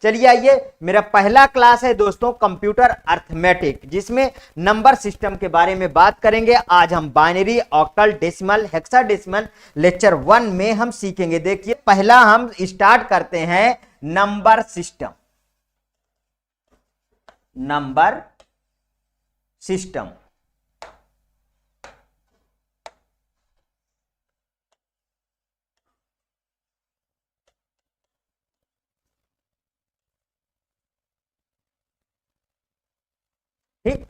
चलिए आइए, मेरा पहला क्लास है दोस्तों कंप्यूटर अर्थमेटिक, जिसमें नंबर सिस्टम के बारे में बात करेंगे। आज हम binary, octal, decimal, hexadecimal lecture 1 में हम सीखेंगे। देखिए पहला हम स्टार्ट करते हैं नंबर सिस्टम। नंबर सिस्टम ठीक,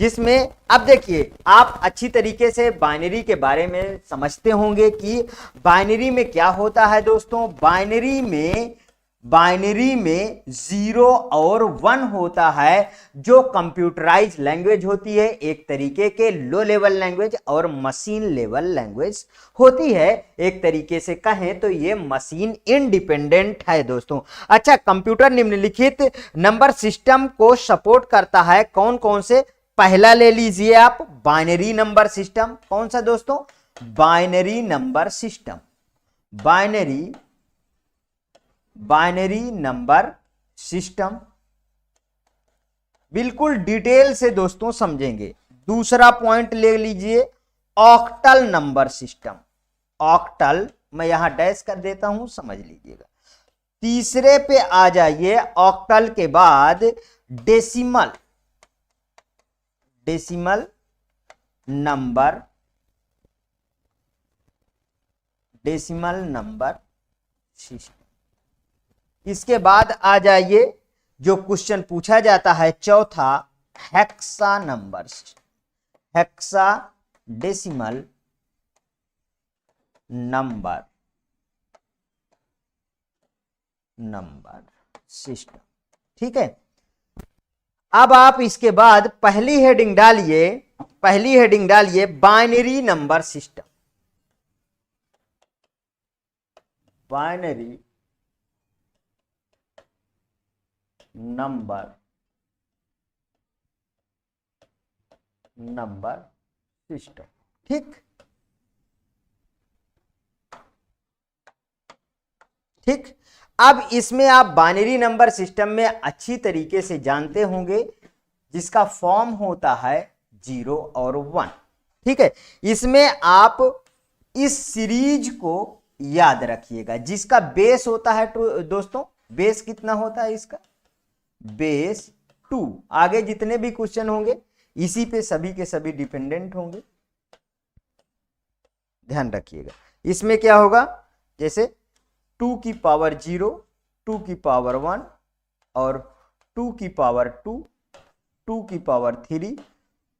जिसमें अब देखिए आप अच्छी तरीके से बाइनरी के बारे में समझते होंगे कि बाइनरी में क्या होता है दोस्तों। बाइनरी में 0 और 1 होता है, जो कंप्यूटराइज लैंग्वेज होती है, एक तरीके के लो लेवल लैंग्वेज और मशीन लेवल लैंग्वेज होती है। एक तरीके से कहें तो ये मशीन इंडिपेंडेंट है दोस्तों। अच्छा, कंप्यूटर निम्नलिखित नंबर सिस्टम को सपोर्ट करता है, कौन कौन से? पहला ले लीजिए आप, बाइनरी नंबर सिस्टम। कौन सा दोस्तों? Binary number system. Binary number system बिल्कुल डिटेल से दोस्तों समझेंगे। दूसरा पॉइंट ले लीजिए, ऑक्टल नंबर सिस्टम। ऑक्टल मैं यहां डैश कर देता हूं, समझ लीजिएगा। तीसरे पे आ जाइए, ऑक्टल के बाद डेसिमल नंबर सिस्टम। इसके बाद आ जाइए, जो क्वेश्चन पूछा जाता है चौथा, hexa number system. Hexadecimal number system. ठीक है, अब आप इसके बाद पहली हेडिंग डालिए binary number system. Binary number system. ठीक, अब इसमें आप बाइनरी नंबर सिस्टम में अच्छी तरीके से जानते होंगे, जिसका फॉर्म होता है 0 और 1। ठीक है, इसमें आप इस सीरीज को याद रखिएगा, जिसका बेस होता है दोस्तों, बेस कितना होता है इसका? बेस 2। आगे जितने भी क्वेश्चन होंगे इसी पे सभी के सभी डिपेंडेंट होंगे, ध्यान रखिएगा। इसमें क्या होगा, जैसे 2 की पावर 0, 2 की पावर 1 और 2 की पावर 2, 2 की पावर 3,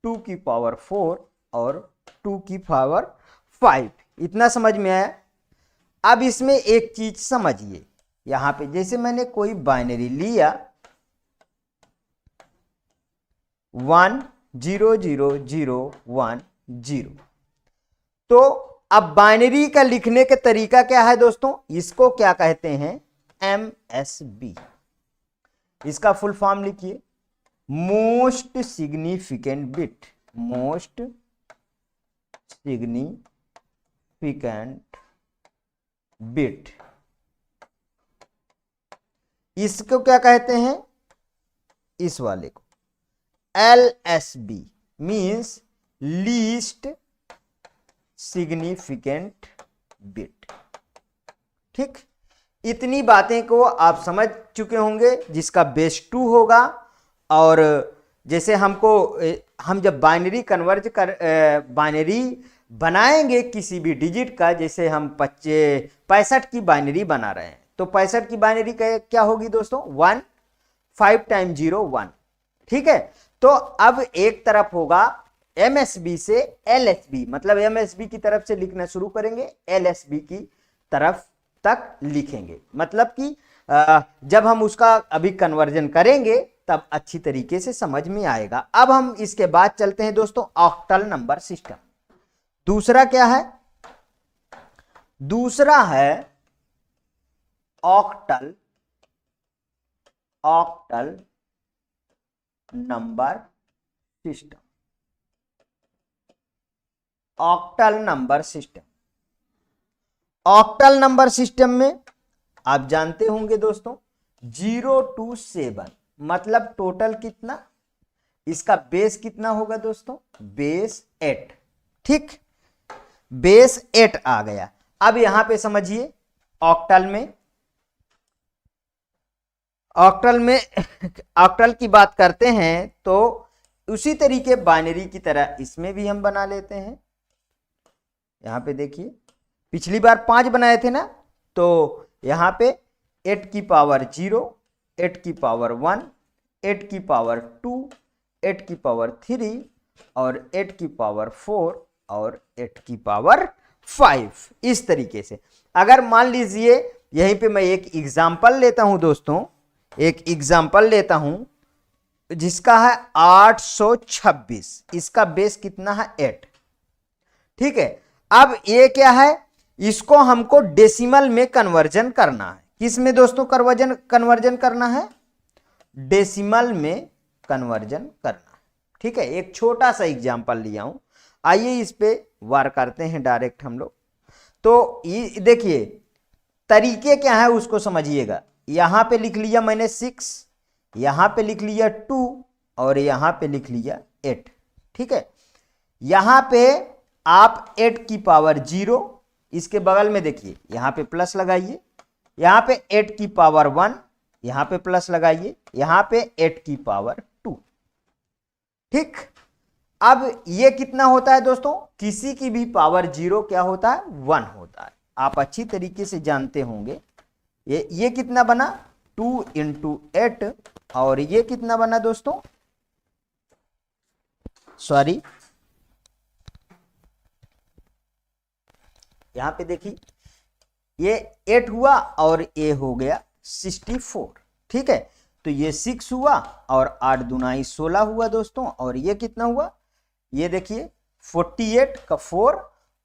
2 की पावर 4 और 2 की पावर 5। इतना समझ में आया? अब इसमें एक चीज समझिए, यहां पे जैसे मैंने कोई बाइनरी लिया 1 0 0 0 1 0, तो अब बाइनरी का लिखने का तरीका क्या है दोस्तों? इसको क्या कहते हैं? MSB। इसका फुल फॉर्म लिखिए, most significant bit. Most significant bit, इसको क्या कहते हैं? इस वाले को LSB means least significant bit. ठीक, इतनी बातें को आप समझ चुके होंगे, जिसका बेस 2 होगा। और जैसे हम जब बाइनरी बाइनरी बनाएंगे किसी भी डिजिट का, जैसे हम 65 की बाइनरी बना रहे हैं, तो 65 की बाइनरी क्या होगी दोस्तों? 1 5 टाइम 0 1। ठीक है, तो अब एक तरफ होगा MSB से LSB, मतलब MSB की तरफ से लिखना शुरू करेंगे, LSB की तरफ तक लिखेंगे। मतलब कि जब हम उसका अभी कन्वर्जन करेंगे तब अच्छी तरीके से समझ में आएगा। अब हम इसके बाद चलते हैं दोस्तों ऑक्टल नंबर सिस्टम। दूसरा क्या है? दूसरा है octal number system. Octal number system. Octal number system में आप जानते होंगे दोस्तों 0 to 7, मतलब टोटल कितना, इसका बेस कितना होगा दोस्तों, बेस 8। ठीक, बेस 8 आ गया। अब यहां पे समझिए ऑक्टल में ऑक्टल की बात करते हैं तो उसी तरीके बाइनरी की तरह इसमें भी हम बना लेते हैं। यहां पे देखिए पिछली बार 5 बनाए थे ना, तो यहां पे 8 की पावर 0, 8 की पावर 1, 8 की पावर 2, 8 की पावर 3 और 8 की पावर 4 और 8 की पावर 5। इस तरीके से अगर मान लीजिए यहीं पे मैं एक एग्जाम्पल लेता हूं दोस्तों, एक एग्जाम्पल लेता हूं जिसका है 826, इसका बेस कितना है 8। ठीक है, अब ये क्या है, इसको हमको डेसिमल में कन्वर्जन करना है। किस में दोस्तों कन्वर्जन करना है, डेसिमल में कन्वर्जन करना है। ठीक है, एक छोटा सा एग्जांपल लिया हूं, आइए इस पे वार करते हैं डायरेक्ट हम लोग। तो ये देखिए तरीके क्या है उसको समझिएगा। यहां पे लिख लिया मैंने 6, यहां पे लिख लिया 2 और यहां पे लिख लिया 8। ठीक है, यहां पे आप 8 की पावर 0, इसके बगल में देखिए यहां पे प्लस लगाइए, यहां पे 8 की पावर 1, यहां पे प्लस लगाइए, यहां पे 8 की पावर 2। ठीक, अब ये कितना होता है दोस्तों, किसी की भी पावर 0 क्या होता है, 1 होता है। आप अच्छी तरीके से जानते होंगे। ये कितना बना, 2 इंटू 8 और ये कितना बना दोस्तों, सॉरी यहां पे देखिए ये 8 हुआ और ये हो गया 64। ठीक है, तो ये 6 हुआ और 8 दूनाई 16 हुआ दोस्तों, और ये कितना हुआ, ये देखिए 48 का 4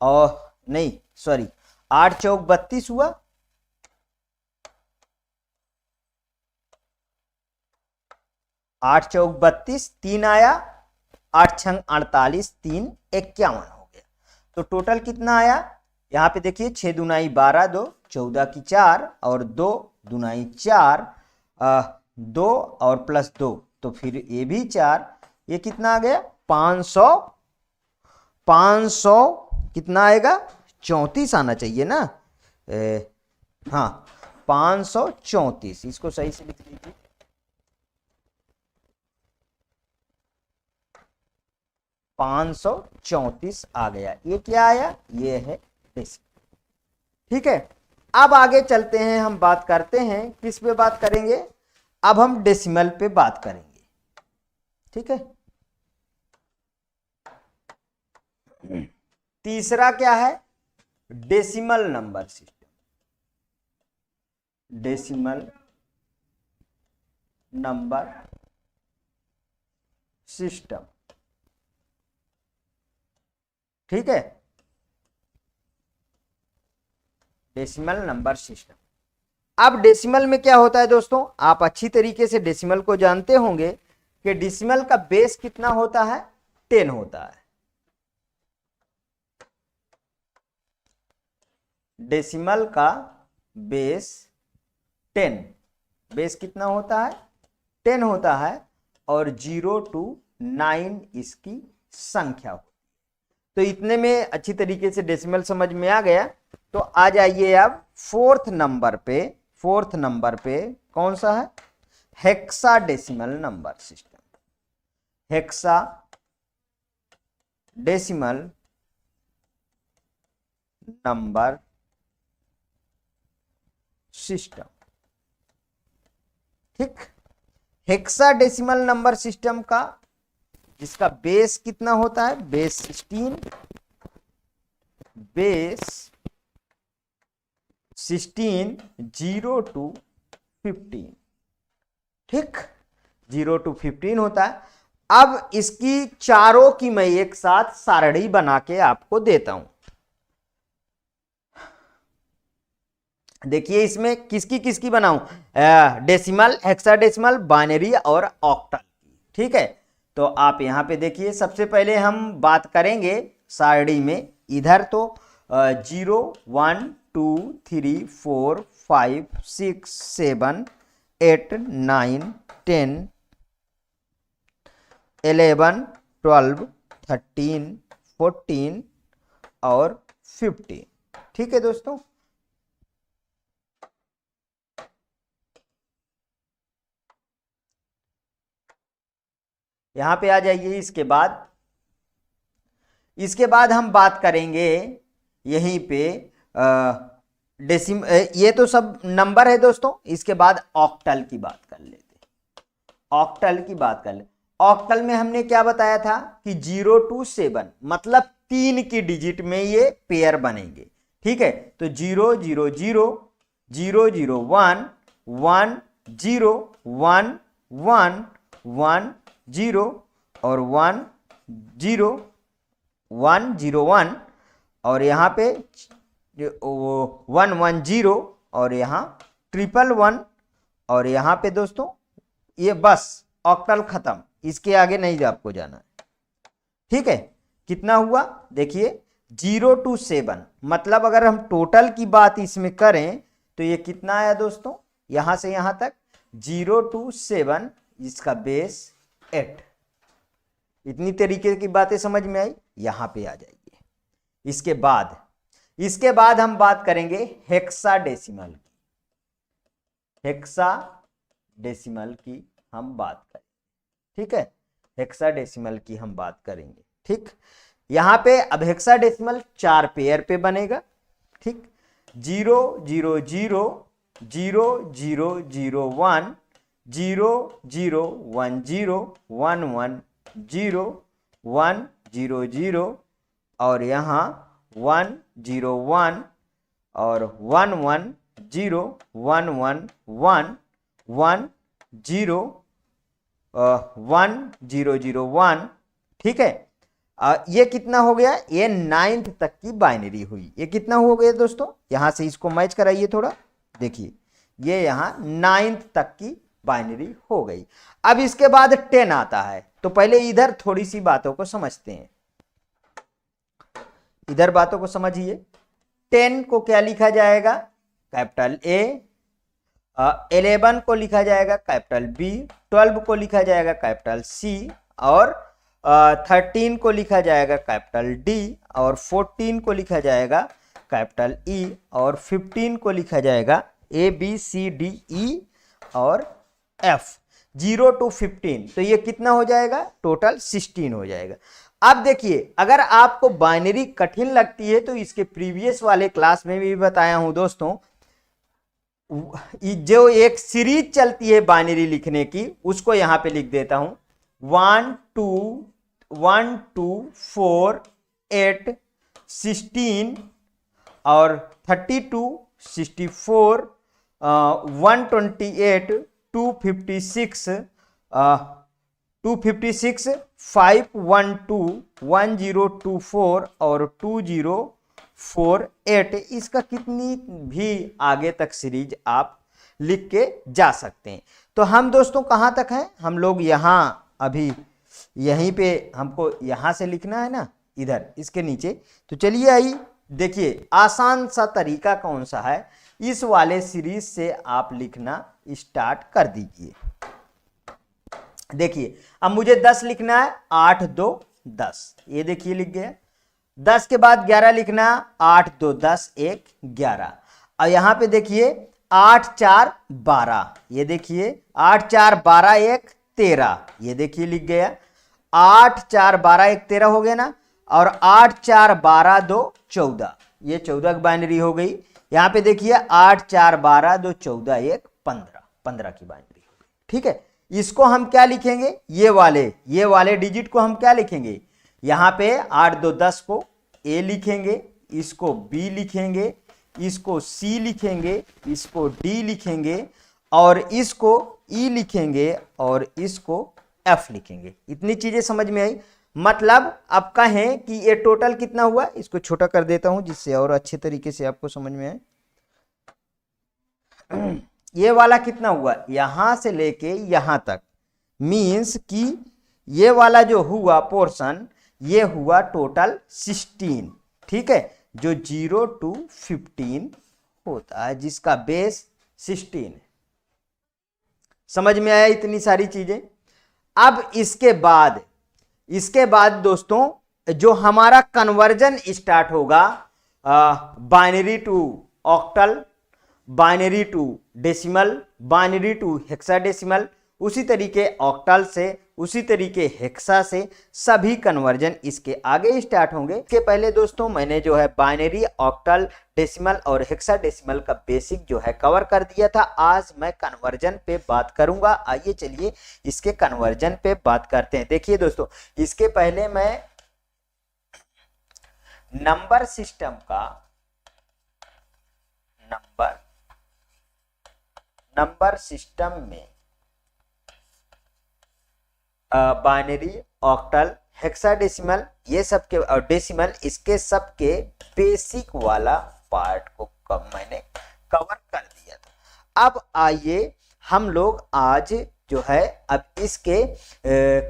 और नहीं सॉरी 8 चौक 32 हुआ, 8 चौक 32, 3 आया, 8 छंग 48, 3 51 हो गया। तो टोटल कितना आया, यहां पे देखिए 6 दूनाई 12, 2 14 की 4 और 2 दूनाई 4, 2 और प्लस 2 तो फिर ये भी 4, ये कितना आ गया 500, 500 कितना आएगा 34 आना चाहिए ना, हाँ 534, इसको सही से लिख लीजिए। $534 आ गया, ये क्या आया, ये है डेसिमल। ठीक है, अब आगे चलते हैं, हम बात करते हैं किस पे बात करेंगे, अब हम डेसिमल पे बात करेंगे। ठीक है, तीसरा क्या है, decimal number system, decimal number system. ठीक है, डेसिमल नंबर सिस्टम। अब डेसिमल में क्या होता है दोस्तों, आप अच्छी तरीके से डेसिमल को जानते होंगे कि डेसिमल का बेस कितना होता है, 10 होता है। डेसिमल का बेस 10, बेस कितना होता है, 10 होता है और 0 to 9 इसकी संख्या होती है। तो इतने में अच्छी तरीके से डेसिमल समझ में आ गया। तो आ जाइए अब फोर्थ नंबर पे, फोर्थ नंबर पे कौन सा है, hexadecimal number system, hexadecimal number system. ठीक, हेक्साडेसिमल नंबर सिस्टम का जिसका बेस कितना होता है, बेस 16, बेस 16 0 to 15। ठीक, 0 to 15 होता है। अब इसकी चारों की मैं एक साथ सारणी बना के आपको देता हूं। देखिए इसमें किसकी किसकी बनाऊं, डेसिमल, हेक्साडेसिमल, बाइनरी और ऑक्टल। ठीक है, तो आप यहां पे देखिए सबसे पहले हम बात करेंगे सारणी में, इधर तो 0 1 2 3 4 5 6 7 8 9 10 11 12 13 14 और 15। ठीक है दोस्तों, यहां पे आ जाइए। इसके बाद हम बात करेंगे यहीं पे ये तो सब नंबर है दोस्तों। इसके बाद ऑक्टल की बात कर लेते हैं। ऑक्टल में हमने क्या बताया था कि 0 to 7 मतलब 3 की डिजिट में ये पेयर बनेंगे। ठीक है, तो 0 0 0 0 0 1 1 0 1 1 1 0 और 1 0 1 0 1 और यहाँ पे 1 1 0 और यहाँ 1 1 और यहाँ पे दोस्तों ये बस ऑक्टल खत्म, इसके आगे नहीं आपको जाना है। ठीक है, कितना हुआ देखिए 0 to 7 मतलब अगर हम टोटल की बात इसमें करें तो ये कितना आया दोस्तों, यहां से यहां तक 0 to 7 इसका बेस 8। इतनी तरीके की बातें समझ में आई, यहां पे आ जाइए। इसके बाद हम बात करेंगे हेक्साडेसिमल की। हेक्साडेसिमल की हम बात करेंगे। ठीक है, हेक्साडेसिमल की हम बात करेंगे। ठीक, यहां पे अब हेक्साडेसिमल 4 पेयर पे बनेगा। ठीक, 0 0 0 0 0 0 1 0 0 1 0 1 1 0 1 0 0 और यहाँ 1 0 1 और 1 1 0 1 1 1 1 0 1 0 0 1। ठीक है, ये कितना हो गया, ये 9th तक की बाइनरी हुई। ये कितना हो गया दोस्तों, यहां से इसको मैच कराइए थोड़ा, देखिए ये यहां 9th तक की बाइनरी हो गई। अब इसके बाद 10 आता है, तो पहले इधर थोड़ी सी बातों को समझते हैं। इधर बातों को समझिए। 10 को क्या लिखा जाएगा, कैपिटल ए। 11 को लिखा जाएगा कैपिटल बी। 12 को लिखा जाएगा कैपिटल सी और 13 को लिखा जाएगा कैपिटल डी और 14 को लिखा जाएगा कैपिटल ई और 15 को लिखा जाएगा A B C D E और एफ। 0 to 15 तो ये कितना हो जाएगा, टोटल 16 हो जाएगा। अब देखिए, अगर आपको बाइनरी कठिन लगती है तो इसके प्रीवियस वाले क्लास में भी बताया हूं दोस्तों, जो एक सीरीज चलती है बाइनरी लिखने की, उसको यहां पे लिख देता हूं। 1 2 4 8 16 और 32 64 128 256 256 512 1024 और 2048। इसका कितनी भी आगे तक सीरीज आप लिख के जा सकते हैं। तो हम दोस्तों कहां तक हैं, हम लोग यहां अभी यहीं पे हमको यहां से लिखना है ना, इधर इसके नीचे। तो चलिए आई देखिए, आसान सा तरीका कौन सा है, इस वाले सीरीज से आप लिखना स्टार्ट कर दीजिए। देखिए अब मुझे 10 लिखना है, 8 2 10, ये देखिए लिख गया। 10 के बाद 11 लिखना, 8 2 10 1 11। और यहां पे देखिए 8 4 12, ये देखिए 8 4 12 1 13, ये देखिए लिख गया। 8 4 12 1 13 हो गया ना, और 8 4 12 2 14, ये 14 की बाइनरी हो गई। यहां पे देखिए 8 4 12 2 14 1 15, 15 की बाइनरी हो गई। ठीक है, इसको हम क्या लिखेंगे, ये वाले डिजिट को हम क्या लिखेंगे, यहां पे 8 2 10 को ए लिखेंगे, इसको बी लिखेंगे, इसको सी लिखेंगे, इसको डी लिखेंगे और इसको ई लिखेंगे और इसको एफ लिखेंगे। इतनी चीजें समझ में आई। मतलब अब कहें कि ये टोटल कितना हुआ, इसको छोटा कर देता हूं जिससे और अच्छे तरीके से आपको समझ में आए। ये वाला कितना हुआ, यहां से लेके यहां तक, मीन्स कि ये वाला जो हुआ पोर्शन, ये हुआ टोटल 16। ठीक है, जो 0 to 15 होता है, जिसका बेस 16 है। समझ में आया इतनी सारी चीजें। अब इसके बाद दोस्तों जो हमारा कन्वर्जन स्टार्ट होगा binary to octal, binary to decimal, binary to hexadecimal, उसी तरीके ऑक्टल से, उसी तरीके हेक्सा से सभी कन्वर्जन इसके आगे स्टार्ट होंगे। इसके पहले दोस्तों मैंने जो है बाइनरी, ऑक्टल, डेसिमल और हेक्साडेसिमल का बेसिक जो है कवर कर दिया था। आज मैं कन्वर्जन पे बात करूंगा। आइए चलिए इसके कन्वर्जन पे बात करते हैं। देखिए दोस्तों, इसके पहले मैं नंबर सिस्टम का नंबर सिस्टम में बाइनरी, ऑक्टल, हेक्साडेसिमल ये सब के और डेसिमल, इसके सब के बेसिक वाला पार्ट को मैंने कवर कर दिया था। अब आइए हम लोग आज जो है अब इसके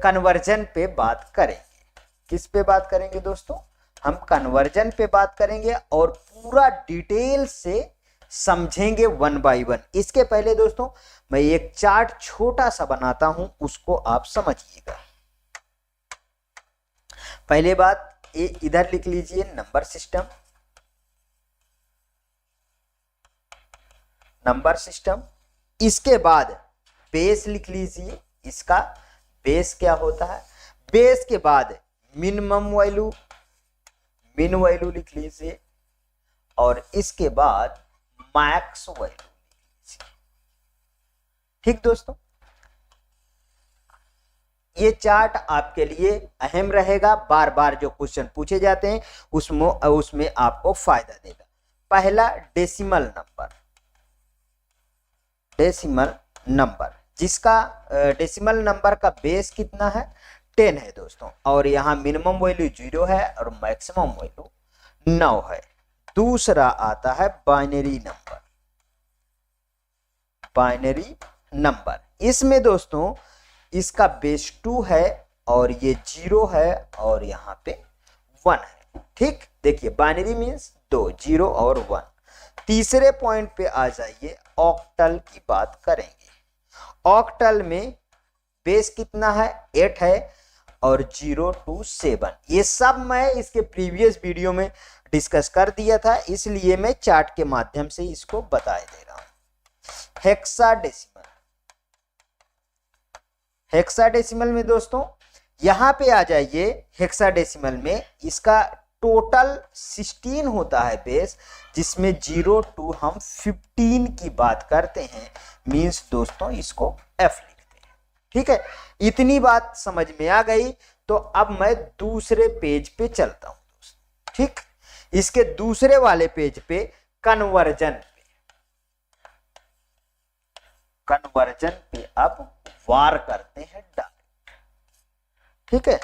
कन्वर्जन पे बात करेंगे। किस पे बात करेंगे दोस्तों? हम कन्वर्जन पे बात करेंगे और पूरा डिटेल से समझेंगे वन बाय वन। इसके पहले दोस्तों मैं एक चार्ट छोटा सा बनाता हूं, उसको आप समझिएगा। पहले बात इधर लिख लीजिए नंबर सिस्टम। इसके बाद बेस लिख लीजिए। इसका बेस क्या होता है? बेस के बाद मिनिमम वैल्यू, मिन वैल्यू लिख लीजिए और इसके बाद मैक्स वैल्यू। ठीक दोस्तों, ये चार्ट आपके लिए अहम रहेगा। बार बार जो क्वेश्चन पूछे जाते हैं उसमें आपको फायदा देगा। पहला डेसिमल नंबर जिसका डेसिमल नंबर का बेस कितना है? 10 है दोस्तों, और यहाँ मिनिमम वैल्यू 0 है और मैक्सिमम वैल्यू 9 है। दूसरा आता है बाइनरी नंबर। इसमें दोस्तों इसका बेस 2 है और ये 0 है और यहाँ पे 1 है। ठीक, देखिए बाइनरी मीन्स 2, 0 और 1। तीसरे पॉइंट पे आ जाइए, ऑक्टल की बात करेंगे। ऑक्टल में बेस कितना है? 8 है और 0 to 7। ये सब मैं इसके प्रीवियस वीडियो में डिस्कस कर दिया था, इसलिए मैं चार्ट के माध्यम से इसको बता दे रहा हूं। हेक्साडेसिमल में दोस्तों यहां पे आ जाइए। हेक्साडेसिमल में इसका टोटल 16 होता है बेस, जिसमें 0 to हम 15 की बात करते हैं। मींस दोस्तों इसको F लिखते हैं। ठीक है, इतनी बात समझ में आ गई। तो अब मैं दूसरे पेज पे चलता हूं दोस्तों। ठीक, इसके दूसरे वाले पेज पे कन्वर्जन पे अब वार करते हैं डायरेक्ट। ठीक है,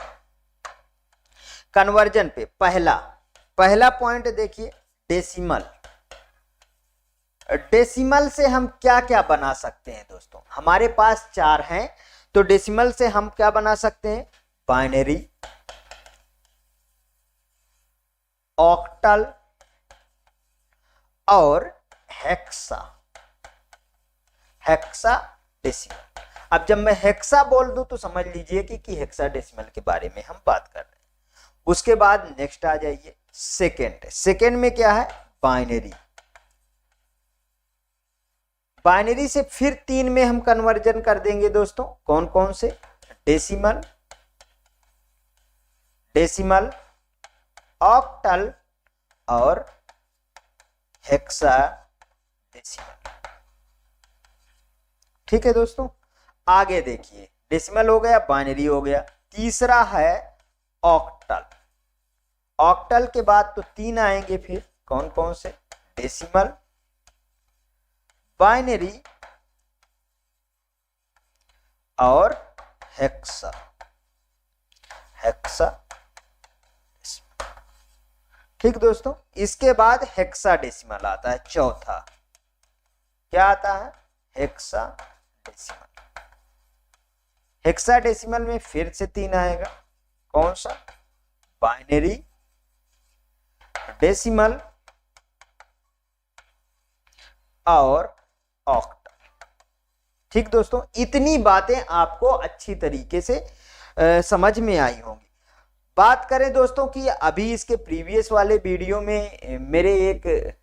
कन्वर्जन पे पहला पॉइंट देखिए, डेसिमल से हम क्या क्या बना सकते हैं दोस्तों? हमारे पास 4 हैं, तो डेसिमल से हम क्या बना सकते हैं? बाइनरी, ऑक्टल और हेक्साडेसिमल। अब जब मैं हेक्सा बोल दूं तो समझ लीजिए कि हेक्साडेसिमल के बारे में हम बात कर रहे हैं। उसके बाद नेक्स्ट आ जाइए सेकेंड में क्या है? बाइनरी से फिर 3 में हम कन्वर्जन कर देंगे दोस्तों। कौन कौन से? डेसिमल, ऑक्टल और हेक्साडेसिमल। ठीक है दोस्तों, आगे देखिए, डेसिमल हो गया, बाइनरी हो गया। तीसरा है ऑक्टल। ऑक्टल के बाद तो 3 आएंगे फिर। कौन कौन से? डेसिमल, बाइनरी और हेक्सा। ठीक दोस्तों, इसके बाद हेक्साडेसिमल आता है चौथा। क्या आता है? हेक्साडेसिमल में फिर से 3 आएगा। कौन सा? बाइनरी, डेसिमल और ऑक्टल। ठीक दोस्तों, इतनी बातें आपको अच्छी तरीके से समझ में आई होंगी। बात करें दोस्तों कि अभी इसके प्रीवियस वाले वीडियो में मेरे एक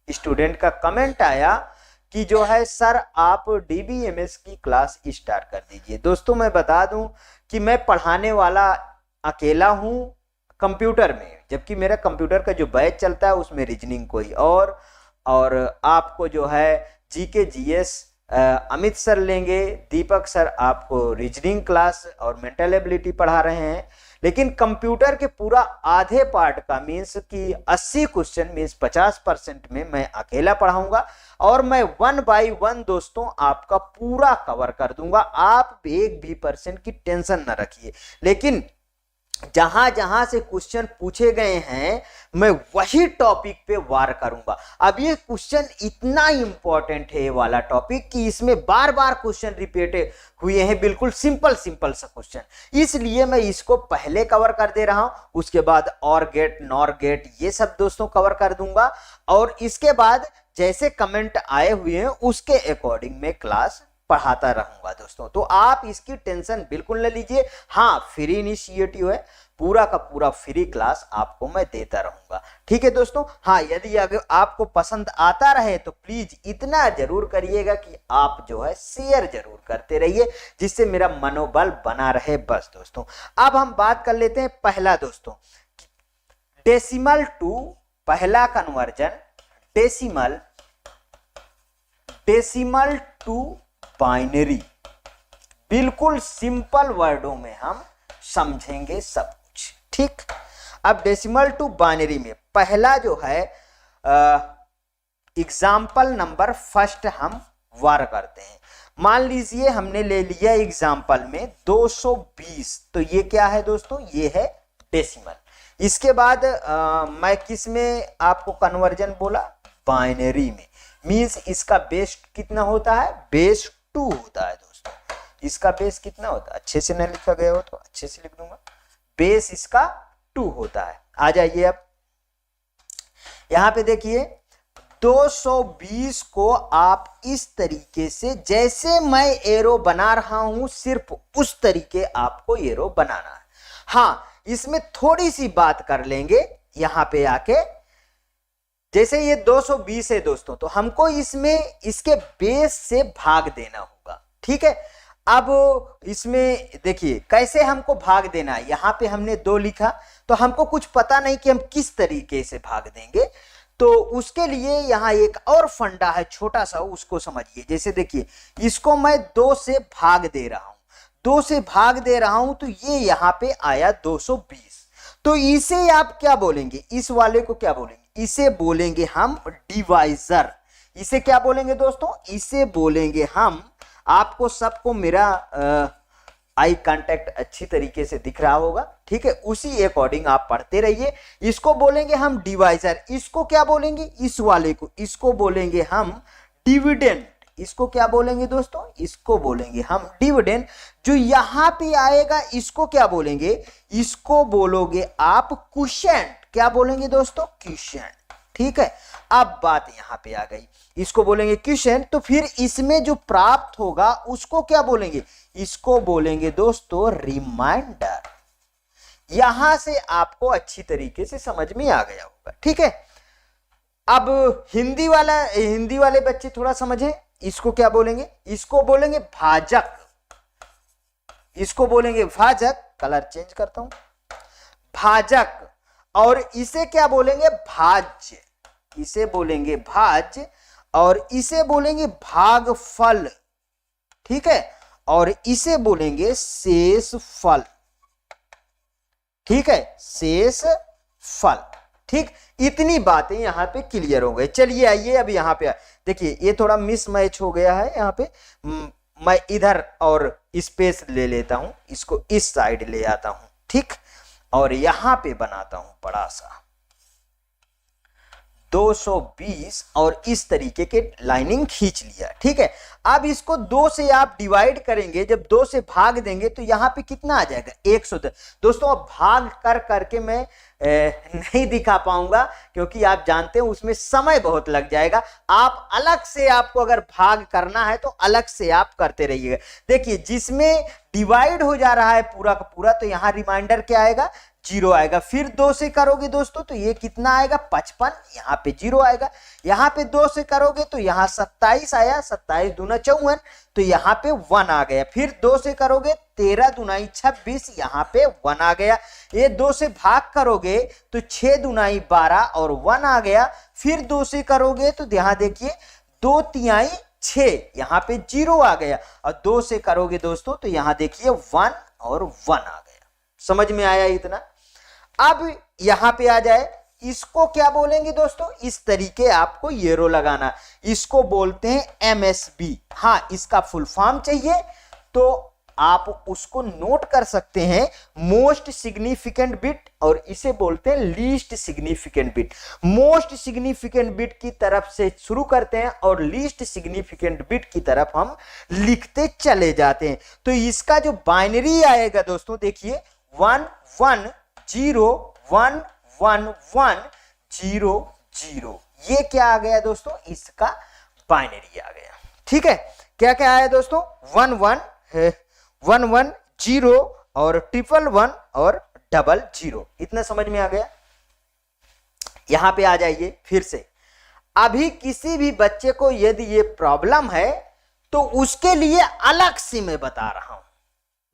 स्टूडेंट का कमेंट आया कि जो है सर आप DBMS की क्लास स्टार्ट कर दीजिए। दोस्तों मैं बता दूं कि मैं पढ़ाने वाला अकेला हूं कंप्यूटर में, जबकि मेरा कंप्यूटर का जो बैच चलता है उसमें रीजनिंग कोई और आपको जो है GK GS अमित सर लेंगे, दीपक सर आपको रीजनिंग क्लास और मेंटल एबिलिटी पढ़ा रहे हैं। लेकिन कंप्यूटर के पूरा आधे पार्ट का मीन्स कि 80 क्वेश्चन मीन्स 50% में मैं अकेला पढ़ाऊंगा और मैं 1 बाय 1 दोस्तों आपका पूरा कवर कर दूंगा। आप एक भी % की टेंशन न रखिए। लेकिन जहां जहां से क्वेश्चन पूछे गए हैं मैं वही टॉपिक पे वार करूंगा। अब ये क्वेश्चन इतना इंपॉर्टेंट है ये वाला टॉपिक कि इसमें बार बार क्वेश्चन रिपीट हुए हैं, बिल्कुल सिंपल सा क्वेश्चन, इसलिए मैं इसको पहले कवर कर दे रहा हूं। उसके बाद और गेट नॉर गेट ये सब दोस्तों कवर कर दूंगा और इसके बाद जैसे कमेंट आए हुए हैं उसके अकॉर्डिंग मैं क्लास पढ़ाता रहूंगा दोस्तों। तो आप इसकी टेंशन बिल्कुल न लीजिए। हाँ, फ्री इनिशिएटिव है, पूरा का पूरा फ्री क्लास आपको मैं देता रहूंगा। ठीक है दोस्तों। हाँ, यदि अगर आपको पसंद आता रहे तो प्लीज इतना जरूर करिएगा कि आप जो है शेयर जरूर करते रहिए, जिससे मेरा मनोबल बना रहे बस दोस्तों। अब हम बात कर लेते हैं पहला दोस्तों, डेसिमल टू पहला कन्वर्जन, डेसिमल टू बाइनरी। बिल्कुल सिंपल वर्डों में हम समझेंगे सब कुछ। ठीक, अब डेसिमल टू बाइनरी में पहला जो है एग्जाम्पल नंबर फर्स्ट हम वार करते हैं। मान लीजिए हमने ले लिया एग्जाम्पल में 220, तो ये क्या है दोस्तों, ये है डेसिमल। इसके बाद मैं किस में आपको कन्वर्जन बोला, बाइनरी में। मींस इसका बेस कितना होता है, बेस 2 होता है दोस्तों। इसका बेस कितना होता है, अच्छे से नहीं लिखा गया हो तो अच्छे से लिख दूंगा, बेस इसका 2 होता है। आ जाइए अब यहां पे देखिए 220 को आप इस तरीके से, जैसे मैं एरो बना रहा हूं सिर्फ उस तरीके आपको एरो बनाना है। हाँ, इसमें थोड़ी सी बात कर लेंगे यहां पे आके। जैसे ये 220 है दोस्तों, तो हमको इसमें इसके बेस से भाग देना होगा। ठीक है, अब इसमें देखिए कैसे हमको भाग देना है। यहां पे हमने 2 लिखा तो हमको कुछ पता नहीं कि हम किस तरीके से भाग देंगे, तो उसके लिए यहां एक और फंडा है छोटा सा, उसको समझिए। जैसे देखिए इसको मैं 2 से भाग दे रहा हूं, 2 से भाग दे रहा हूं तो ये यहां पे आया 220। तो इसे आप क्या बोलेंगे, इस वाले को क्या बोलेंगे, इसे बोलेंगे हम डिवाइजर। इसे क्या बोलेंगे दोस्तों, इसे बोलेंगे हम, आपको सबको मेरा आई कांटेक्ट अच्छी तरीके से दिख रहा होगा। ठीक है, उसी अकॉर्डिंग आप पढ़ते रहिए। इसको बोलेंगे हम डिवाइजर। इसको क्या बोलेंगे, इस वाले को, इसको बोलेंगे हम डिविडेंड। इसको क्या बोलेंगे दोस्तों, इसको बोलेंगे हम डिविडेंड। जो यहां पे आएगा इसको क्या बोलेंगे, इसको बोलोगे आप क्वोशिएंट। क्या बोलेंगे दोस्तों, क्वोशिएंट। ठीक है, अब बात यहां पे आ गई, इसको बोलेंगे क्वोशिएंट। तो फिर इसमें जो प्राप्त होगा उसको क्या बोलेंगे, इसको बोलेंगे दोस्तों रिमाइंडर। यहां से आपको अच्छी तरीके से समझ में आ गया होगा। ठीक है, अब हिंदी वाले बच्चे थोड़ा समझे, इसको क्या बोलेंगे, इसको बोलेंगे भाजक। इसको बोलेंगे भाजक, कलर चेंज करता हूं, भाजक। और इसे क्या बोलेंगे, भाज्य। इसे बोलेंगे भाज्य और इसे बोलेंगे भागफल। ठीक है, और इसे बोलेंगे शेषफल। ठीक है, शेषफल। ठीक, इतनी बातें यहां पे क्लियर हो गई। चलिए आइए अब यहां पे देखिए, ये थोड़ा मिसमैच हो गया है यहां पे। मैं इधर और स्पेस ले लेता हूं, इसको इस साइड ले आता हूं। ठीक, और यहां पे बनाता हूं बड़ा सा 220 और इस तरीके के लाइनिंग खींच लिया। ठीक है, अब इसको 2 से आप डिवाइड करेंगे, जब 2 से भाग देंगे तो यहां पे कितना आ जाएगा, 110। दोस्तों अब भाग कर करके मैं नहीं दिखा पाऊंगा, क्योंकि आप जानते हैं उसमें समय बहुत लग जाएगा। आप अलग से, आपको अगर भाग करना है तो अलग से आप करते रहिएगा। देखिए जिसमें डिवाइड हो जा रहा है पूरा का पूरा, तो यहां रिमाइंडर क्या आएगा, 0 आएगा। फिर 2 से करोगे दोस्तों तो ये कितना आएगा, 55, यहाँ पे 0 आएगा। यहाँ पे 2 से करोगे तो यहाँ 27 आया, 27 दूना 54, तो यहाँ पे 1 आ गया। फिर 2 से करोगे 13 दूनाई 26, यहाँ पे 1 आ गया। ये 2 से भाग करोगे तो 6 दूनाई 12 और 1 आ गया। फिर 2 से करोगे तो यहाँ देखिए 2 तिहाई 6, यहाँ पे 0 आ गया। और 2 से करोगे दोस्तों तो यहाँ देखिए 1 और 1 आ गया। समझ में आया इतना? अब यहां पे आ जाए, इसको क्या बोलेंगे दोस्तों, इस तरीके आपको ये रो लगाना, इसको बोलते हैं एमएसबी। हाँ, इसका फुल फॉर्म चाहिए तो आप उसको नोट कर सकते हैं, मोस्ट सिग्निफिकेंट बिट, और इसे बोलते हैं least significant bit. Most significant bit की तरफ से शुरू करते हैं और लीस्ट सिग्निफिकेंट बिट की तरफ हम लिखते चले जाते हैं। तो इसका जो बाइनरी आएगा दोस्तों, देखिए 1 1 0 1 1 1 0 0, ये क्या आ गया दोस्तों, इसका बाइनरी आ गया। ठीक है, क्या क्या आया दोस्तों, 1 1 1 1 0 और 1 1 और 00। इतना समझ में आ गया? यहां पे आ जाइए फिर से। अभी किसी भी बच्चे को यदि ये प्रॉब्लम है तो उसके लिए अलग से मैं बता रहा हूं,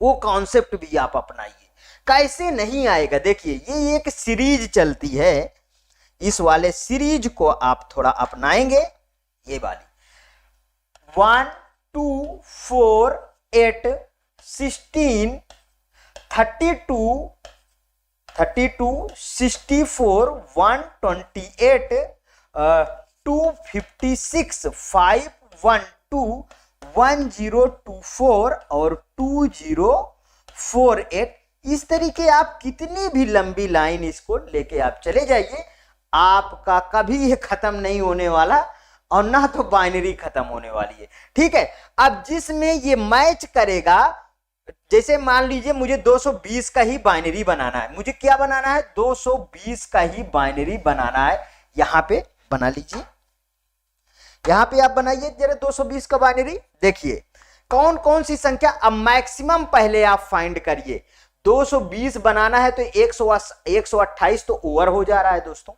वो कॉन्सेप्ट भी आप अपनाइए। कैसे नहीं आएगा, देखिए ये एक सीरीज चलती है, इस वाले सीरीज को आप थोड़ा अपनाएंगे। ये वाली 1 2 4 8 16 32 64 128 256 512 1024 और 2048। इस तरीके आप कितनी भी लंबी लाइन इसको लेके आप चले जाइए, आपका कभी ये खत्म नहीं होने वाला और ना तो बाइनरी खत्म होने वाली है। ठीक है, अब जिसमें ये मैच करेगा, जैसे मान लीजिए मुझे 220 का ही बाइनरी बनाना है, मुझे क्या बनाना है, 220 का ही बाइनरी बनाना है। यहां पे बना लीजिए, यहां पे आप बनाइए जरा 220 का बाइनरी। देखिए कौन कौन सी संख्या, अब मैक्सिमम पहले आप फाइंड करिए। 220 बनाना है तो 128 तो ओवर हो जा रहा है दोस्तों,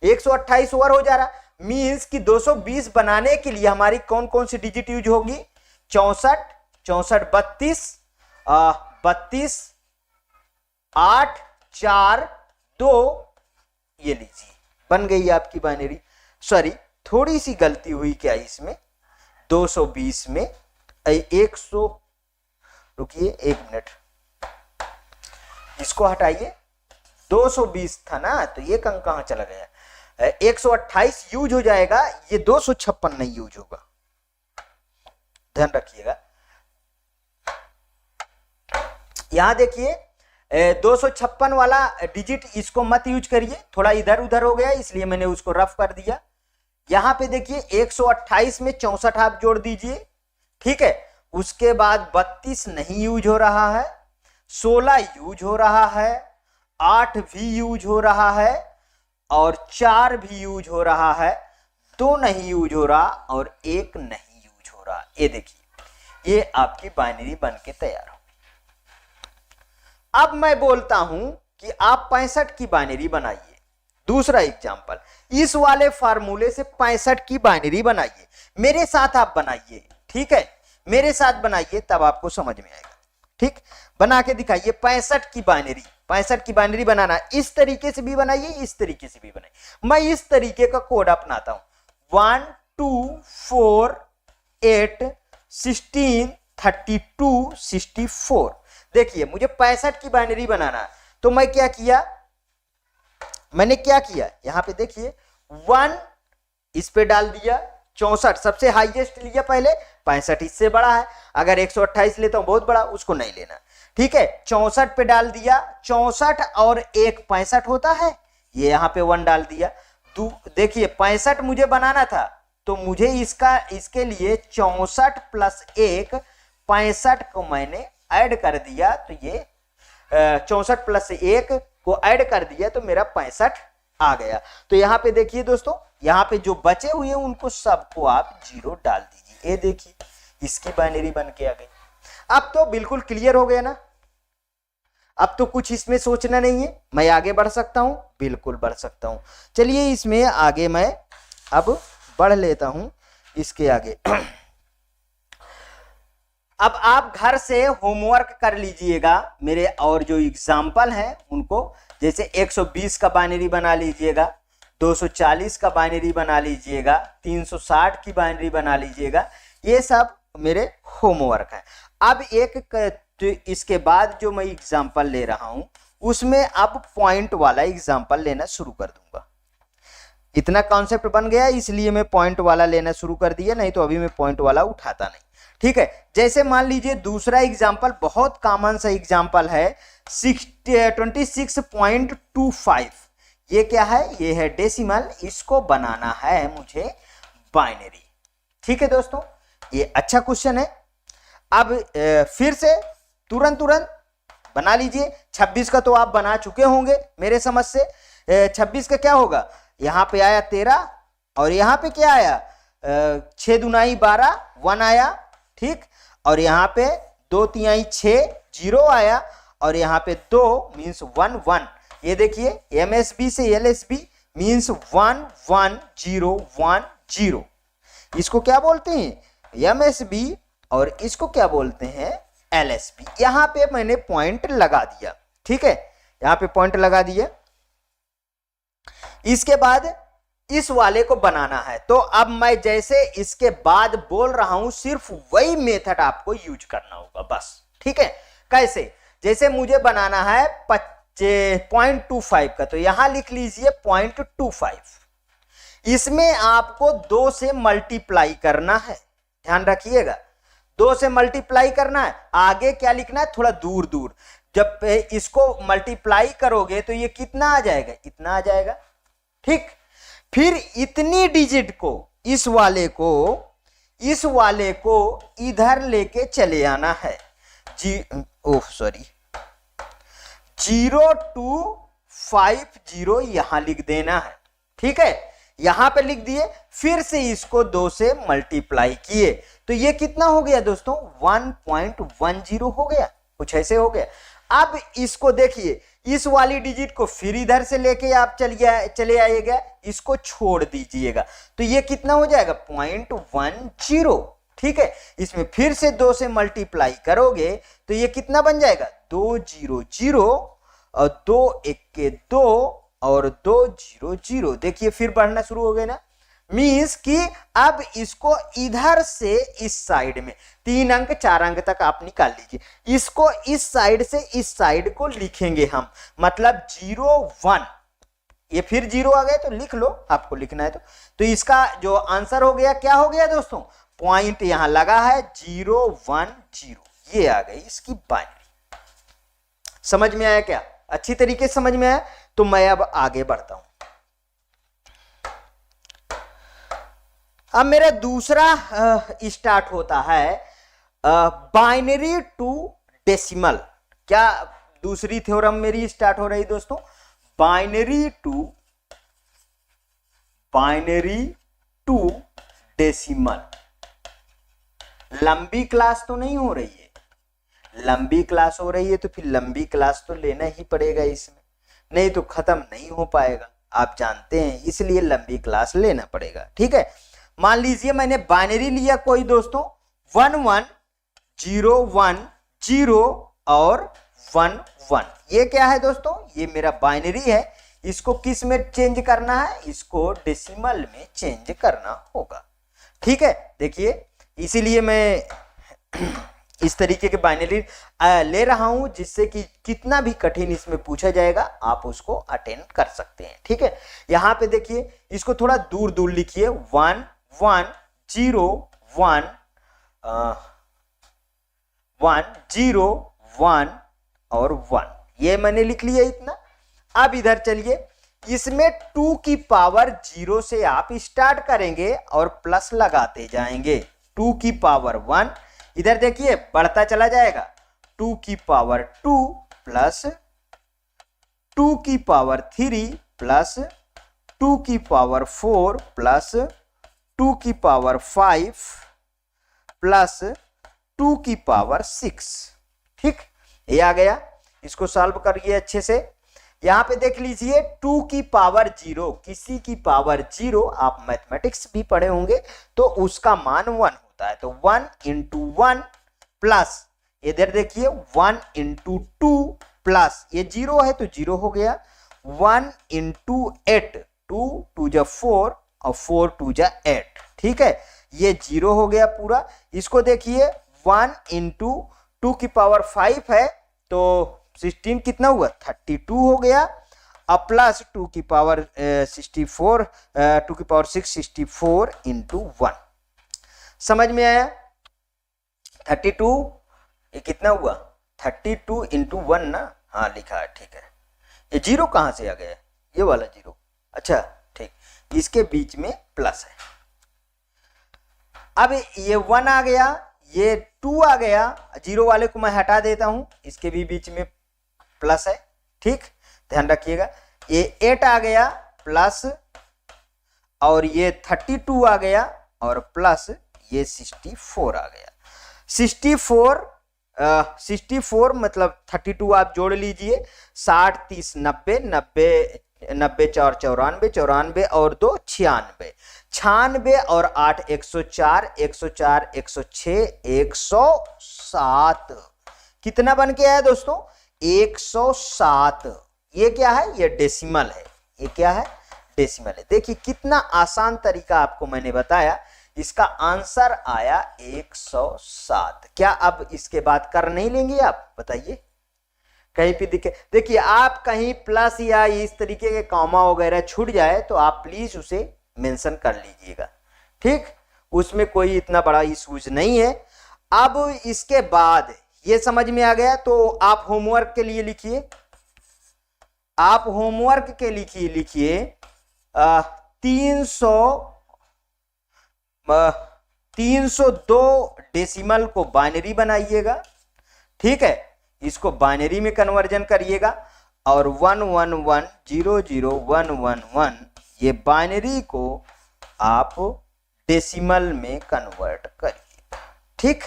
128 ओवर हो जा रहा है, मींस कि 220 बनाने के लिए हमारी कौन कौन सी डिजिट यूज होगी, 64 32 32 8 4 2, ये लीजिए बन गई आपकी बाइनरी। सॉरी, थोड़ी सी गलती हुई क्या इसमें, 220 में 100, रुकिए 1 मिनट, इसको हटाइए, 220 था ना, तो ये अंक कहां चला गया, 128 यूज हो जाएगा, ये 256 नहीं यूज होगा, ध्यान रखिएगा। यहां देखिए 256 वाला डिजिट इसको मत यूज करिए, थोड़ा इधर उधर हो गया इसलिए मैंने उसको रफ कर दिया। यहां पे देखिए 128 में 64 आप जोड़ दीजिए, ठीक है। उसके बाद 32 नहीं यूज हो रहा है, 16 यूज हो रहा है, 8 भी यूज हो रहा है और 4 भी यूज हो रहा है, 2 नहीं यूज हो रहा और 1 नहीं यूज हो रहा। ये देखिए, ये आपकी बाइनरी बन के तैयार हो। अब मैं बोलता हूं कि आप 65 की बाइनरी बनाइए। दूसरा एग्जांपल, इस वाले फार्मूले से 65 की बाइनरी बनाइए, मेरे साथ आप बनाइए, ठीक है, मेरे साथ बनाइए तब आपको समझ में आएगा। ठीक, बना के दिखाइए 65 की बाइनरी। 65 की बाइनरी बनाना इस तरीके से भी बनाइए, इस तरीके से भी बनाइए। मैं इस तरीके का कोड अपनाता हूं, 1 2 4 8 16 32 64। देखिए मुझे 65 की बाइनरी बनाना है, तो मैं क्या किया, मैंने क्या किया, यहां पे देखिए 1 इस पे डाल दिया, 64 सबसे हाईएस्ट लिया पहले, 65 इससे बड़ा है, अगर 128 लेता हूं बहुत बड़ा, उसको नहीं लेना, ठीक है। 64 पे डाल दिया, 64 और 1 65 होता है, ये यहां पे 1 डाल दिया। देखिए 65 मुझे बनाना था, तो मुझे इसके लिए 64 प्लस 1 65 को मैंने ऐड कर दिया, तो ये 64 प्लस 1 को ऐड कर दिया तो मेरा 65 आ गया। तो यहाँ पे देखिए दोस्तों, यहाँ पे जो बचे हुए हैं उनको सबको आप 0 डाल दीजिए। ये देखिए इसकी बाइनरी बन के आ गई। अब तो बिल्कुल क्लियर हो गया ना, अब तो कुछ इसमें सोचना नहीं है। मैं आगे बढ़ सकता हूं, बिल्कुल बढ़ सकता हूं। चलिए इसमें आगे मैं अब बढ़ लेता हूं इसके आगे। अब आप घर से होमवर्क कर लीजिएगा मेरे, और जो एग्जाम्पल है उनको, जैसे 120 का बाइनरी बना लीजिएगा, 240 का बाइनरी बना लीजिएगा, 360 की बाइनरी बना लीजिएगा। ये सब मेरे होमवर्क है। अब तो इसके बाद जो मैं एग्जाम्पल ले रहा हूं उसमें अब पॉइंट वाला एग्जाम्पल लेना शुरू कर दूंगा। इतना कॉन्सेप्ट बन गया इसलिए मैं पॉइंट वाला लेना शुरू कर दिया, नहीं तो अभी मैं पॉइंट वाला उठाता नहीं। ठीक है, जैसे मान लीजिए दूसरा एग्जाम्पल, बहुत कॉमन सा एग्जाम्पल है 26.25। ये क्या है? ये है डेसिमल। इसको बनाना है मुझे बाइनरी। ठीक है दोस्तों, ये अच्छा क्वेश्चन है। अब फिर से तुरंत बना लीजिए। 26 का तो आप बना चुके होंगे मेरे समझ से। 26 का क्या होगा? यहां पे आया 13 और यहां पे क्या आया? 6 दूनाई 12, 1 आया। ठीक, और यहां पे 2 तिहाई 6, 0 आया, और यहां पे 2 मीन्स 1 1। ये देखिए MSB से LSB मीन्स 1 1 0 1 0। इसको क्या बोलते हैं? MSB, और इसको क्या बोलते हैं? LSB। यहां पे मैंने पॉइंट लगा दिया। ठीक है, यहां पे पॉइंट लगा दिया। इसके बाद इस वाले को बनाना है, तो अब मैं जैसे इसके बाद बोल रहा हूं सिर्फ वही मेथड आपको यूज करना होगा बस। ठीक है, कैसे? जैसे मुझे बनाना है 0.25 का, तो यहां लिख लीजिए 0.25। इसमें आपको 2 से मल्टीप्लाई करना है, ध्यान रखिएगा। 2 से मल्टीप्लाई करना है। आगे क्या लिखना है? थोड़ा दूर दूर। जब इसको मल्टीप्लाई करोगे तो ये कितना आ जाएगा? इतना आ जाएगा। ठीक, फिर इतनी डिजिट को, इस वाले को इधर लेके चले आना है। 0250 यहां लिख देना है। ठीक है, यहां पे लिख दिए, फिर से इसको 2 से मल्टीप्लाई किए तो ये कितना हो गया दोस्तों? 1.10 हो गया, कुछ ऐसे हो गया। अब इसको देखिए, इस वाली डिजिट को फिर इधर से लेके आप चले आइएगा, इसको छोड़ दीजिएगा, तो ये कितना हो जाएगा? 0.10। ठीक है, इसमें फिर से 2 से मल्टीप्लाई करोगे तो ये कितना बन जाएगा? 2 0 0 और 2 1 के 2 और 2 0 0। देखिए फिर बढ़ना शुरू हो गया ना, मीन्स कि अब इसको इधर से इस साइड में 3 अंक 4 अंक तक आप निकाल लीजिए। इसको इस साइड से इस साइड को लिखेंगे हम, मतलब 0 1। ये फिर 0 आ गए तो लिख लो, आपको लिखना है तो इसका जो आंसर हो गया, क्या हो गया दोस्तों? पॉइंट यहां लगा है 0 1 0। ये आ गई इसकी बाइनरी। समझ में आया क्या? अच्छी तरीके से समझ में आया? तो मैं अब आगे बढ़ता हूं। अब मेरा दूसरा स्टार्ट होता है बाइनरी टू डेसिमल। क्या दूसरी थ्योरम मेरी स्टार्ट हो रही दोस्तों? Binary to decimal. लंबी क्लास तो नहीं हो रही है? लंबी क्लास हो रही है तो फिर लंबी क्लास तो लेना ही पड़ेगा इसमें, नहीं तो खत्म नहीं हो पाएगा, आप जानते हैं, इसलिए लंबी क्लास लेना पड़ेगा। ठीक है, मान लीजिए मैंने बाइनरी लिया कोई दोस्तों 1 1 0 1 0 और 1 1। ये क्या है दोस्तों? ये मेरा बाइनरी है। इसको किस में चेंज करना है? इसको डेसिमल में चेंज करना होगा। ठीक है, देखिए इसीलिए मैं इस तरीके के बाइनरी ले रहा हूं, जिससे कि कितना भी कठिन इसमें पूछा जाएगा आप उसको अटेंड कर सकते हैं। ठीक है, यहां पे देखिए, इसको थोड़ा दूर दूर लिखिए, 1 1 0 1 1 0 1 और 1। ये मैंने लिख लिया इतना। अब इधर चलिए, इसमें 2 की पावर 0 से आप स्टार्ट करेंगे और प्लस लगाते जाएंगे। 2 की पावर 1, इधर देखिए बढ़ता चला जाएगा, 2 की पावर 2 प्लस 2 की पावर 3 प्लस 2 की पावर 4 प्लस 2 की पावर 5 प्लस 2 की पावर 6। ठीक, ये आ गया। इसको सॉल्व करिए अच्छे से। यहां पे देख लीजिए 2 की पावर 0, किसी की पावर 0, आप मैथमेटिक्स भी पढ़े होंगे, तो उसका मान 1 होता है। तो 1 इंटू 1 प्लस इधर देखिए 1 इंटू 2 प्लस ये 0 है तो 0 हो गया। 1 इंटू 8, 2 2 जा 4 और 4 2 जा 8। ठीक है, ये 0 हो गया पूरा। इसको देखिए 1 इंटू 2 की पावर 5 है तो 16 कितना हुआ, 32 हो गया। अब प्लस 2 की पावर 64, 2 की पावर 6 64 इंटू 1। समझ में आया? 32 ये कितना हुआ, 32 इंटू 1 ना, हाँ लिखा है, ठीक है। ये 0 कहां से आ गया, ये वाला 0, अच्छा ठीक, इसके बीच में प्लस है। अब ये 1 आ गया, ये 2 आ गया, 0 वाले को मैं हटा देता हूं, इसके भी बीच में प्लस है। ठीक, ध्यान रखिएगा। ये 8 आ गया प्लस, और ये 32 आ गया और प्लस ये 64 आ गया। 64 मतलब 32 आप जोड़ लीजिए, 60 30 90 90 90 4 94 94 और 2 96 96 और 8 104 104 106 107। कितना बन के आया दोस्तों, 107। ये क्या है, ये डेसिमल है। ये क्या है, डेसिमल है। देखिए कितना आसान तरीका आपको मैंने बताया, इसका आंसर आया 107। क्या अब इसके बाद कर नहीं लेंगे आप, बताइए? कहीं पे दिखे, देखिए आप कहीं प्लस या इस तरीके के कॉमा वगैरह छूट जाए तो आप प्लीज उसे मेंशन कर लीजिएगा। ठीक, उसमें कोई इतना बड़ा इश्यूज नहीं है। अब इसके बाद ये समझ में आ गया तो आप होमवर्क के लिए लिखिए, आप होमवर्क के लिखिए 302 डेसिमल को बाइनरी बनाइएगा। ठीक है, इसको बाइनरी में कन्वर्जन करिएगा और 111000111 ये बाइनरी को आप डेसिमल में कन्वर्ट करिएगा। ठीक,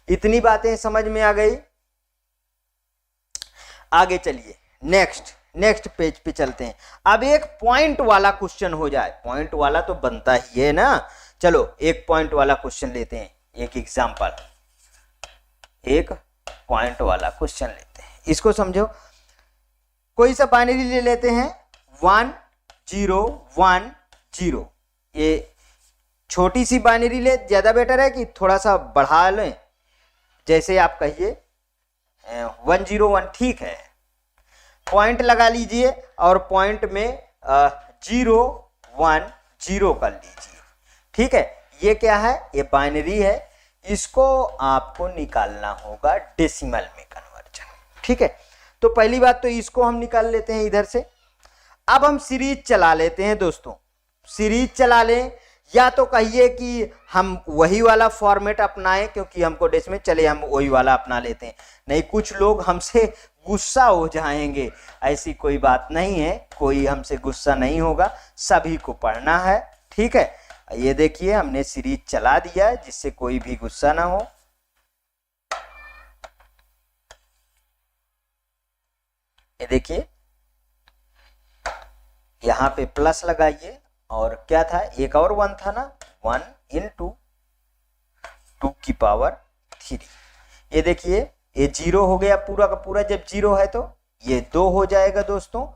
इतनी बातें समझ में आ गई। आगे चलिए, नेक्स्ट पेज पे चलते हैं। अब एक पॉइंट वाला क्वेश्चन हो जाए, पॉइंट वाला तो बनता ही है ना। चलो एक पॉइंट वाला क्वेश्चन लेते हैं, एक एग्जांपल, एक पॉइंट वाला क्वेश्चन लेते हैं। इसको समझो, कोई सा बाइनरी ले लेते हैं 1010। ये छोटी सी बाइनरी ले, ज्यादा बेटर है कि थोड़ा सा बढ़ा लें, जैसे आप कहिए 101। ठीक है, पॉइंट लगा लीजिए और पॉइंट में 010 कर लीजिए। ठीक है, ये क्या है, ये बाइनरी है, इसको आपको निकालना होगा डेसिमल में कन्वर्जन। ठीक है, तो पहली बात तो इसको हम निकाल लेते हैं इधर से। अब हम सीरीज चला लेते हैं दोस्तों, सीरीज चला लें, या तो कहिए कि हम वही वाला फॉर्मेट अपनाएं क्योंकि हमको डेसिमल, चले हम वही वाला अपना लेते हैं। नहीं, कुछ लोग हमसे गुस्सा हो जाएंगे, ऐसी कोई बात नहीं है, कोई हमसे गुस्सा नहीं होगा, सभी को पढ़ना है। ठीक है, ये देखिए हमने सीरीज चला दिया जिससे कोई भी गुस्सा ना हो। ये देखिए यहां पे प्लस लगाइए, और क्या था, एक और 1 था ना, 1 इंटू 2 की पावर 3। ये देखिए ये 0 हो गया पूरा का पूरा, जब 0 है तो ये 2 हो जाएगा दोस्तों,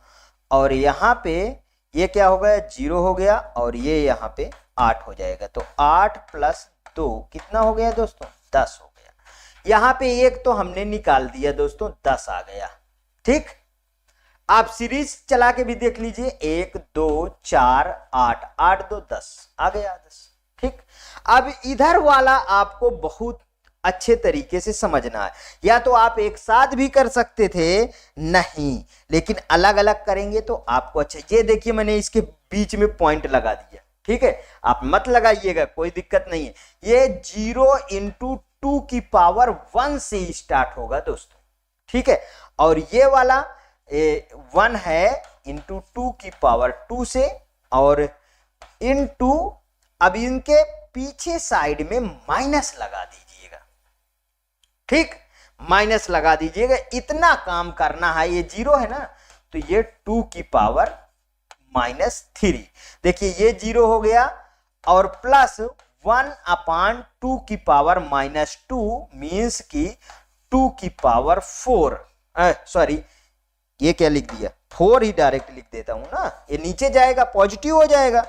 और यहाँ पे ये क्या हो गया, 0 हो गया, और ये यहाँ पे 8 हो जाएगा। तो 8 प्लस 2 कितना हो गया दोस्तों, 10 हो गया। यहाँ पे एक तो हमने निकाल दिया दोस्तों, 10 आ गया। ठीक, आप सीरीज चला के भी देख लीजिए, 1 2 4 8 8 2 10 आ गया 10। ठीक, अब इधर वाला आपको बहुत अच्छे तरीके से समझना है, या तो आप एक साथ भी कर सकते थे, नहीं, लेकिन अलग अलग करेंगे तो आपको अच्छा। ये देखिए मैंने इसके बीच में पॉइंट लगा दिया। ठीक है, आप मत लगाइएगा, कोई दिक्कत नहीं है। ये 0 इंटू 2 की पावर 1 से स्टार्ट होगा दोस्तों। ठीक है, और ये वाला 1 है इंटू 2 की पावर 2 से, और इंटू अब इनके पीछे साइड में माइनस लगा दीजिएगा, ठीक, माइनस लगा दीजिएगा। इतना काम करना है, ये 0 है ना, तो ये 2 की पावर -3, देखिए ये 0 हो गया, और प्लस 1/2 की पावर -2 मीन्स की 2 की पावर 4, सॉरी ये क्या लिख दिया, 4 ही डायरेक्ट लिख देता हूं ना, ये नीचे जाएगा पॉजिटिव हो जाएगा,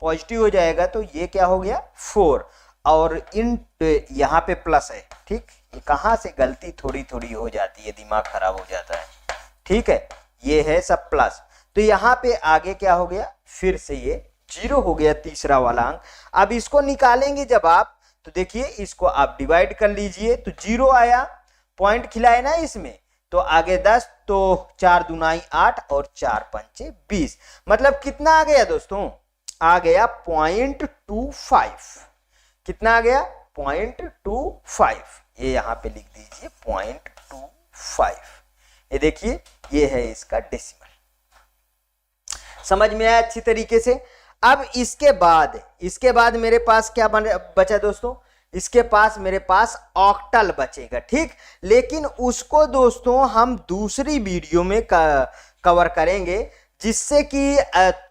पॉजिटिव हो जाएगा तो ये क्या हो गया 4, और इन यहाँ पे प्लस है, ठीक, ये कहाँ से गलती थोड़ी थोड़ी हो जाती है, दिमाग खराब हो जाता है, ठीक है, ये है सब प्लस, तो यहाँ पे आगे क्या हो गया, फिर से ये 0 हो गया तीसरा वाला अंक। अब इसको निकालेंगे जब आप, तो देखिए इसको आप डिवाइड कर लीजिए, तो 0 आया, पॉइंट खिलाए ना इसमें, तो आगे 10, तो 4 दूनाई 8 और 4 पंचे 20, मतलब कितना आ गया दोस्तों, आ गया 0.25, कितना आ गया 0.25, ये यहां पे लिख दीजिए 0.25, ये देखिए ये है इसका डेसिमल। समझ में आया अच्छी तरीके से। अब इसके बाद मेरे पास क्या बचा दोस्तों, इसके पास मेरे पास ऑक्टल बचेगा, ठीक, लेकिन उसको दोस्तों हम दूसरी वीडियो में कवर करेंगे, जिससे कि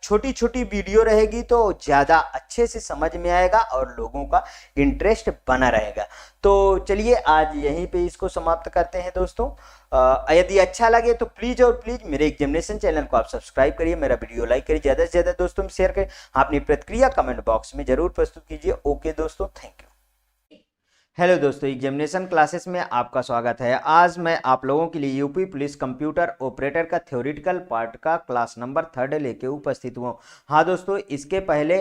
छोटी छोटी वीडियो रहेगी तो ज़्यादा अच्छे से समझ में आएगा और लोगों का इंटरेस्ट बना रहेगा। तो चलिए आज यहीं पे इसको समाप्त करते हैं दोस्तों। यदि अच्छा लगे तो प्लीज़ और प्लीज़ मेरे एग्जामिनेशन चैनल को आप सब्सक्राइब करिए, मेरा वीडियो लाइक करिए, ज़्यादा से ज़्यादा दोस्तों में शेयर करिए, अपनी प्रतिक्रिया कमेंट बॉक्स में जरूर प्रस्तुत कीजिए। ओके दोस्तों, थैंक यू। हेलो दोस्तों, एग्जामिनेशन क्लासेस में आपका स्वागत है। आज मैं आप लोगों के लिए यूपी पुलिस कंप्यूटर ऑपरेटर का थ्योरेटिकल पार्ट का क्लास नंबर 3 लेके उपस्थित हूँ। हाँ दोस्तों, इसके पहले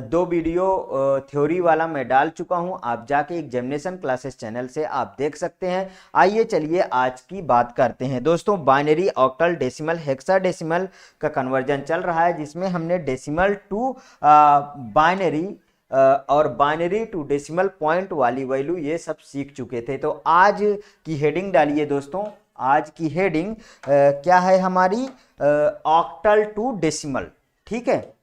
2 वीडियो थ्योरी वाला मैं डाल चुका हूँ, आप जाके एग्जामिनेशन क्लासेस चैनल से आप देख सकते हैं। आइए चलिए आज की बात करते हैं दोस्तों। बाइनरी, ऑक्टल, डेसिमल, हेक्साडेसिमल का कन्वर्जन चल रहा है, जिसमें हमने डेसिमल टू बाइनरी और बाइनरी टू डेसिमल पॉइंट वाली वैल्यू ये सब सीख चुके थे। तो आज की हेडिंग डालिए दोस्तों, आज की हेडिंग क्या है हमारी, ऑक्टल टू डेसिमल, ठीक है,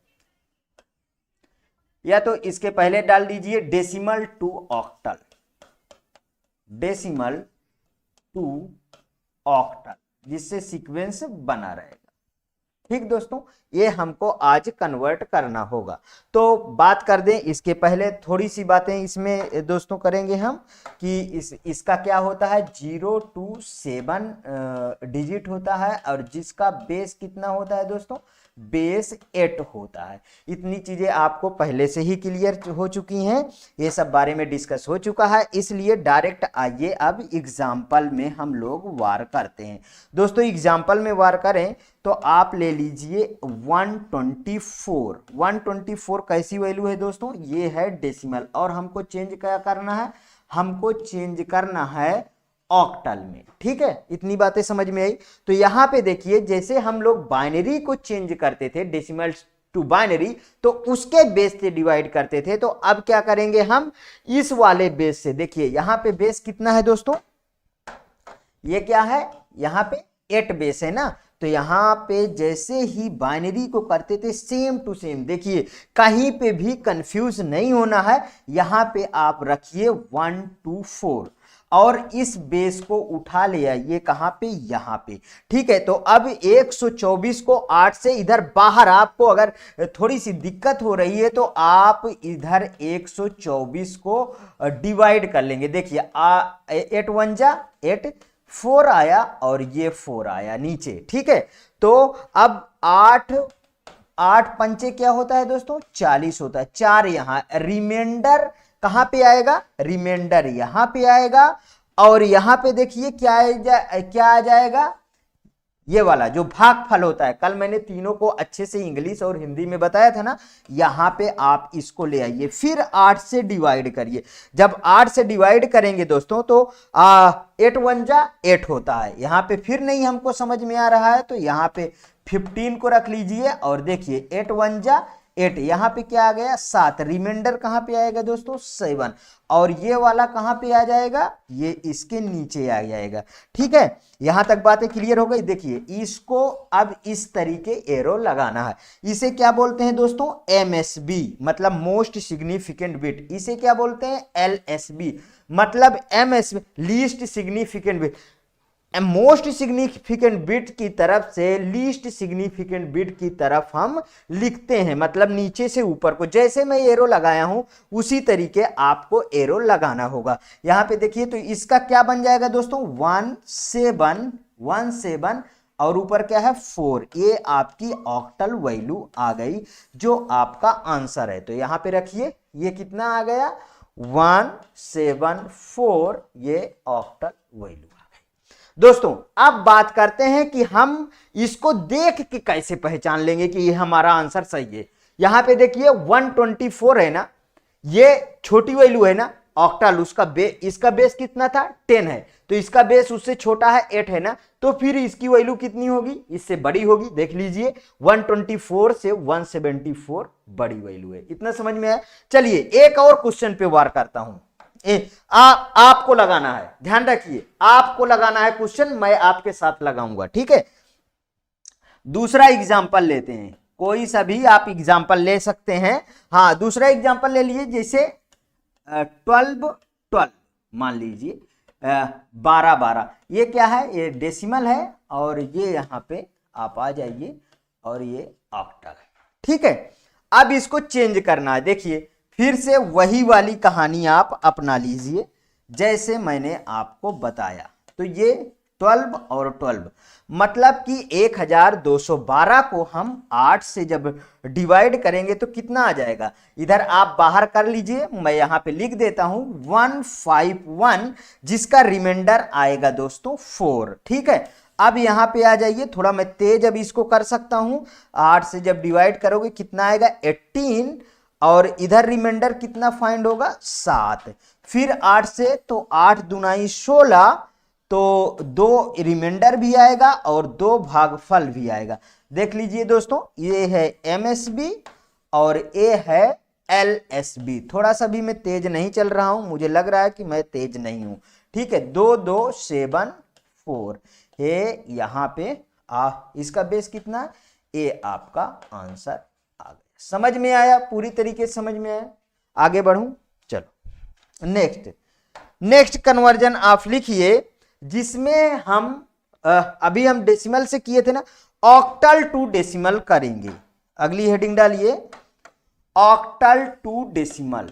या तो इसके पहले डाल दीजिए decimal to octal, decimal to octal, जिससे सीक्वेंस बना रहेगा। ठीक दोस्तों, ये हमको आज कन्वर्ट करना होगा। तो बात कर दें इसके पहले थोड़ी सी बातें इसमें दोस्तों करेंगे हम कि इसका क्या होता है, 0 to 7 डिजिट होता है, और जिसका बेस कितना होता है दोस्तों, बेस 8 होता है। इतनी चीजें आपको पहले से ही क्लियर हो चुकी हैं, ये सब बारे में डिस्कस हो चुका है, इसलिए डायरेक्ट आइए अब एग्जाम्पल में हम लोग वार करते हैं। दोस्तों एग्जाम्पल में वार करें तो आप ले लीजिए 124। 124 कैसी वैल्यू है दोस्तों, ये है डेसिमल, और हमको चेंज क्या करना है, हमको चेंज करना है ऑक्टल में, ठीक है। इतनी बातें समझ में आई। तो यहां पे देखिए, जैसे हम लोग बाइनरी को चेंज करते थे डेसिमल टू बाइनरी, तो उसके बेस से डिवाइड करते थे, तो अब क्या करेंगे हम, इस वाले बेस से। देखिए यहां पे बेस कितना है दोस्तों, ये क्या है, यहां पे 8 बेस है ना, तो यहां पे जैसे ही बाइनरी को करते थे सेम टू सेम, देखिए कहीं पे भी कंफ्यूज नहीं होना है, यहां पे आप रखिए 124 और इस बेस को उठा ले आइए कहां पे, यहां पे, ठीक है। तो अब 124 को 8 से इधर बाहर, आपको अगर थोड़ी सी दिक्कत हो रही है तो आप इधर 124 को डिवाइड कर लेंगे। देखिए 8 1 जा 8, 4 आया और ये 4 आया नीचे, ठीक है। तो अब 8 पंचे क्या होता है दोस्तों, 40 होता है। 4 यहां, रिमाइंडर कहां पे आएगा, रिमाइंडर यहां पे आएगा, और यहां पे देखिए क्या आ जाएगा, ये वाला जो भागफल होता है। कल मैंने तीनों को अच्छे से इंग्लिश और हिंदी में बताया था ना, यहां पे आप इसको ले आइए, फिर 8 से डिवाइड करिए। जब 8 से डिवाइड करेंगे दोस्तों तो 8 1 जा 8 होता है। यहां पे फिर नहीं हमको समझ में आ रहा है तो यहां पे 15 को रख लीजिए, और देखिए 8 1 जा 8, यहाँ पे क्या आ गया 7, रिमाइंडर कहाँ पे आएगा दोस्तों 7, और ये वाला कहाँ पे आ जाएगा, ये इसके नीचे आ जाएगा। ठीक है, यहां तक बातें क्लियर हो गई। देखिए इसको अब इस तरीके एरो लगाना है। इसे क्या बोलते हैं दोस्तों, MSB मतलब मोस्ट सिग्निफिकेंट बिट। इसे क्या बोलते हैं, LSB मतलब MSB least significant bit. Most significant bit की तरफ से लीस्ट सिग्निफिकेंट बिट की तरफ हम लिखते हैं, मतलब नीचे से ऊपर को। जैसे मैं एरो लगाया हूं उसी तरीके आपको एरो लगाना होगा। यहां पे देखिए तो इसका क्या बन जाएगा दोस्तों 17 और ऊपर क्या है 4। ये आपकी ऑक्टल वैल्यू आ गई जो आपका आंसर है। तो यहां पे रखिए ये कितना आ गया 174, ये ऑक्टल वैल्यू। दोस्तों अब बात करते हैं कि हम इसको देख के कैसे पहचान लेंगे कि ये हमारा आंसर सही है। यहां पे देखिए 124 है ना, ये छोटी वैल्यू है ना ऑक्टल, उसका इसका बेस कितना था 10 है, तो इसका बेस उससे छोटा है 8 है ना, तो फिर इसकी वैल्यू कितनी होगी, इससे बड़ी होगी। देख लीजिए 124 से 174 बड़ी वैल्यू है। इतना समझ में आया। चलिए एक और क्वेश्चन पे वार करता हूं। आपको लगाना है, ध्यान रखिए आपको लगाना है क्वेश्चन, मैं आपके साथ लगाऊंगा। ठीक है, दूसरा एग्जांपल लेते हैं, कोई सा भी आप एग्जांपल ले सकते हैं। हाँ दूसरा एग्जांपल ले लीजिए, जैसे 12 मान लीजिए 12 ये क्या है, ये डेसिमल है और ये यहां पे आप आ जाइए और ये ऑक्टल है। ठीक है, अब इसको चेंज करना है। देखिए फिर से वही वाली कहानी आप अपना लीजिए जैसे मैंने आपको बताया। तो ये 12 और 12 मतलब कि 1212 को हम 8 से जब डिवाइड करेंगे तो कितना आ जाएगा, इधर आप बाहर कर लीजिए, मैं यहां पे लिख देता हूं 151, जिसका रिमाइंडर आएगा दोस्तों 4। ठीक है, अब यहां पे आ जाइए, थोड़ा मैं तेज अब इसको कर सकता हूं। 8 से जब डिवाइड करोगे कितना आएगा 18, और इधर रिमाइंडर कितना फाइंड होगा 7। फिर 8 से तो 8 दूनाई 16, तो 2 रिमाइंडर भी आएगा और 2 भागफल भी आएगा। देख लीजिए दोस्तों, ये है MSB और ये है LSB। थोड़ा सा भी मैं तेज नहीं चल रहा हूं, मुझे लग रहा है कि मैं तेज नहीं हूं। ठीक है, 2274 है यहां पे। इसका बेस कितना, ये आपका आंसर आ गया। समझ में आया, पूरी तरीके से समझ में आया। आगे बढ़ूं, चलो नेक्स्ट कन्वर्जन आप लिखिए, जिसमें हम अभी हम डेसिमल से किए थे ना, ऑक्टल टू डेसिमल करेंगे। अगली हेडिंग डालिए octal to decimal,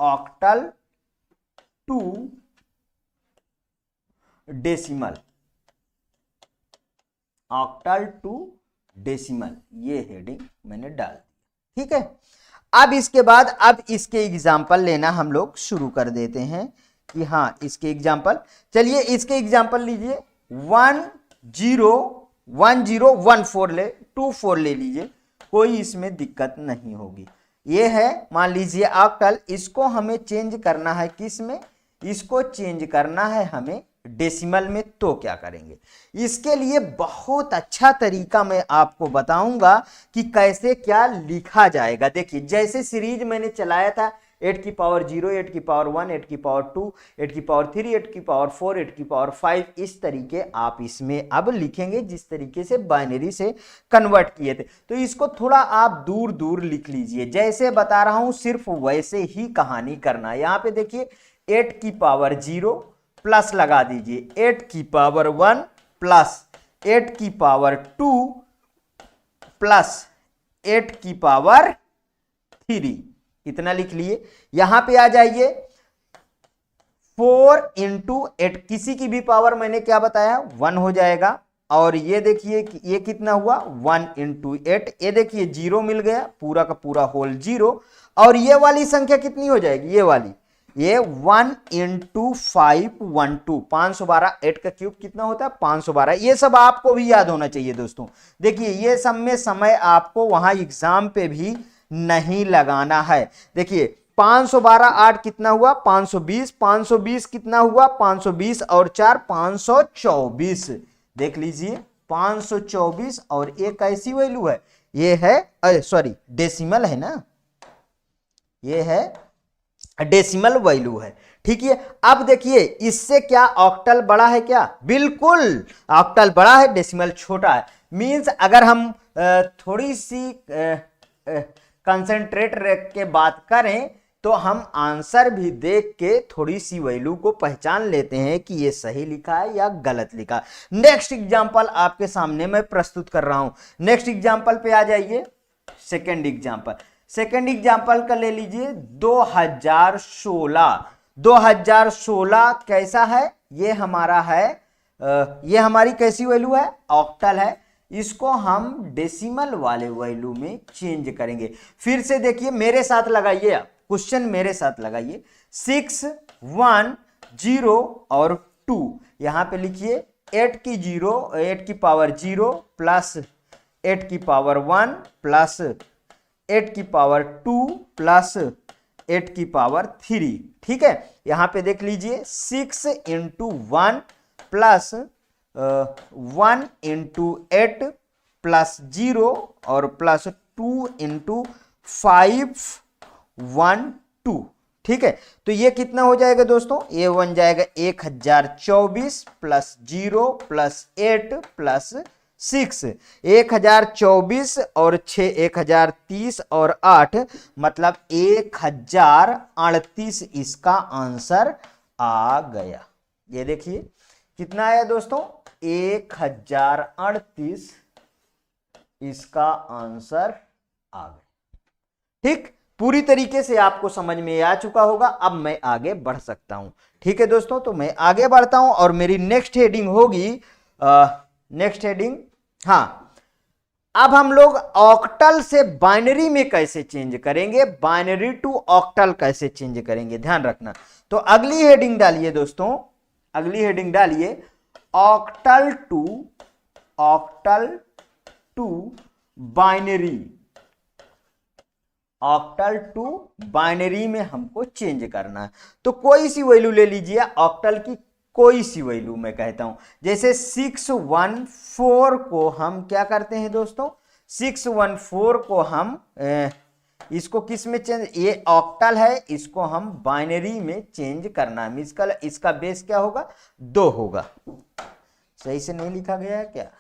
octal to decimal, octal to decimal, ये हेडिंग मैंने डाल दी। ठीक है, अब इसके बाद अब इसके एग्जाम्पल लेना हम लोग शुरू कर देते हैं कि हाँ इसके एग्जाम्पल। चलिए इसके एग्जाम्पल लीजिए 1014 ले 24 ले लीजिए, कोई इसमें दिक्कत नहीं होगी। ये है मान लीजिए ऑक्टल, इसको हमें चेंज करना है किस में, इसको चेंज करना है हमें डेसिमल में। तो क्या करेंगे, इसके लिए बहुत अच्छा तरीका मैं आपको बताऊंगा कि कैसे क्या लिखा जाएगा। देखिए जैसे सीरीज मैंने चलाया था 8 की पावर 0, 8 की पावर 1, 8 की पावर 2, 8 की पावर 3, 8 की पावर 4, 8 की पावर 5, इस तरीके आप इसमें अब लिखेंगे जिस तरीके से बाइनरी से कन्वर्ट किए थे। तो इसको थोड़ा आप दूर दूर लिख लीजिए, जैसे बता रहा हूं सिर्फ वैसे ही कहानी करना। यहां पे देखिए 8 की पावर 0 प्लस लगा दीजिए 8 की पावर 1 प्लस 8 की पावर 2 प्लस 8 की पावर 3, इतना लिख लिए। यहां पे आ जाइए 4 इंटू 8, किसी की भी पावर मैंने क्या बताया 1 हो जाएगा। और ये देखिए ये कितना हुआ 1 इंटू 8, ये देखिए 0 मिल गया, पूरा का पूरा होल 0। और ये वाली संख्या कितनी हो जाएगी, ये वाली, ये 1 इंटू 512, 512, 8 का क्यूब कितना होता है 512। ये सब आपको भी याद होना चाहिए दोस्तों। देखिए ये सब में समय आपको वहां एग्जाम पे भी नहीं लगाना है। देखिए 512 8 कितना हुआ 520, 520 कितना हुआ 520 और 4 524। देख लीजिए 524 और एक ऐसी वैल्यू है, ये है सॉरी डेसिमल है ना, ये है डेसिमल वैल्यू है। ठीक है, अब देखिए इससे क्या ऑक्टल बड़ा है क्या? बिल्कुल ऑक्टल बड़ा है, डेसिमल छोटा है। मींस अगर हम थोड़ी सी कंसंट्रेट रख के बात करें तो हम आंसर भी देख के थोड़ी सी वैल्यू को पहचान लेते हैं कि ये सही लिखा है या गलत लिखा है। नेक्स्ट एग्जांपल आपके सामने मैं प्रस्तुत कर रहा हूं। नेक्स्ट एग्जांपल पे आ जाइए। सेकंड एग्जांपल, सेकंड एग्जांपल का ले लीजिए 2016। 2016 कैसा है? ये हमारा है ये हमारी कैसी वैल्यू है? ऑक्टल है। इसको हम डेसिमल वाले वैल्यू में चेंज करेंगे। फिर से देखिए, मेरे साथ लगाइए, आप क्वेश्चन मेरे साथ लगाइए। 6, 1, 0 और 2, यहां पे लिखिए 8 की पावर 0 प्लस 8 की पावर 1 प्लस 8 की पावर 2 प्लस 8 की पावर 3। ठीक है, यहां पे देख लीजिए 6 इंटू 1 प्लस 1 इंटू 8 प्लस 0 और प्लस 2 इंटू 5 1 2। ठीक है, तो ये कितना हो जाएगा दोस्तों? ये बन जाएगा 1024 प्लस 0 प्लस 8 प्लस 6। 1024 और 6 1030 और 8 मतलब 1038 इसका आंसर आ गया। ये देखिए कितना आया दोस्तों? 1038 इसका आंसर आ गया। ठीक, पूरी तरीके से आपको समझ में आ चुका होगा। अब मैं आगे बढ़ सकता हूं। ठीक है दोस्तों, तो मैं आगे बढ़ता हूं और मेरी नेक्स्ट हेडिंग होगी नेक्स्ट हेडिंग, हाँ, अब हम लोग ऑक्टल से बाइनरी में कैसे चेंज करेंगे, बाइनरी टू ऑक्टल कैसे चेंज करेंगे, ध्यान रखना। तो अगली हेडिंग डालिए दोस्तों, अगली हेडिंग डालिए octal to binary. Octal to binary में हमको चेंज करना है। तो कोई सी वैल्यू ले लीजिए, ऑक्टल की कोई सी वैल्यू मैं कहता हूं। जैसे 614 को हम क्या करते हैं दोस्तों? 614 को हम इसको किस में चेंज, ये ऑक्टल है, इसको हम बाइनरी में चेंज करना है। इसका बेस क्या होगा? 2 होगा। सही से नहीं लिखा गया है क्या?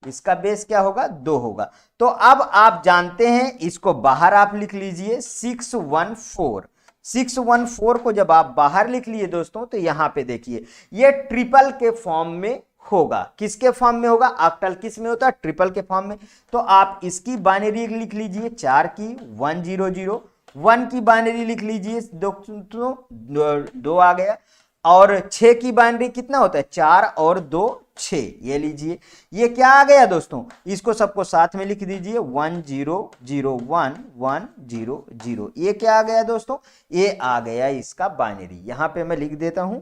इसका बेस क्या होगा? 2 होगा। तो अब आप जानते हैं, इसको बाहर आप लिख लीजिए 614 को जब आप बाहर लिख लिए दोस्तों, तो यहां पे देखिए ये ट्रिपल के फॉर्म में होगा। किसके फॉर्म में होगा? ऑक्टल किस में होता है? ट्रिपल के फॉर्म में। तो आप इसकी बाइनरी लिख लीजिए 4 की 100, 1 की बाइनरी लिख लीजिए 2 आ गया, और 6 की बाइनरी कितना होता है? 4 और 2 6। ये लीजिए, ये क्या आ गया दोस्तों? इसको सबको साथ में लिख दीजिए 1001 ये क्या आ गया दोस्तों? ये आ गया इसका बाइनरी। यहां पे मैं लिख देता हूं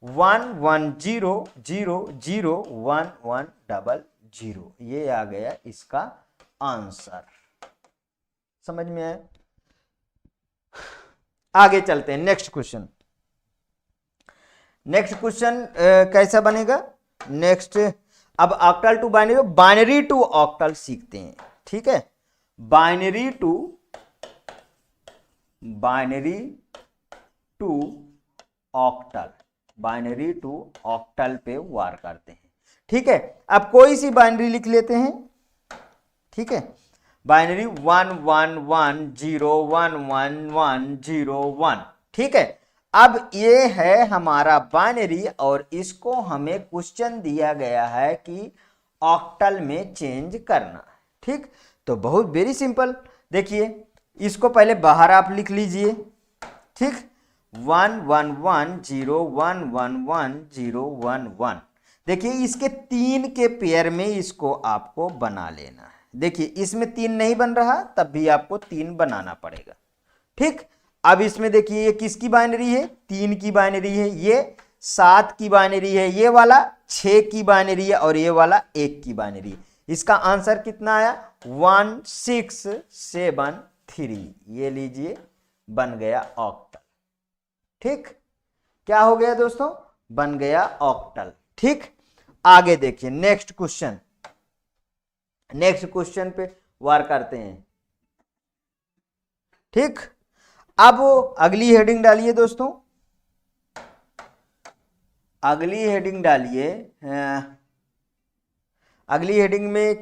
11000110। ये आ गया इसका आंसर। समझ में आया? आगे चलते हैं, नेक्स्ट क्वेश्चन। नेक्स्ट क्वेश्चन कैसा बनेगा? नेक्स्ट, अब octal to binary, binary to octal सीखते हैं। ठीक है, binary to octal, binary to octal पे वार करते हैं। ठीक है, अब कोई सी बाइनरी लिख लेते हैं। ठीक है, बाइनरी 11101101। ठीक है, अब ये है हमारा बाइनरी और इसको हमें क्वेश्चन दिया गया है कि ऑक्टल में चेंज करना। ठीक, तो बहुत वेरी सिंपल। देखिए, इसको पहले बाहर आप लिख लीजिए। ठीक, 111011101। देखिए, इसके 3 के पेयर में इसको आपको बना लेना है। देखिए, इसमें 3 नहीं बन रहा, तब भी आपको 3 बनाना पड़ेगा। ठीक, अब इसमें देखिए ये किसकी बाइनरी है? 3 की बाइनरी है, ये 7 की बाइनरी है, ये वाला 6 की बाइनरी है और ये वाला 1 की बाइनरी है। इसका आंसर कितना आया? 1673। ये लीजिए, बन गया ऑक्टल। ठीक, क्या हो गया दोस्तों? बन गया ऑक्टल। ठीक, आगे देखिए नेक्स्ट क्वेश्चन। नेक्स्ट क्वेश्चन पे वार करते हैं। ठीक, अब अगली हेडिंग डालिए दोस्तों, अगली हेडिंग डालिए। अगली हेडिंग में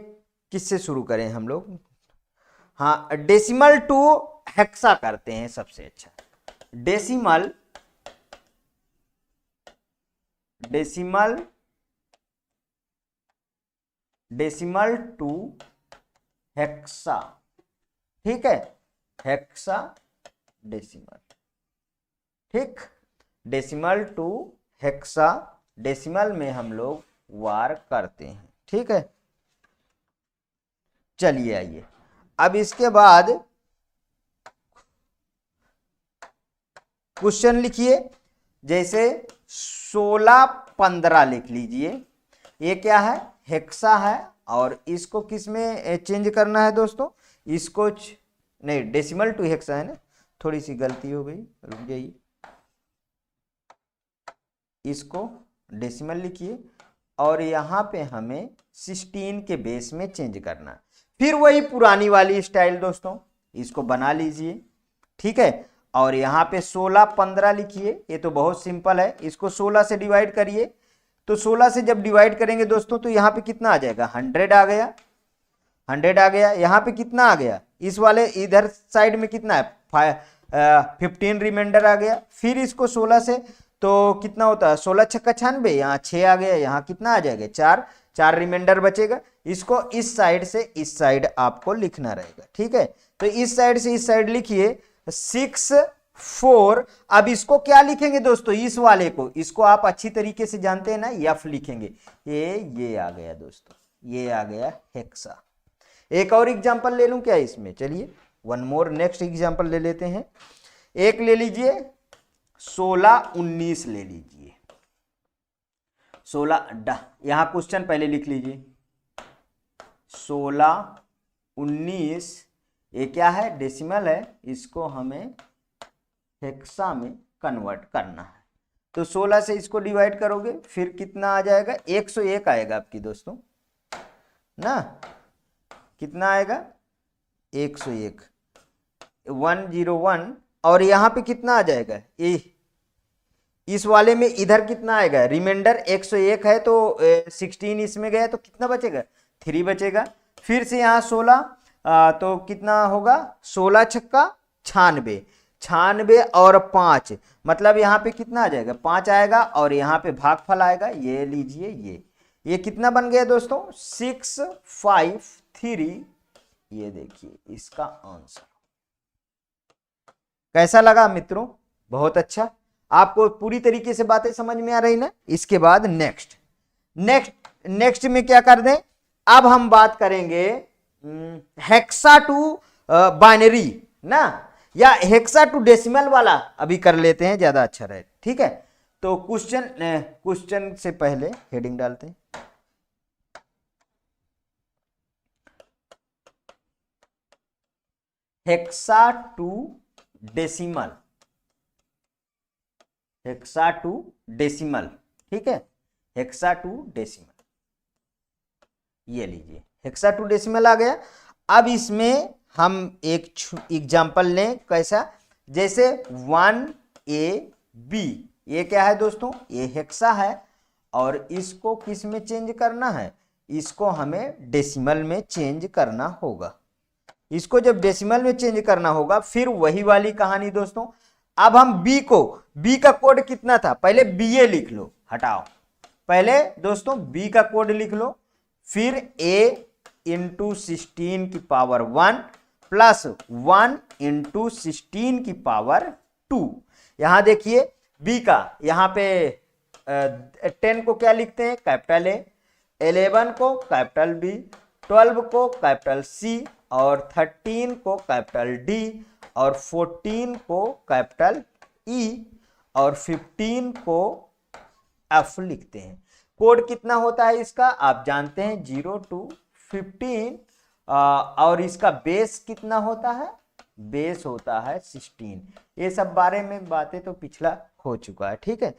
किससे शुरू करें हम लोग? हाँ, डेसिमल टू हेक्सा करते हैं सबसे अच्छा। Decimal decimal decimal to hexa, ठीक है, हेक्सा डेसिमल। ठीक, डेसिमल टू हेक्सा डेसिमल में हम लोग वार करते हैं। ठीक है, चलिए आइए अब इसके बाद क्वेश्चन लिखिए। जैसे 16-15 लिख लीजिए। ये क्या है? हेक्सा है, और इसको किस में चेंज करना है दोस्तों? इसको नहीं, डेसिमल टू हेक्सा है ना, थोड़ी सी गलती हो गई, रुक जाइए। इसको डेसिमल लिखिए और यहाँ पे हमें 16 के बेस में चेंज करना है। फिर वही पुरानी वाली स्टाइल दोस्तों, इसको बना लीजिए। ठीक है, और यहाँ पे 16-15 लिखिए। ये तो बहुत सिंपल है, इसको 16 से डिवाइड करिए। तो 16 से जब डिवाइड करेंगे दोस्तों तो यहाँ पे कितना आ जाएगा? 100 आ गया, 100 आ गया। यहाँ पे कितना आ गया? इस वाले इधर साइड में कितना है? 15 रिमाइंडर आ गया। फिर इसको 16 से तो कितना होता है? 16 छक्का 96, यहाँ 6 आ गया, यहाँ कितना आ जाएगा? 4 रिमाइंडर बचेगा। इसको इस साइड से इस साइड आपको लिखना रहेगा। ठीक है, तो इस साइड से इस साइड लिखिए 6 4। अब इसको क्या लिखेंगे दोस्तों? इस वाले को, इसको आप अच्छी तरीके से जानते हैं ना, एफ लिखेंगे। ये आ गया दोस्तों, ये आ गया हेक्सा। एक और एग्जांपल ले लूं क्या इसमें? चलिए वन मोर नेक्स्ट एग्जांपल ले लेते हैं। एक ले लीजिए 16-19 ले लीजिए। 16 यहां क्वेश्चन पहले लिख लीजिए। 16-19 ये क्या है? डेसिमल है, इसको हमें हेक्सा में कन्वर्ट करना है। तो 16 से इसको डिवाइड करोगे, फिर कितना आ जाएगा? 101 आएगा आपकी दोस्तों ना। कितना आएगा? 101, 101। और यहाँ पे कितना आ जाएगा? इस वाले में इधर कितना आएगा? रिमाइंडर 101 है, तो 16 इसमें गया तो कितना बचेगा? 3 बचेगा। फिर से यहाँ 16, तो कितना होगा? 16 छक्का 96, 96 और 5, मतलब यहाँ पे कितना आ जाएगा? 5 आएगा, और यहाँ पे भागफल आएगा। ये लीजिए, ये कितना बन गया दोस्तों? 653। ये देखिए इसका आंसर। कैसा लगा मित्रों? बहुत अच्छा। आपको पूरी तरीके से बातें समझ में आ रही ना? इसके बाद नेक्स्ट में क्या कर दें? अब हम बात करेंगे हेक्सा टू बाइनरी ना, या हेक्सा टू डेसिमल वाला अभी कर लेते हैं, ज्यादा अच्छा रहे। ठीक है, तो क्वेश्चन से पहले हेडिंग डालते हैं। Hexa to decimal, hexa to decimal. ठीक है, हेक्सा टू डेसिमल, ये लीजिए हेक्सा टू डेसिमल आ गया। अब इसमें हम एक एग्जाम्पल लें। कैसा? जैसे 1AB, ये क्या है दोस्तों? ये हेक्सा है, और इसको किस में चेंज करना है? इसको हमें डेसिमल में चेंज करना होगा। इसको जब डेसिमल में चेंज करना होगा, फिर वही वाली कहानी दोस्तों। अब हम बी का कोड कितना था? पहले BA लिख लो, हटाओ। पहले दोस्तों B का कोड लिख लो, फिर A इंटू 16 की पावर 1 प्लस 1 इंटू 16 की पावर 2। यहां देखिए B का, यहां पे 10 को क्या लिखते हैं? कैपिटल A, 11 को कैपिटल B, 12 को कैपिटल C, और 13 को कैपिटल D, और 14 को कैपिटल E, और 15 को F लिखते हैं। कोड कितना होता है इसका? आप जानते हैं, 0 to 15। और इसका बेस कितना होता है? बेस होता है 16। ये सब बारे में बातें तो पिछला हो चुका है। ठीक है,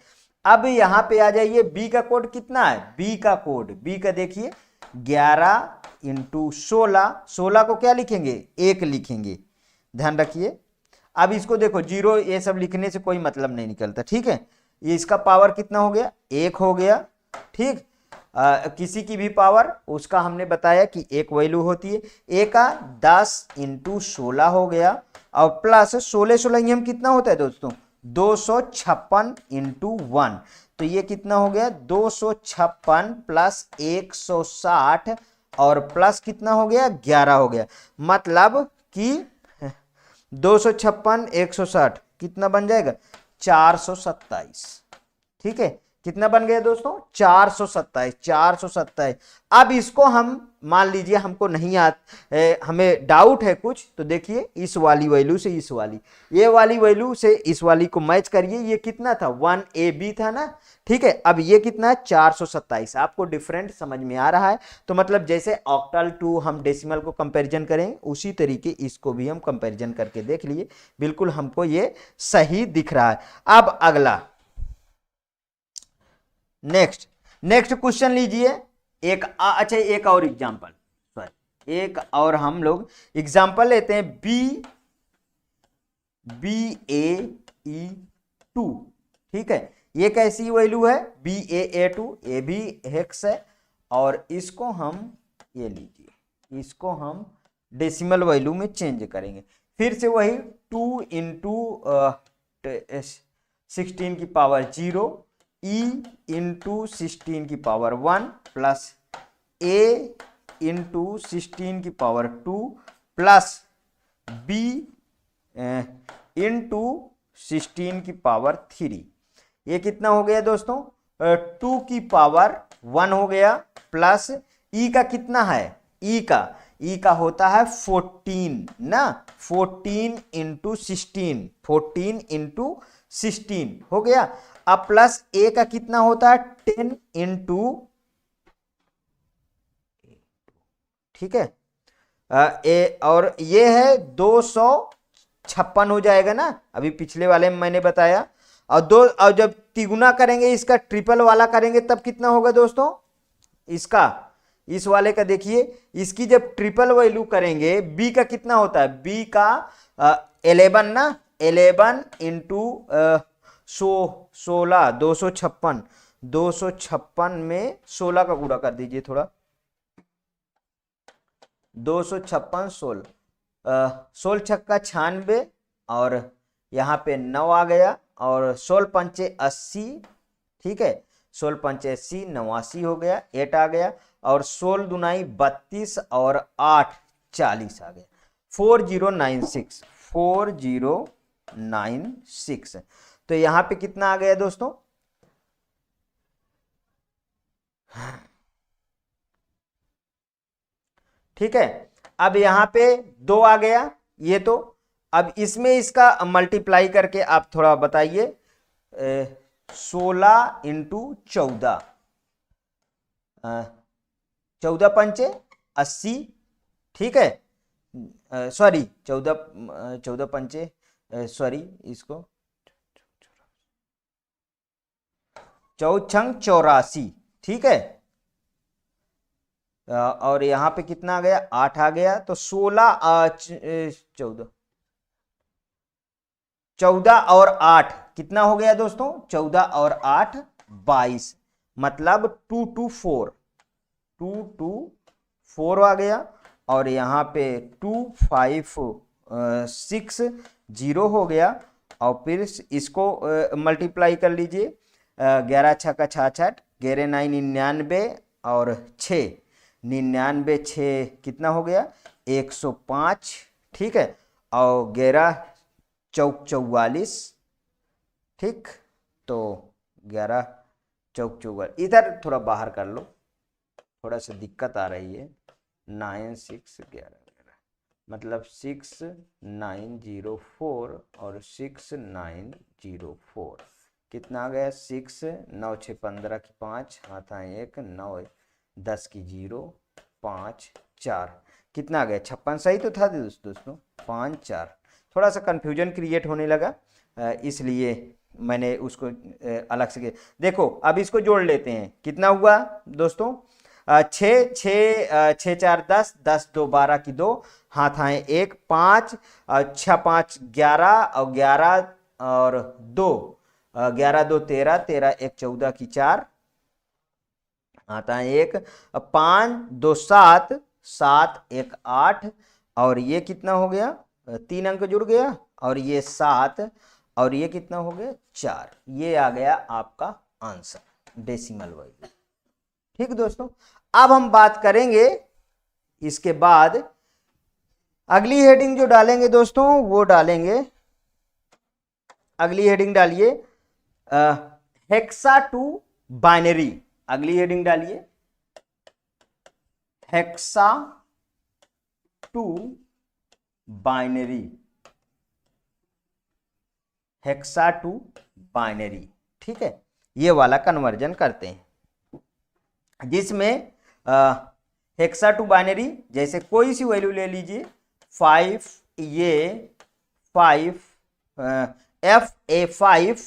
अब यहाँ पे आ जाइए। B का कोड कितना है? B का कोड, B का देखिए 11 इंटू 16, 16 को क्या लिखेंगे, 1 लिखेंगे, ध्यान रखिए। अब इसको देखो, 0 ये सब लिखने से कोई मतलब नहीं निकलता, ठीक है। ये इसका पावर कितना हो गया, 1 हो गया, ठीक। किसी की भी पावर, उसका हमने बताया कि एक वैल्यू होती है, ए का 10 इंटू 16 हो गया, और प्लस 16 16 हम कितना होता है दोस्तों, 256 इंटू 1, तो ये कितना हो गया, 256 प्लस 160, और प्लस कितना हो गया, 11 हो गया। मतलब कि 256 160 कितना बन जाएगा, 427, ठीक है। कितना बन गया दोस्तों, 427, 427। अब इसको हम मान लीजिए हमको नहीं हमें डाउट है कुछ, तो देखिए इस वाली वैल्यू से इस वाली, ये वाली वैल्यू से इस वाली को मैच करिए। ये कितना था, 1AB था ना, ठीक है। अब ये कितना है, 427। आपको डिफरेंट समझ में आ रहा है, तो मतलब जैसे ऑक्टल टू हम डेसिमल को कंपैरिजन करें, उसी तरीके इसको भी हम कंपैरिजन करके देख लिए, बिल्कुल हमको ये सही दिख रहा है। अब अगला नेक्स्ट क्वेश्चन लीजिए। अच्छा एक और एग्जांपल, सॉरी एक और हम लोग एग्जांपल लेते हैं, BAE2, ठीक है। ये कैसी वैल्यू है, BAE2, ये भी हेक्स है, और इसको हम ये लीजिए, इसको हम डेसिमल वैल्यू में चेंज करेंगे। फिर से वही 2 इंटू 16 की पावर 0, E इंटू 16 की पावर 1 प्लस A इंटू 16 की पावर 2 प्लस B इंटू 16 की पावर 3। ये कितना हो गया दोस्तों, 2 की पावर 1 हो गया, प्लस E का कितना है, E का होता है 14 ना, 14 इंटू 16, 14 इंटू 16 हो गया। अब प्लस ए का कितना होता है, 10 इंटू, ठीक है, ए, और ये है 256 हो जाएगा ना, अभी पिछले वाले में मैंने बताया। और जब तिगुना करेंगे, इसका ट्रिपल वाला करेंगे, तब कितना होगा दोस्तों, इसका, इस वाले का देखिए, इसकी जब ट्रिपल वैल्यू करेंगे, बी का कितना होता है, बी का 11 ना, 11 इंटू 16, 256 में 16 का गुणा कर दीजिए थोड़ा, 256 16 छक्का 96, और यहाँ पे 9 आ गया, और 16 पंचे 80, ठीक है, 16 पंचे 80, 89 हो गया, 8 आ गया, और 16 दुनाई 32, और 8 40 आ गया, 4096, 4096। तो यहां पे कितना आ गया दोस्तों, ठीक है। अब यहां पे 2 आ गया, ये तो अब इसमें इसका मल्टीप्लाई करके आप थोड़ा बताइए, 16 इंटू 14, 14 पंचे 80, ठीक है, सॉरी 14 पंचे, सॉरी इसको 14 84, ठीक है। और यहां पे कितना आ गया, 8 आ गया, तो 16 14 और 8 कितना हो गया दोस्तों, 14 और 8 22, मतलब 2 to 4, 2 to 4 आ गया, और यहाँ पे 2 5 6 0 हो गया, और फिर इसको मल्टीप्लाई कर लीजिए, 11 छक्का 66, 11 9 99, और 6 99 6 कितना हो गया, 105, ठीक है, और 11 चौक 44, ठीक, तो 11 चौक 44, इधर थोड़ा बाहर कर लो, थोड़ा सा दिक्कत आ रही है, 9 6 11 मतलब 6904 और 6904 कितना आ गया, 6 9 6 15 की 5 हाथ आए 1 9 10 की 0 5 4 कितना आ गया, 56 सही तो था दोस्तों, 5 4, थोड़ा सा कंफ्यूजन क्रिएट होने लगा, इसलिए मैंने उसको अलग से देखो। अब इसको जोड़ लेते हैं, कितना हुआ दोस्तों, छः छः छः चार 10, 10 2 12 की 2, हाथ आए 1, 5, 6 5 11 और 11 और 2, 11 2 13, 13 1 14 की 4, आता है 1, 5 2 7, 7 1 8, और ये कितना हो गया, 3 अंक जुड़ गया, और ये 7, और ये कितना हो गया 4। ये आ गया आपका आंसर डेसिमल वैल्यू। ठीक दोस्तों, अब हम बात करेंगे इसके बाद अगली हेडिंग जो डालेंगे दोस्तों, वो डालेंगे, अगली हेडिंग डालिए हेक्सा टू बाइनरी। अगली हेडिंग डालिए hexa to binary, hexa to binary. ठीक है, ये वाला कन्वर्जन करते हैं, जिसमें हेक्सा टू बाइनरी, जैसे कोई सी वैल्यू ले लीजिए, 5, ये 5, FA5,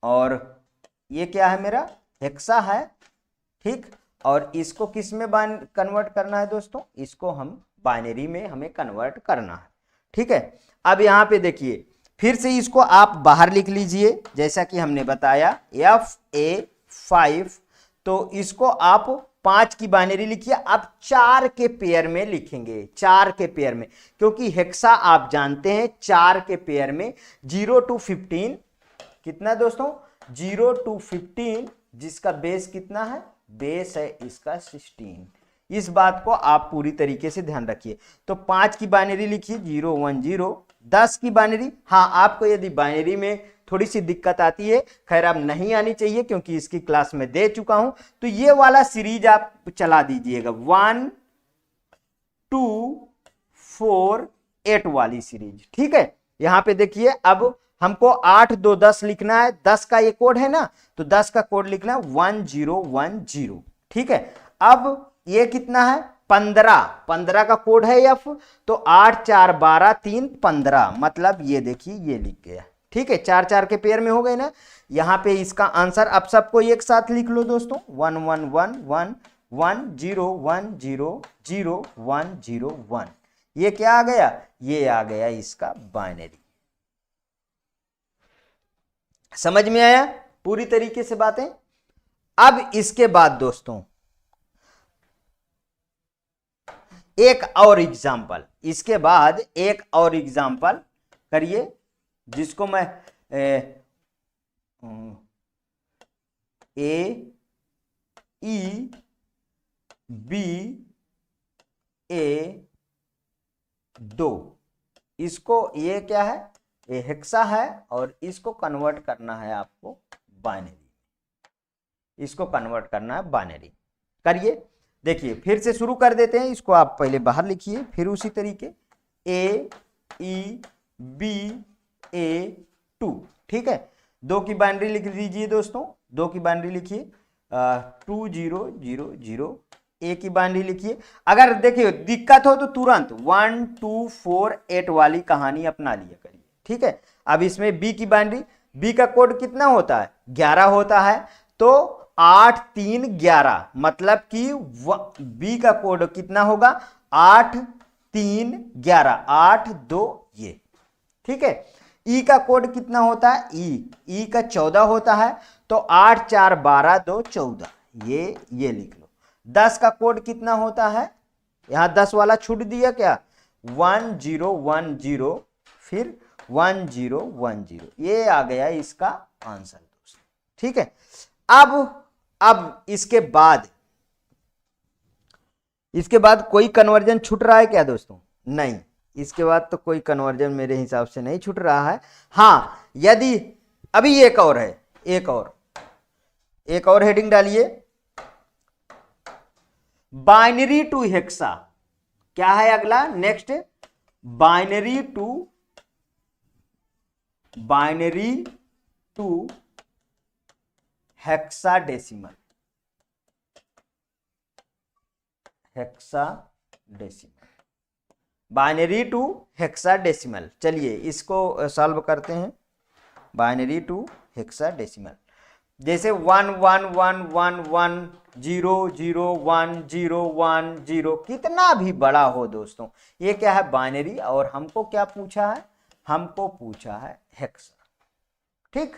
और ये क्या है मेरा हेक्सा है। ठीक, और इसको किस में कन्वर्ट करना है दोस्तों, इसको हम बाइनरी में हमें कन्वर्ट करना है। ठीक है, अब यहां पे देखिए, फिर से इसको आप बाहर लिख लीजिए, जैसा कि हमने बताया FA5, तो इसको आप 5 की बाइनरी लिखिए। आप 4 के पेयर में लिखेंगे, 4 के पेयर में, क्योंकि हेक्सा आप जानते हैं 4 के पेयर में 0 to 15, कितना दोस्तों 0 to 15, जिसका बेस कितना है, बेस है इसका 16। इस बात को आप पूरी तरीके से ध्यान रखिए। तो 5 की बाइनरी लिखिए 0 1 0, 10 की बाइनरी, हाँ आपको यदि बाइनरी में थोड़ी सी दिक्कत आती है, खैर अब नहीं आनी चाहिए क्योंकि इसकी क्लास में दे चुका हूं, तो ये वाला सीरीज आप चला दीजिएगा 1 2 4 8 वाली सीरीज। ठीक है, यहां पे देखिए, अब हमको 8 2 10 लिखना है, 10 का ये कोड है ना, तो 10 का कोड लिखना है 1 0 1 0। ठीक है, अब ये कितना है 15, 15 का कोड है F, तो 8 4 12 3 15, मतलब ये देखिए ये लिख गया। ठीक है, 4 4 के पेयर में हो गए ना। यहां पे इसका आंसर अब सबको एक साथ लिख लो दोस्तों, 1 1 1 1 1 0 1 0 0 1 0 1। ये क्या आ गया, ये आ गया इसका बाइनरी। समझ में आया पूरी तरीके से बातें। अब इसके बाद दोस्तों एक और एग्जाम्पल, इसके बाद एक और एग्जाम्पल करिए, जिसको मैं A E B A 2, इसको ये क्या है, ये हेक्सा है, और इसको कन्वर्ट करना है आपको बाइनरी, इसको कन्वर्ट करना है बाइनरी। करिए, देखिए फिर से शुरू कर देते हैं, इसको आप पहले बाहर लिखिए, फिर उसी तरीके A E B A 2। ठीक है, 2 की बाइनरी लिख लीजिए दोस्तों, 2 की बाइनरी लिखिए 2 0 0 0। A की बाइनरी लिखिए। अगर देखिए दिक्कत हो तो तुरंत 1 2 4 8 वाली कहानी अपना लिया करिए। ठीक है, अब इसमें B की बाइनरी, B का कोड कितना होता है 11 होता है, तो 8 3 11, मतलब कि B का कोड कितना होगा 8 3 11, 8 2 ये। ठीक है, E का कोड कितना होता है, E का 14 होता है, तो 8 4 12 2 14, ये लिख लो। 10 का कोड कितना होता है, यहां 10 वाला छूट दिया क्या, 1 0 1 0, फिर 1 0 1 0, ये आ गया इसका आंसर दोस्तों। ठीक है, अब इसके बाद कोई कन्वर्जन छूट रहा है क्या दोस्तों, नहीं, इसके बाद तो कोई कन्वर्जन मेरे हिसाब से नहीं छूट रहा है। हाँ, यदि अभी एक और है, एक और हेडिंग डालिए, बाइनरी टू हेक्सा। क्या है अगला next, binary to hexadecimal, binary to hexadecimal. चलिए इसको सॉल्व करते हैं, बाइनरी टू हेक्साडेसिमल। जैसे 1 1 1 1 1 0 0 1 0 1 0, कितना भी बड़ा हो दोस्तों, ये क्या है, बाइनरी। और हमको क्या पूछा है, हमको पूछा है हेक्सा। ठीक,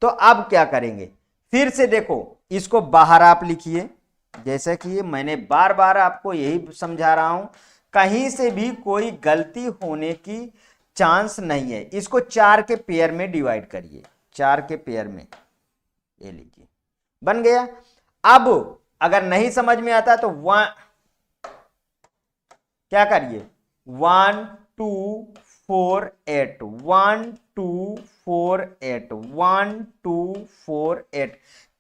तो अब क्या करेंगे, फिर से देखो, इसको बाहर आप लिखिए, जैसा कि मैंने बार बार आपको यही समझा रहा हूं, कहीं से भी कोई गलती होने की चांस नहीं है। इसको 4 के पेयर में डिवाइड करिए, 4 के पेयर में, ये लीजिए, बन गया। अब अगर नहीं समझ में आता तो क्या करिए, 1 2 4 8 1 2 4 8 1 2 4 8,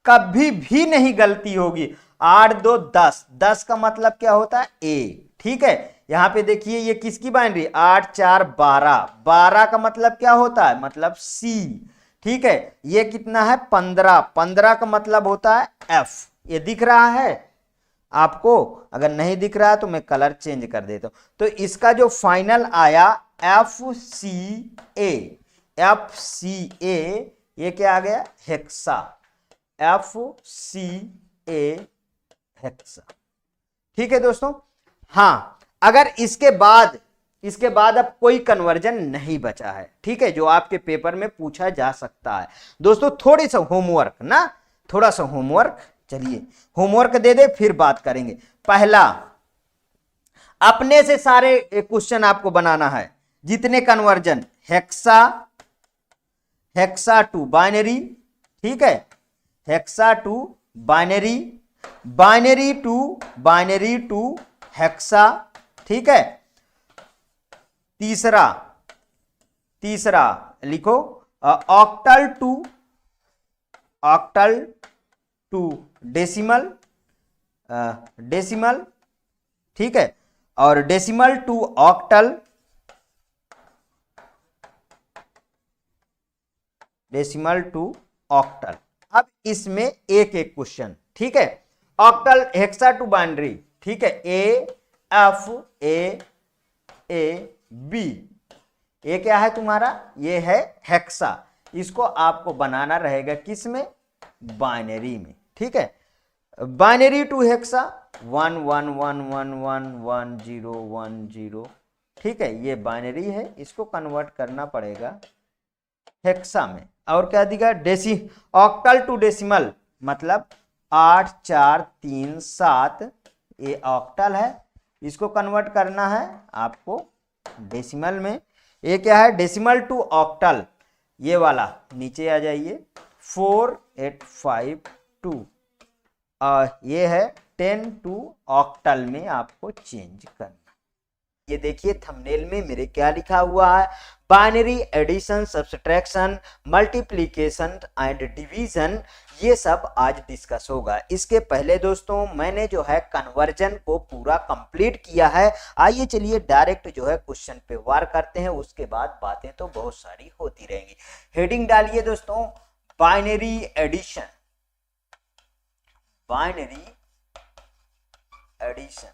कभी भी नहीं गलती होगी। 8 2 10, 10 का मतलब क्या होता है, ए। ठीक है, यहां पे देखिए ये किसकी बाइनरी, 8 4 12, 12 का मतलब क्या होता है, मतलब सी। ठीक है, ये कितना है, 15, 15 का मतलब होता है एफ। ये दिख रहा है आपको, अगर नहीं दिख रहा है तो मैं कलर चेंज कर देता हूं। तो इसका जो फाइनल आया एफ सी ए, एफ सी ए, ये क्या आ गया, हेक्सा, एफ सी ए हेक्सा। ठीक है दोस्तों, हाँ, अगर इसके बाद अब कोई कन्वर्जन नहीं बचा है, ठीक है, जो आपके पेपर में पूछा जा सकता है। दोस्तों थोड़ी सा होमवर्क ना, थोड़ा सा होमवर्क, चलिए होमवर्क दे दे, फिर बात करेंगे। पहला, अपने से सारे क्वेश्चन आपको बनाना है, जितने conversion, hexa, hexa to binary, ठीक है, hexa to binary, binary to hexa, ठीक है। तीसरा लिखो, ऑक्टल टू डेसिमल, डेसिमल, ठीक है, और decimal to octal, decimal to octal. अब इसमें एक एक क्वेश्चन, ठीक है। ऑक्टल हेक्सा टू बाइनरी, ठीक है, ए एफ ए बी, ये क्या है तुम्हारा, ये है हेक्सा। इसको आपको बनाना रहेगा किस में, बाइनरी में, ठीक है। बाइनरी टू हेक्सा, 1 1 1 1 1 1 0 1 0, ठीक है, ये बाइनरी है, इसको कन्वर्ट करना पड़ेगा हेक्सा में। और क्या दिखा, ऑक्टल टू डेसिमल, मतलब 8 4 3 7, ये ऑक्टल है, इसको कन्वर्ट करना है आपको डेसिमल में। ये क्या है, डेसिमल टू ऑक्टल, ये वाला नीचे आ जाइए, 4 8 5 2, ये है 10 टू ऑक्टल में आपको चेंज करना। ये देखिए थंबनेल में मेरे क्या लिखा हुआ है, binary addition, subtraction, multiplication and division, ये सब आज डिस्कस होगा। इसके पहले दोस्तों मैंने जो है कन्वर्जन को पूरा कंप्लीट किया है। आइए चलिए डायरेक्ट जो है क्वेश्चन पे वार करते हैं, उसके बाद बातें तो बहुत सारी होती रहेंगी। हेडिंग डालिए दोस्तों, बाइनरी एडिशन, बाइनरी एडिशन।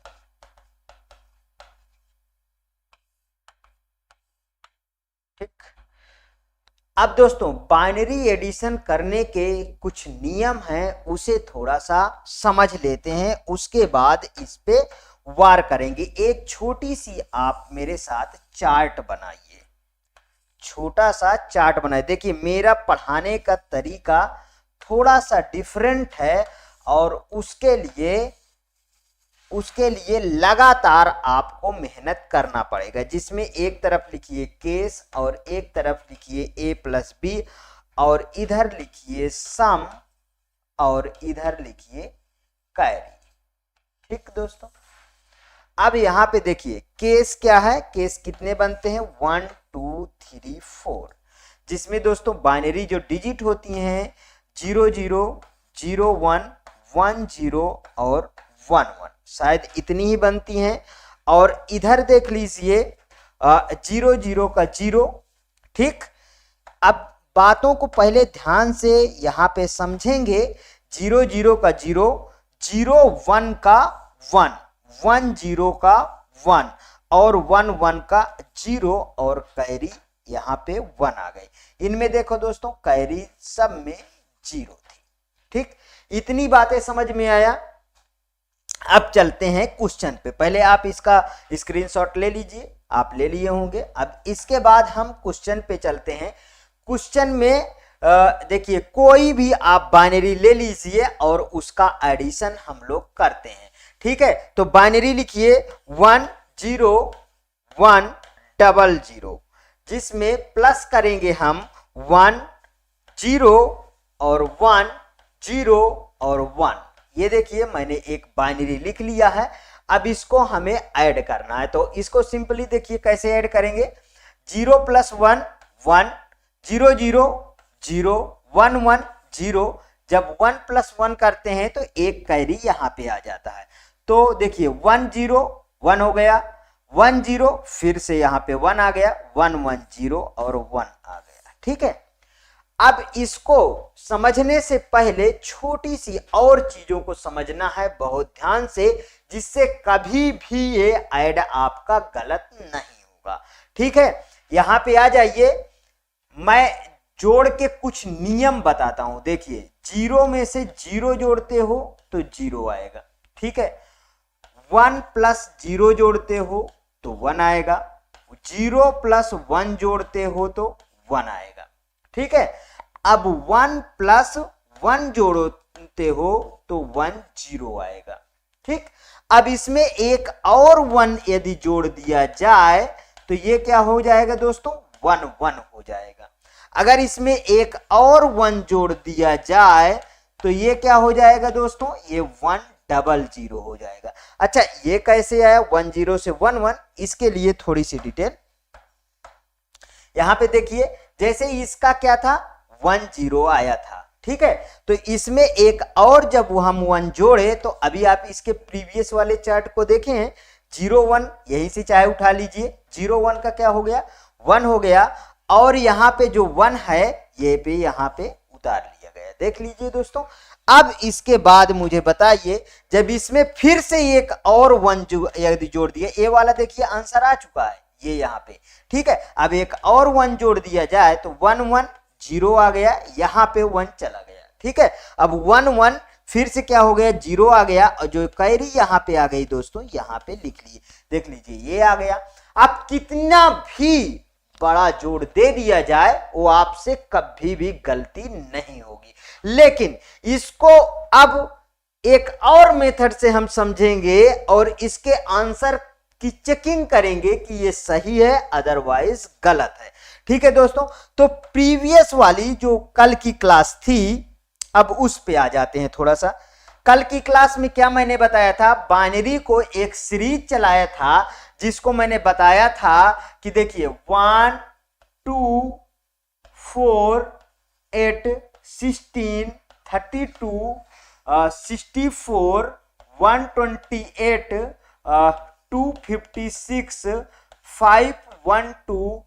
ठीक, अब दोस्तों बाइनरी एडिशन करने के कुछ नियम हैं, उसे थोड़ा सा समझ लेते हैं, उसके बाद इस पे वार करेंगे। एक छोटी सी आप मेरे साथ चार्ट बनाइए, छोटा सा चार्ट बनाइए। देखिए मेरा पढ़ाने का तरीका थोड़ा सा डिफरेंट है, और उसके लिए लगातार आपको मेहनत करना पड़ेगा, जिसमें एक तरफ लिखिए केस, और एक तरफ लिखिए a प्लस बी, और इधर लिखिए सम, और इधर लिखिए कैरी। ठीक दोस्तों, अब यहां पे देखिए केस क्या है, केस कितने बनते हैं, 1 2 3 4, जिसमें दोस्तों बाइनरी जो डिजिट होती हैं 0 0 0 1 1 0 और 1 1, शायद इतनी ही बनती हैं। और इधर देख लीजिए 0 0 का 0। ठीक, अब बातों को पहले ध्यान से यहाँ पे समझेंगे। 0 0 का 0, 0 1 का 1, 1 0 का 1, और 1 1 का 0, और कैरी यहाँ पे 1 आ गई। इनमें देखो दोस्तों कैरी सब में 0 थी। ठीक, इतनी बातें समझ में आया। अब चलते हैं क्वेश्चन पे। पहले आप इसका स्क्रीनशॉट ले लीजिए, आप ले लिए होंगे। अब इसके बाद हम क्वेश्चन पे चलते हैं। क्वेश्चन में देखिए कोई भी आप बाइनरी ले लीजिए और उसका एडिशन हम लोग करते हैं, ठीक है। तो बाइनरी लिखिए 1 0 1 0 0, जिसमें प्लस करेंगे हम 1 0 और 1 0 और 1। ये देखिए मैंने एक बाइनरी लिख लिया है। अब इसको हमें ऐड करना है, तो इसको सिंपली देखिए कैसे ऐड करेंगे। 0 + 1 1, 0 0 0, 1 1 0। जब 1 + 1 करते हैं तो एक कैरी यहां पे आ जाता है। तो देखिए 1 0 1 हो गया, 1 0 फिर से यहां पे 1 आ गया, 1 1 0 और 1 आ गया, ठीक है। अब इसको समझने से पहले छोटी सी और चीजों को समझना है बहुत ध्यान से, जिससे कभी भी ये ऐड आपका गलत नहीं होगा, ठीक है। यहां पे आ जाइए, मैं जोड़ के कुछ नियम बताता हूं। देखिए 0 में से 0 जोड़ते हो तो 0 आएगा, ठीक है। 1 + 0 जोड़ते हो तो 1 आएगा, 0 + 1 जोड़ते हो तो 1 आएगा, ठीक है। अब 1 + 1 जोड़ते हो तो 1 0 आएगा, ठीक। अब इसमें एक और 1 यदि जोड़ दिया जाए तो ये क्या हो जाएगा दोस्तों, 1 1 हो जाएगा। अगर इसमें एक और 1 जोड़ दिया जाए तो ये क्या हो जाएगा दोस्तों, ये 1 0 0 हो जाएगा। अच्छा ये कैसे आया 1 0 से 1 1, इसके लिए थोड़ी सी डिटेल यहां पे देखिए। जैसे इसका क्या था 1 0 आया था, ठीक है। तो इसमें एक और जब हम 1 जोड़े तो अभी आप इसके प्रीवियस वाले चार्ट को देखें, 0 1 यहीं से चाहे उठा लीजिए, 0 1 का क्या हो गया 1 हो गया, और यहाँ पे जो 1 है ये पे यहाँ पे उतार लिया गया, देख लीजिए दोस्तों। अब इसके बाद मुझे बताइए, जब इसमें फिर से एक और 1 यदि जोड़ दिया, ये वाला देखिए आंसर आ चुका है ये यहाँ पे, ठीक है। अब एक और 1 जोड़ दिया जाए तो 1 1 0 आ गया, यहाँ पे 1 चला गया, ठीक है। अब 1 1 फिर से क्या हो गया 0 आ गया, और जो कैरी यहाँ पे आ गई दोस्तों यहाँ पे लिख लीजिए, देख लीजिए ये आ गया। अब कितना भी बड़ा जोड़ दे दिया जाए वो आपसे कभी भी गलती नहीं होगी, लेकिन इसको अब एक और मेथड से हम समझेंगे और इसके आंसर की चेकिंग करेंगे कि ये सही है अदरवाइज गलत है, ठीक है दोस्तों। तो प्रीवियस वाली जो कल की क्लास थी, अब उस पे आ जाते हैं थोड़ा सा। कल की क्लास में क्या मैंने बताया था, बाइनरी को एक सीरीज चलाया था, जिसको मैंने बताया था कि देखिए 1 2 4 8 16 32 64 128 256 512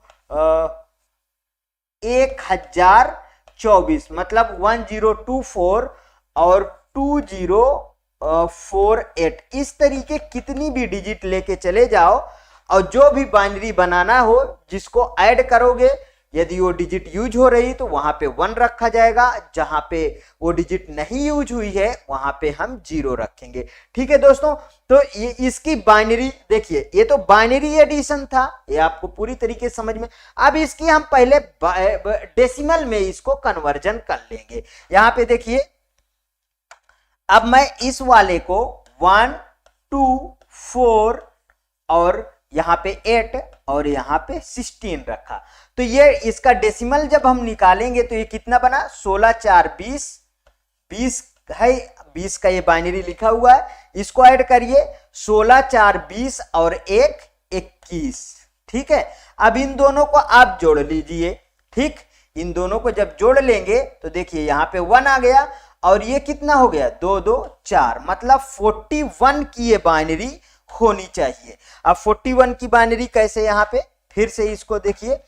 1024, मतलब 1024 और 2048, इस तरीके कितनी भी डिजिट लेके चले जाओ, और जो भी बाइनरी बनाना हो जिसको ऐड करोगे, यदि वो डिजिट यूज हो रही तो वहां पे 1 रखा जाएगा, जहां पे वो डिजिट नहीं यूज हुई है वहां पे हम 0 रखेंगे, ठीक है दोस्तों। तो ये इसकी बाइनरी देखिए, ये तो बाइनरी एडिशन था, ये आपको पूरी तरीके से समझ में। अब इसकी हम पहले डेसिमल में इसको कन्वर्जन कर लेंगे। यहां पे देखिए, अब मैं इस वाले को 1 2 4 और यहां पे 8 और यहां पे 16 रखा, तो ये इसका डेसिमल जब हम निकालेंगे तो ये कितना बना, 16 4 20 20 है, 20 का ये बाइनरी लिखा हुआ है, इसको ऐड करिए 16 4 20 और 1 21, ठीक है। अब इन दोनों को आप जोड़ लीजिए, ठीक। इन दोनों को जब जोड़ लेंगे तो देखिए यहाँ पे 1 आ गया, और ये कितना हो गया 2 2 4, मतलब 41 की ये बाइनरी होनी चाहिए। अब 41 की बाइनरी कैसे, यहाँ पे फिर से इसको देखिए,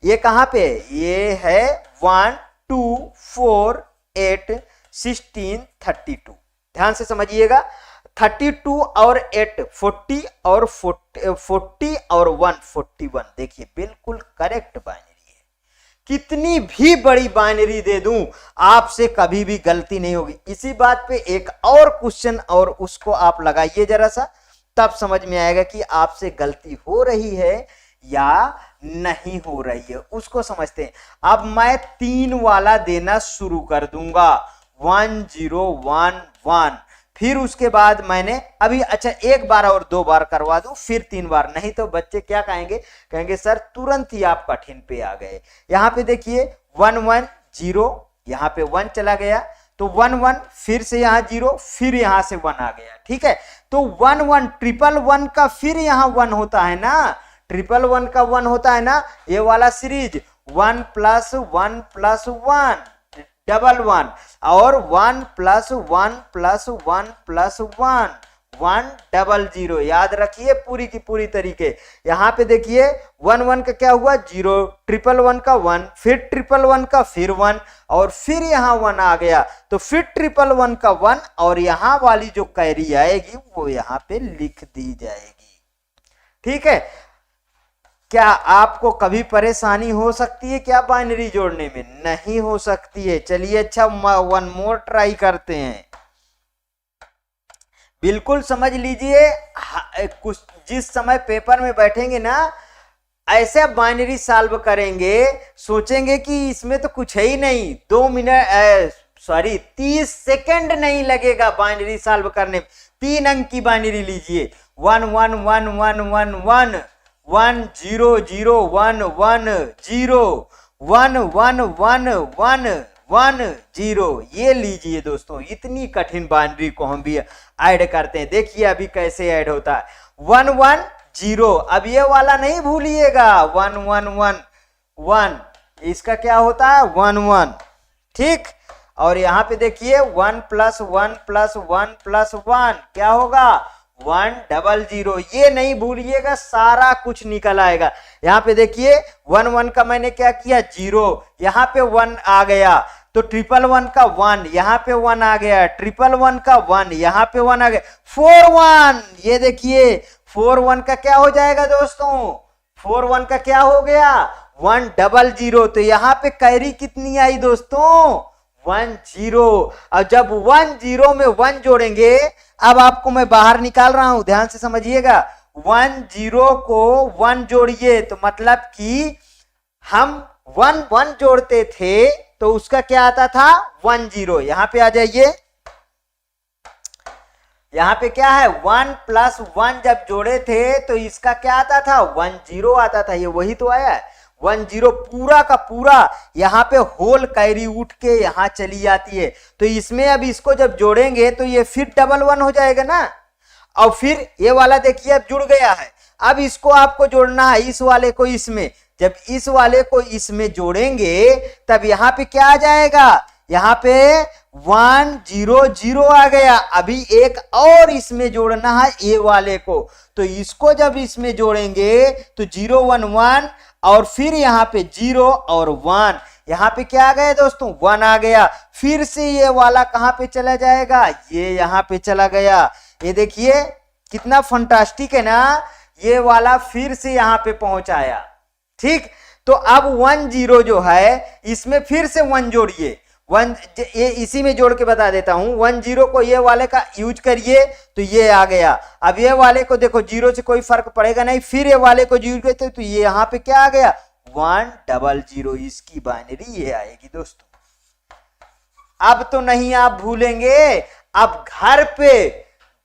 ये कहां पे है, ये है 1 2 4 8 16 32, ध्यान से समझिएगा। 32 और 8 40 और 40 और 1 41, देखिए बिल्कुल करेक्ट बाइनरी है। कितनी भी बड़ी बाइनरी दे दूं आपसे कभी भी गलती नहीं होगी। इसी बात पे एक और क्वेश्चन और उसको आप लगाइए जरा सा, तब समझ में आएगा कि आपसे गलती हो रही है या नहीं हो रही है, उसको समझते हैं। अब मैं 3 वाला देना शुरू कर दूंगा, 1 0 1 1, फिर उसके बाद मैंने अभी अच्छा 1 बार और 2 बार करवा दूं, फिर 3 बार, नहीं तो बच्चे क्या कहेंगे, कहेंगे सर तुरंत ही आप कठिन पे आ गए। यहां पे देखिए 1 1 0, यहां पे 1 चला गया तो 1 1, फिर से यहां 0, फिर यहां से 1 आ गया। ठीक है, तो 1 1 ट्रिपल 1 का फिर यहां 1 होता है ना, ट्रिपल 1 का 1 होता है ना, ये वाला सीरीज 1 + 1 + 1 डबल 1, और 1 + 1 + 1 + 1 1 डबल 0, याद रखिए पूरी की पूरी तरीके। यहां पे देखिए 1 1 का क्या हुआ 0, ट्रिपल 1 का 1, फिर ट्रिपल 1 का फिर 1, और फिर यहां 1 आ गया, तो फिर ट्रिपल 1 का 1, और यहां वाली जो कैरी आएगी वो यहां पे लिख दी जाएगी। ठीक है, क्या आपको कभी परेशानी हो सकती है क्या बाइनरी जोड़ने में? नहीं हो सकती है। चलिए अच्छा 1 मोर ट्राई करते हैं, बिल्कुल समझ लीजिए। कुछ जिस समय पेपर में बैठेंगे ना, ऐसे बाइनरी सॉल्व करेंगे, सोचेंगे कि इसमें तो कुछ है ही नहीं, 2 मिनट 30 सेकंड नहीं लगेगा बाइनरी सॉल्व करने में। 3 अंक की बाइनरी लीजिए, 1 1 1 1 1 1 1 0 0 1 1 0 1 1 1 1 1 0, ये लीजिए दोस्तों। इतनी कठिन बाइनरी को हम भी ऐड करते हैं, देखिए अभी कैसे ऐड होता है। 1 1 0, अब ये वाला नहीं भूलिएगा, 1 1 1 1, इसका क्या होता है 1 1। ठीक, और यहां पे देखिए 1 + 1 + 1 + 1 क्या होगा 1 डबल 0, ये नहीं भूलिएगा, सारा कुछ निकल आएगा। यहां पे देखिए 1 1 का मैंने क्या किया 0, यहां पे 1 आ गया, तो ट्रिपल 1 का 1, यहां पे 1 आ गया, ट्रिपल 1 का 1, यहां पे 1 आ गया, 4 1, ये देखिए 4 1 का क्या हो जाएगा दोस्तों, 4 1 का क्या हो गया 1 डबल 0, तो यहां पे कैरी कितनी आई दोस्तों 1 0। और जब 1 0 में 1 जोड़ेंगे, अब आपको मैं बाहर निकाल रहा हूं, ध्यान से समझिएगा। 1 0 को 1 जोड़िए, तो मतलब कि हम 1 1 जोड़ते थे तो उसका क्या आता था 1 0। यहां पे आ जाइए, यहां पे क्या है 1 + 1 जब जोड़े थे तो इसका क्या आता था 1 0 आता था, ये वही तो आया है 1 0, पूरा का पूरा यहां पे होल कैरी उठ के यहां चली जाती है। तो इसमें अब इसको जब जोड़ेंगे तो ये फिर डबल 1 हो जाएगा ना, और फिर ये वाला देखिए अब जुड़ गया है। अब इसको आपको जोड़ना है इस वाले को इसमें, जब इस वाले को इसमें जोड़ेंगे तब यहां पे क्या आ जाएगा, यहां पे 1 0 0 आ गया। अभी एक और इसमें जोड़ना है ए वाले को, तो इसको जब इसमें जोड़ेंगे तो 0 1 1, और फिर यहां पे 0 और 1, यहां पे क्या आ गया दोस्तों 1 आ गया। फिर से ये वाला कहां पे चला जाएगा, ये यहां पे चला गया। ये देखिए कितना फंटास्टिक है ना, ये वाला फिर से यहां पे पहुंच आया। ठीक, तो अब 1 0 जो है इसमें फिर से 1 जोड़िए, 1 ये इसी में जोड़ के बता देता हूं। 1 0 को ये वाले का यूज करिए तो ये आ गया। अब ये वाले को देखो 0 से कोई फर्क पड़ेगा नहीं, फिर ये वाले को यूज करते तो ये यहां पे क्या आ गया 1 डबल 0, इसकी बाइनरी ये आएगी दोस्तों। अब तो नहीं आप भूलेंगे, अब घर पे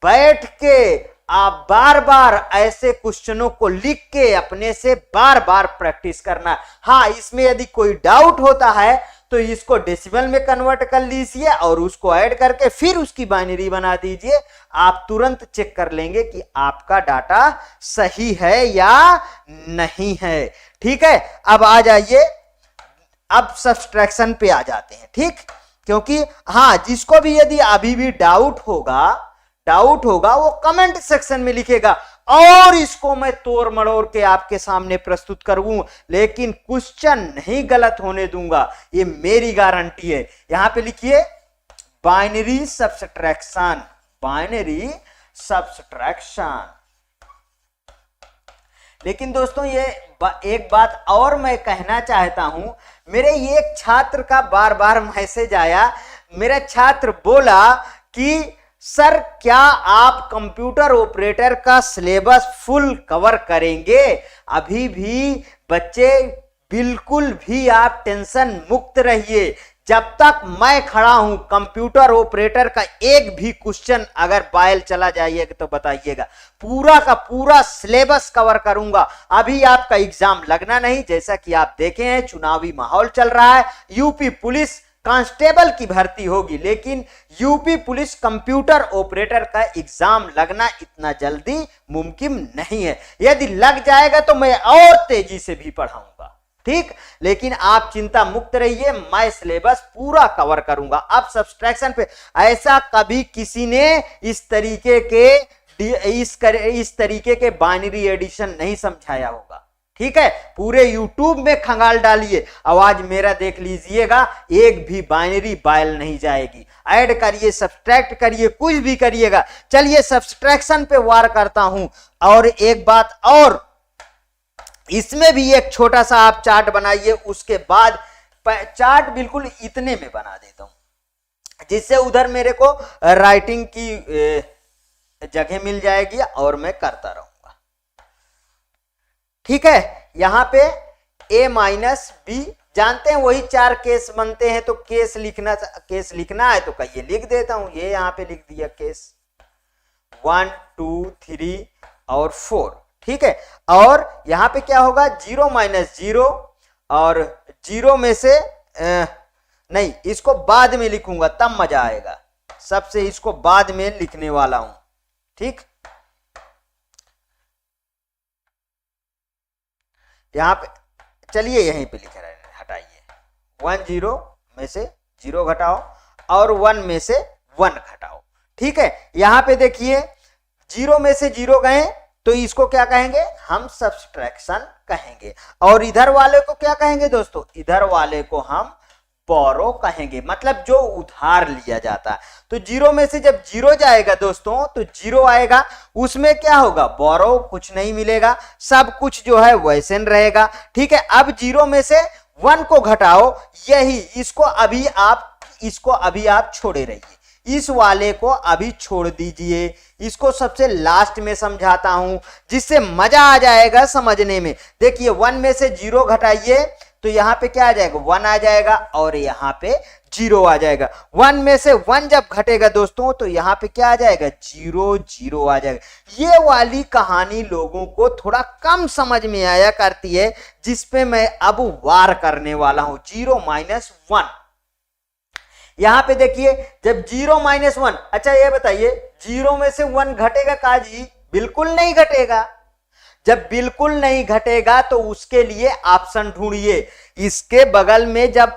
बैठ के आप बार बार ऐसे क्वेश्चनों को लिख के अपने से बार बार प्रैक्टिस करना। हाँ, इसमें यदि कोई डाउट होता है तो इसको डेसिमल में कन्वर्ट कर लीजिए और उसको ऐड करके फिर उसकी बाइनरी बना दीजिए। आप तुरंत चेक कर लेंगे कि आपका डाटा सही है या नहीं है। ठीक है, अब आ जाइए, अब सब्सट्रैक्शन पे आ जाते हैं। ठीक, क्योंकि हाँ, जिसको भी यदि अभी भी डाउट होगा वो कमेंट सेक्शन में लिखेगा और इसको मैं तोड़ मड़ोड़ के आपके सामने प्रस्तुत करूं, लेकिन क्वेश्चन नहीं गलत होने दूंगा, ये मेरी गारंटी है। यहां पे लिखिए बाइनरी सब्सट्रैक्शन, बाइनरी सब्सट्रैक्शन। लेकिन दोस्तों ये एक बात और मैं कहना चाहता हूं, मेरे ये एक छात्र का बार बार मैसेज आया, मेरा छात्र बोला कि सर क्या आप कंप्यूटर ऑपरेटर का सिलेबस फुल कवर करेंगे? अभी भी बच्चे बिल्कुल भी आप टेंशन मुक्त रहिए, जब तक मैं खड़ा हूं कंप्यूटर ऑपरेटर का एक भी क्वेश्चन अगर बायल चला जाइएगा तो बताइएगा, पूरा का पूरा सिलेबस कवर करूंगा। अभी आपका एग्जाम लगना नहीं, जैसा कि आप देखे हैं चुनावी माहौल चल रहा है, यूपी पुलिस कांस्टेबल की भर्ती होगी, लेकिन यूपी पुलिस कंप्यूटर ऑपरेटर का एग्जाम लगना इतना जल्दी मुमकिन नहीं है। यदि लग जाएगा तो मैं और तेजी से भी पढ़ाऊंगा, ठीक। लेकिन आप चिंता मुक्त रहिए, मैं सिलेबस पूरा कवर करूंगा। अब सब्सट्रैक्शन पे ऐसा कभी किसी ने इस तरीके के बाइनरी एडिशन नहीं समझाया होगा, ठीक है। पूरे यूट्यूब में खंगाल डालिए, आवाज मेरा देख लीजिएगा, एक भी बाइनरी बायल नहीं जाएगी। ऐड करिए, सब्सट्रैक्ट करिए, कुछ भी करिएगा। चलिए सब्सट्रैक्शन पे वार करता हूं। और एक बात और, इसमें भी एक छोटा सा आप चार्ट बनाइए, उसके बाद चार्ट बिल्कुल इतने में बना देता हूं जिससे उधर मेरे को राइटिंग की जगह मिल जाएगी और मैं करता रहूंगा, ठीक है। यहां पे a माइनस बी जानते हैं, वही 4 केस बनते हैं, तो केस लिखना है तो कहिए लिख देता हूं। ये यहां पे लिख दिया केस 1 2 3 और 4, ठीक है। और यहां पे क्या होगा, 0 माइनस 0, और 0 में से नहीं, इसको बाद में लिखूंगा तब मजा आएगा, सबसे इसको बाद में लिखने वाला हूं, ठीक। यहां पे चलिए यहीं पे लिख रहे हैं, हटाइए 1 0 में से 0 घटाओ और 1 में से 1 घटाओ, ठीक है। यहां पे देखिए 0 में से 0 गए तो इसको क्या कहेंगे, हम सब्सट्रैक्शन कहेंगे। और इधर वाले को क्या कहेंगे दोस्तों, इधर वाले को हम बोरो कहेंगे, मतलब जो उधार लिया जाता है। तो 0 में से जब 0 जाएगा दोस्तों तो 0 आएगा, उसमें क्या होगा, बोरो कुछ नहीं मिलेगा, सब कुछ जो है वैसे रहेगा, ठीक है। अब 0 में से 1 को घटाओ, यही इसको अभी आप छोड़े रहिए, इस वाले को अभी छोड़ दीजिए, इसको सबसे लास्ट में समझाता हूं जिससे मजा आ जाएगा समझने में। देखिए 1 में से 0 घटाइए तो यहां पे क्या आ जाएगा, 1 आ जाएगा और यहां पे 0 आ जाएगा। 1 में से 1 जब घटेगा दोस्तों तो यहां पे क्या आ जाएगा, 0 0 आ जाएगा। ये वाली कहानी लोगों को थोड़ा कम समझ में आया करती है, जिसपे मैं अब वार करने वाला हूं। 0 माइनस 1, यहां पे देखिए जब 0 माइनस 1, अच्छा ये बताइए 0 में से 1 घटेगा काजी, बिल्कुल नहीं घटेगा। जब बिल्कुल नहीं घटेगा तो उसके लिए ऑप्शन ढूंढिए, इसके बगल में जब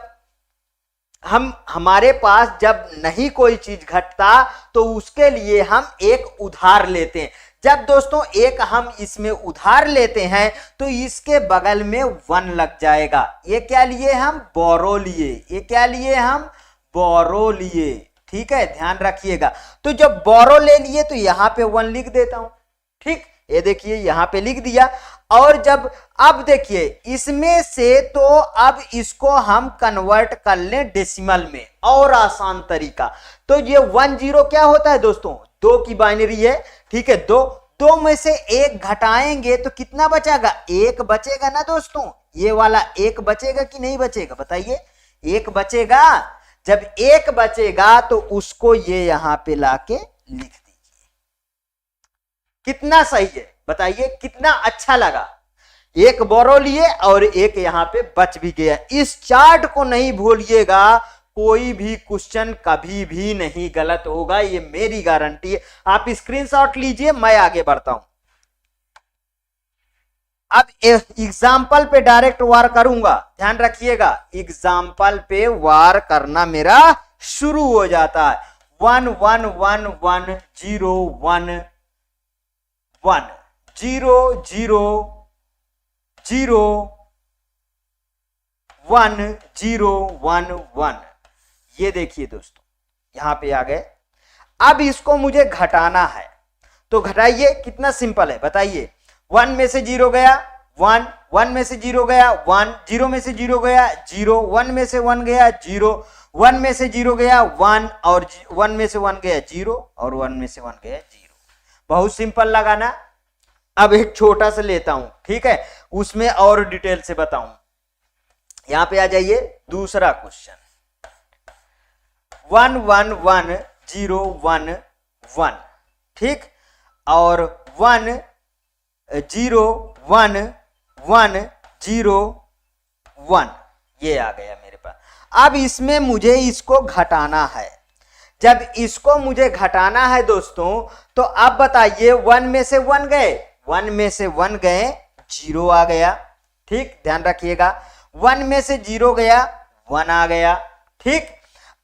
हमारे पास जब नहीं कोई चीज घटता तो उसके लिए हम एक उधार लेते हैं। जब दोस्तों एक हम इसमें उधार लेते हैं तो इसके बगल में 1 लग जाएगा। ये क्या लिए हम, बोरो लिए, ये क्या लिए हम, बोरो लिए, ठीक है, ध्यान रखिएगा। तो जब बोरो ले लिए तो यहां पे 1 लिख देता हूं, ठीक। ये देखिए यहां पे लिख दिया। और जब अब देखिए इसमें से तो अब इसको हम कन्वर्ट कर लें डेसिमल में, और आसान तरीका। तो ये 1 0 क्या होता है दोस्तों, 2 की बाइनरी है, ठीक है। 2 में से 1 घटाएंगे तो कितना बचेगा, 1 बचेगा ना दोस्तों। ये वाला 1 बचेगा कि नहीं बचेगा, बताइए, 1 बचेगा। जब 1 बचेगा तो उसको ये यहां पे लाके लिख दीजिए। कितना सही है बताइए, कितना अच्छा लगा। 1 बोरो लिए और 1 यहां पे बच भी गया। इस चार्ट को नहीं भूलिएगा, कोई भी क्वेश्चन कभी भी नहीं गलत होगा, ये मेरी गारंटी है। आप स्क्रीनशॉट लीजिए, मैं आगे बढ़ता हूं। अब एग्जाम्पल पे डायरेक्ट वार करूंगा, ध्यान रखिएगा, एग्जाम्पल पे वार करना मेरा शुरू हो जाता है। 1 1 1 1 0 1 1 0 0 0 1 0 1 1। ये देखिए दोस्तों यहां पे आ गए। अब इसको मुझे घटाना है, तो घटाइए, कितना सिंपल है बताइए। 1 में से 0 गया 1, 1 में से 0 गया 1, 0 में से 0 गया 0, 1 में से 1 गया 0, 1 में से 0 गया 1 और 1 में से 1 गया 0 और 1 में से 1 गया 0। बहुत सिंपल लगा ना। अब एक छोटा सा लेता हूं, ठीक है, उसमें और डिटेल से बताऊं। यहां पे आ जाइए, दूसरा क्वेश्चन 1 1 1 0 1 1, ठीक, और 1 0 1 1 0 1, ये आ गया मेरे पास। अब इसमें मुझे इसको घटाना है। जब इसको मुझे घटाना है दोस्तों, तो अब बताइए 1 में से 1 गए, 1 में से 1 गए 0 आ गया, ठीक, ध्यान रखिएगा। 1 में से 0 गया 1 आ गया, ठीक।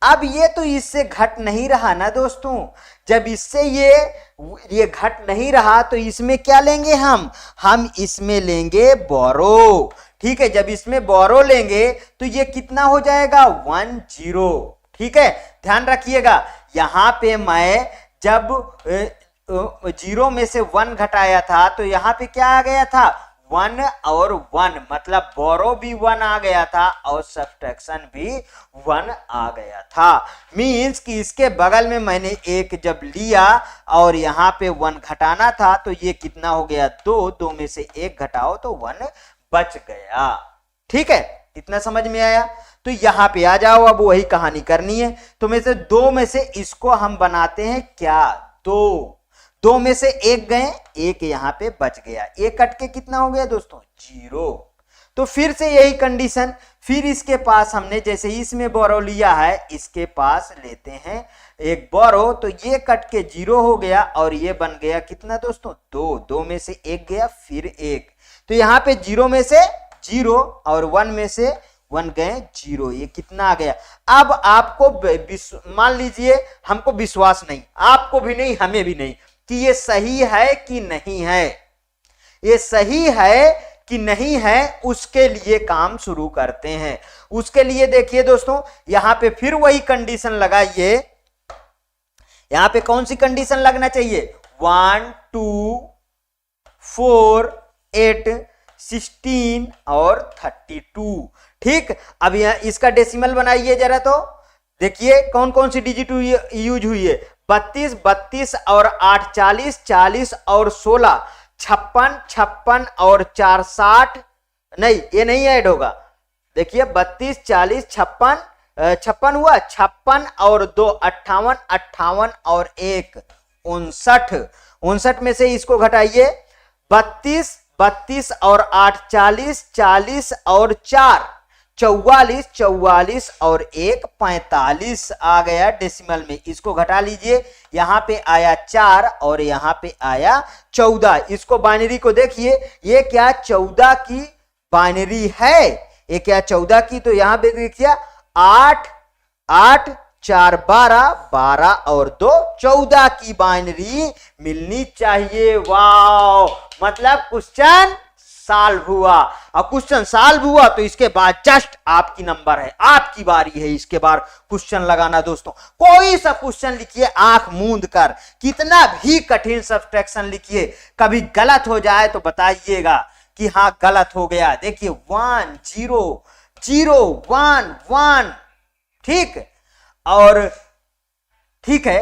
अब ये तो इससे घट नहीं रहा ना दोस्तों। जब इससे ये घट नहीं रहा तो इसमें क्या लेंगे हम इसमें लेंगे बोरो, ठीक है। जब इसमें बोरो लेंगे तो ये कितना हो जाएगा 1 0, ठीक है। ध्यान रखिएगा, यहां पे मैं जब 0 में से 1 घटाया था तो यहां पे क्या आ गया था 1 और 1, मतलब बोरो भी 1 आ गया था और सब्ट्रैक्शन भी 1 आ गया था। मींस कि इसके बगल में मैंने एक जब लिया और यहाँ पे 1 घटाना था तो ये कितना हो गया 2, 2 में से 1 घटाओ तो 1 बच गया, ठीक है। इतना समझ में आया? तो यहाँ पे आ जाओ, अब वही कहानी करनी है। तो में से 2 में से इसको हम बनाते हैं क्या 2 में से 1 गए, 1 यहां पे बच गया, 1 कट के कितना हो गया दोस्तों 0। तो फिर से यही कंडीशन, फिर इसके पास हमने जैसे इसमें बोरो लिया है, इसके पास लेते हैं एक बोरो, तो ये कट के 0 हो गया और ये बन गया कितना दोस्तों 2, 2 में से 1 गया फिर 1, तो यहाँ पे 0 में से 0 और 1 में से 1 गए 0, ये कितना आ गया। अब आपको मान लीजिए हमको विश्वास नहीं, आपको भी नहीं हमें भी नहीं, कि ये सही है कि नहीं है, ये सही है कि नहीं है, उसके लिए काम शुरू करते हैं। उसके लिए देखिए दोस्तों, यहां पे फिर वही कंडीशन लगाइए। यहां पे कौन सी कंडीशन लगना चाहिए 1 2 4 8 16 और 32, ठीक। अब यहां इसका डेसिमल बनाइए जरा, तो देखिए कौन कौन सी डिजिट यूज हुई है 32 32 और 8 40 40 और 16 56 56 और 4 60, नहीं ये नहीं ऐड होगा। देखिए 32 40 56 56 हुआ, 56 और 2 58 58 और 1 59, 59 में से इसको घटाइए 32 32 और 8 40 40 और 4 44 44 और 1 45 आ गया डेसिमल में। इसको घटा लीजिए, यहां पे आया 4 और यहां पे आया 14। इसको बाइनरी को देखिए, ये क्या 14 की बाइनरी है, ये क्या 14 की, तो यहां पे देखिए 8 8 4 12 12 और 2 14 की बाइनरी मिलनी चाहिए। वाह, मतलब क्वेश्चन सॉल्व हुआ। और क्वेश्चन सॉल्व हुआ तो इसके बाद जस्ट आपकी नंबर है, आपकी बारी है इसके बाद क्वेश्चन लगाना दोस्तों। कोई सा क्वेश्चन लिखिए आंख मूंद कर, कितना भी कठिन सब्ट्रैक्शन लिखिए, कभी गलत हो जाए तो बताइएगा कि हाँ गलत हो गया। देखिए 1 0 0 1 1, ठीक, और ठीक है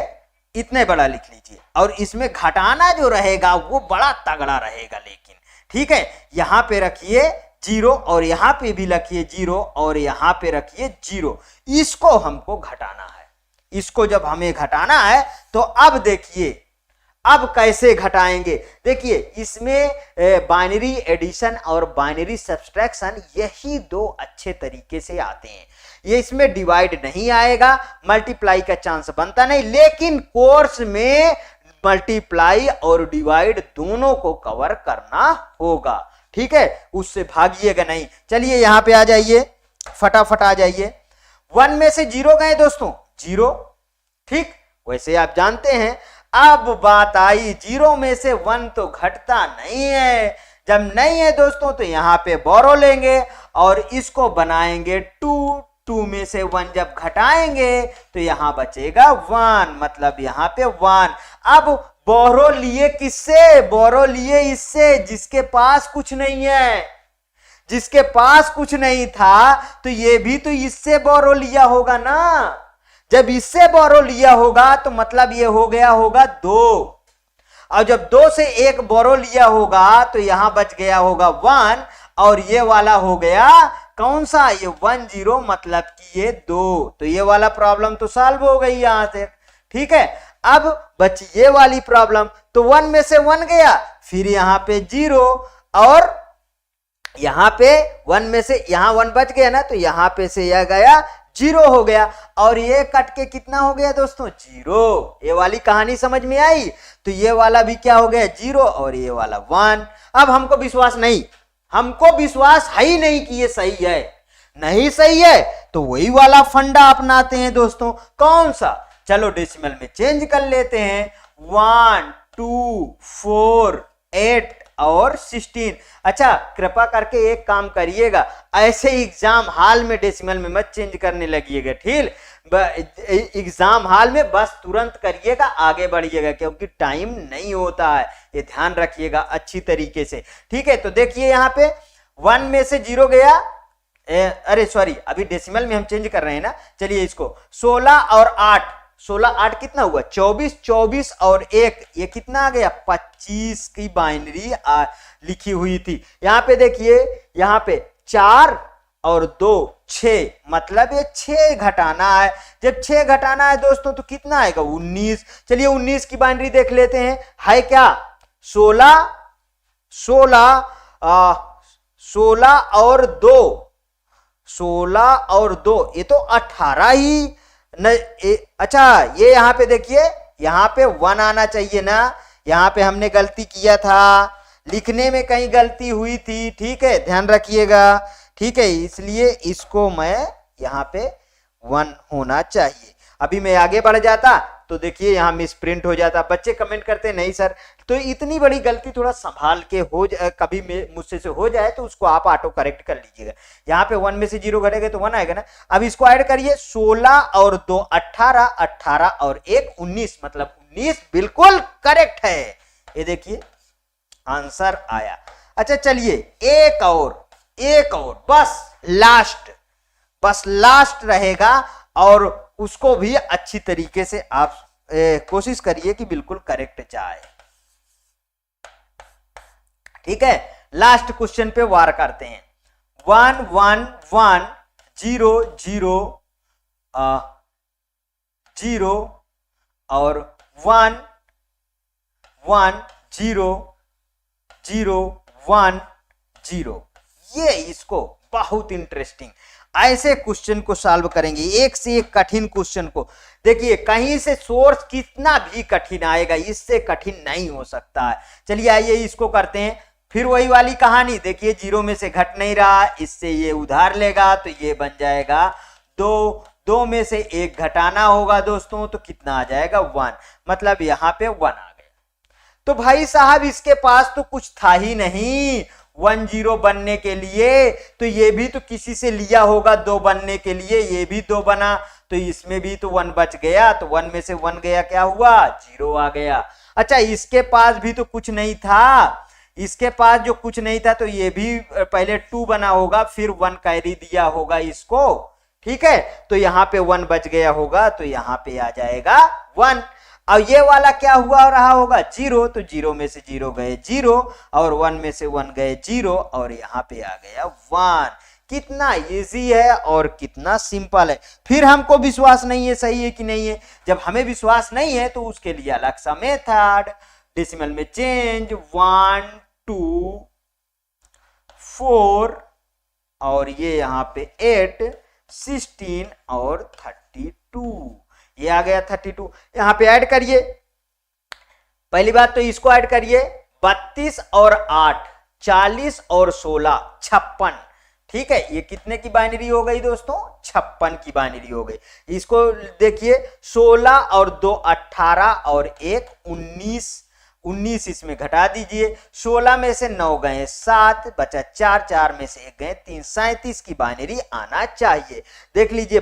इतने बड़ा लिख लीजिए। और इसमें घटाना जो रहेगा वो बड़ा तगड़ा रहेगा, लेकिन ठीक है, यहां पे रखिए 0 और यहां पे भी रखिए 0 और यहां पे रखिए 0। इसको हमको घटाना है। इसको जब हमें घटाना है तो अब देखिए अब कैसे घटाएंगे। देखिए इसमें बाइनरी एडिशन और बाइनरी सब्ट्रैक्शन यही 2 अच्छे तरीके से आते हैं। ये इसमें डिवाइड नहीं आएगा, मल्टीप्लाई का चांस बनता नहीं, लेकिन कोर्स में मल्टीप्लाई और डिवाइड दोनों को कवर करना होगा, ठीक है, उससे भागिएगा नहीं। चलिए यहां पे आ जाइए, फटाफट आ जाइए। 1 में से 0 गए दोस्तों 0, ठीक, वैसे आप जानते हैं। अब बात आई 0 में से 1 तो घटता नहीं है, जब नहीं है दोस्तों तो यहां पे बोरो लेंगे और इसको बनाएंगे 2, 2 में से 1 जब घटाएंगे तो यहां बचेगा 1, मतलब यहां पे 1। अब बोरो लिए किससे? बोरो लिए इससे जिसके पास कुछ नहीं है। जिसके पास कुछ नहीं था तो ये भी तो इससे बोरो लिया होगा ना। जब इससे बोरो लिया होगा तो मतलब ये हो गया होगा 2, और जब 2 से 1 बोरो लिया होगा तो यहां बच गया होगा 1, और ये वाला हो गया कौन सा? ये 10, मतलब कि ये 2। तो ये वाला प्रॉब्लम तो सॉल्व हो गई यहां से। ठीक है, अब बची ये वाली प्रॉब्लम। तो 1 में से 1 गया, फिर यहां पे 0, और यहां पे 1 में से यहां 1 बच गया ना, तो यहां पे से यह गया 0 हो गया, और ये कट के कितना हो गया दोस्तों? 0। ये वाली कहानी समझ में आई? तो ये वाला भी क्या हो गया? 0, और ये वाला 1। अब हमको विश्वास नहीं, हमको विश्वास है ही नहीं कि ये सही है। नहीं सही है तो वही वाला फंडा अपनाते हैं दोस्तों। कौन सा? चलो डेसिमल में चेंज कर लेते हैं। 1, 2, 4, 8 और 16। अच्छा, कृपा करके एक काम करिएगा, ऐसे एग्जाम हॉल में डेसिमल में मत चेंज करने लगिएगा। ठीक, एग्जाम हॉल में बस तुरंत करिएगा, आगे बढ़िएगा, क्योंकि टाइम नहीं होता है। ये ध्यान रखिएगा अच्छी तरीके से। ठीक है, तो देखिए यहाँ पे 1 में से 0 गया, अरे सॉरी, अभी डेसिमल में हम चेंज कर रहे हैं ना। चलिए इसको 16 और 8, 16 8 कितना हुआ? 24, 24 और 1 ये कितना आ गया? 25 की बाइनरी लिखी हुई थी। यहाँ पे देखिए, यहाँ पे 4 और 2 6, मतलब ये 6 घटाना है। जब 6 घटाना है दोस्तों तो कितना आएगा? 19। चलिए 19 की बाइनरी देख लेते हैं, है क्या? 16 और 2, 16 और 2 ये तो 18 ही न। अच्छा, ये यहां पे देखिए, यहां पे 1 आना चाहिए ना। यहां पे हमने गलती किया था, लिखने में कहीं गलती हुई थी। ठीक है, ध्यान रखिएगा। ठीक है, इसलिए इसको मैं यहां पे 1 होना चाहिए। अभी मैं आगे बढ़ जाता तो देखिए यहां मिस प्रिंट हो जाता। बच्चे कमेंट करते नहीं सर, तो इतनी बड़ी गलती थोड़ा संभाल के हो जाए, कभी मुझसे से हो जाए तो उसको आप ऑटो करेक्ट कर लीजिएगा। यहाँ पे 1 में से 0 घटेगा तो 1 आएगा ना। अब इसको ऐड करिए, 16 और 2 18, 18 और 1 19, मतलब 19 बिल्कुल करेक्ट है। ये देखिए आंसर आया। अच्छा चलिए एक और बस लास्ट रहेगा, और उसको भी अच्छी तरीके से आप कोशिश करिए कि बिल्कुल करेक्ट जाए। ठीक है, लास्ट क्वेश्चन पे वार करते हैं। 1 1 1 0 0 0 और 1 1 0 0 1 0। ये इसको बहुत इंटरेस्टिंग ऐसे क्वेश्चन को सॉल्व करेंगे, एक से एक कठिन क्वेश्चन को। देखिए कहीं से सोर्स कितना भी कठिन आएगा, इससे कठिन नहीं हो सकता है। चलिए आइए इसको करते हैं। फिर वही वाली कहानी, देखिए 0 में से घट नहीं रहा, इससे ये उधार लेगा तो ये बन जाएगा 2। 2 में से 1 घटाना होगा दोस्तों, तो कितना आ जाएगा? 1, मतलब यहां पे 1 आ गया। तो भाई साहब इसके पास तो कुछ था ही नहीं 1 0 बनने के लिए, तो ये भी तो किसी से लिया होगा 2 बनने के लिए। ये भी 2 बना, तो इसमें भी तो 1 बच गया, तो 1 में से 1 गया, क्या हुआ? 0 आ गया। अच्छा इसके पास भी तो कुछ नहीं था, इसके पास जो कुछ नहीं था तो ये भी पहले 2 बना होगा, फिर 1 कैरी दिया होगा इसको। ठीक है, तो यहां पे 1 बच गया होगा, तो यहां पे आ जाएगा 1। और ये वाला क्या हुआ रहा होगा? 0, तो 0 में से 0 गए 0, और 1 में से 1 गए 0, और यहां पे आ गया 1। कितना इजी है और कितना सिंपल है। फिर हमको विश्वास नहीं है सही है कि नहीं है। जब हमें विश्वास नहीं है तो उसके लिए अलग सा मेथड, डेसिमल में चेंज 1 2 4, और ये यहां पे 8 16 और 32, ये आ गया 32। यहां पे ऐड करिए, पहली बात तो इसको ऐड करिए, 32 और 8 40 और 16 56। ठीक है, ये कितने की बाइनरी हो गई दोस्तों? 56 की बाइनरी हो गई। इसको देखिए 16 और 2 18 और 1 19, 19 इसमें घटा दीजिए। 16 में से 9 गए 7, बचा 4, 4 में से 1 गए 3, 37 की बाइनरी आना चाहिए। देख लीजिए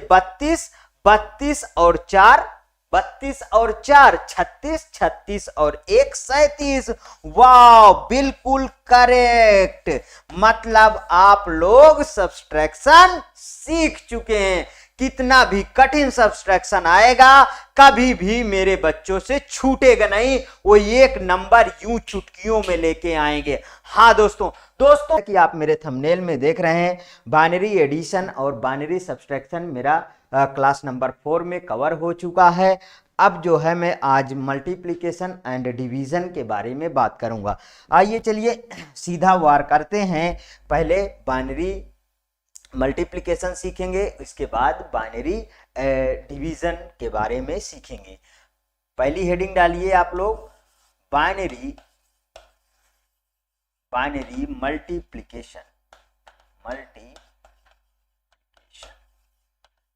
32 और 4 32 और 4 36, 36 और 1 37। वाह, बिल्कुल करेक्ट। मतलब आप लोग सब्सट्रैक्शन सीख चुके हैं। कितना भी कठिन सब्सट्रैक्शन आएगा कभी भी मेरे बच्चों से छूटेगा नहीं, वो एक नंबर यूं चुटकियों में लेके आएंगे। हाँ दोस्तों कि आप मेरे थंबनेल में देख रहे हैं, बाइनरी एडिशन और बाइनरी सब्सट्रैक्शन मेरा क्लास नंबर 4 में कवर हो चुका है। अब जो है मैं आज मल्टीप्लिकेशन एंड डिवीजन के बारे में बात करूंगा। आइए चलिए सीधा वार करते हैं। पहले बाइनरी मल्टीप्लिकेशन सीखेंगे, इसके बाद बाइनरी डिवीजन के बारे में सीखेंगे। पहली हेडिंग डालिए आप लोग, बाइनरी मल्टीप्लिकेशन।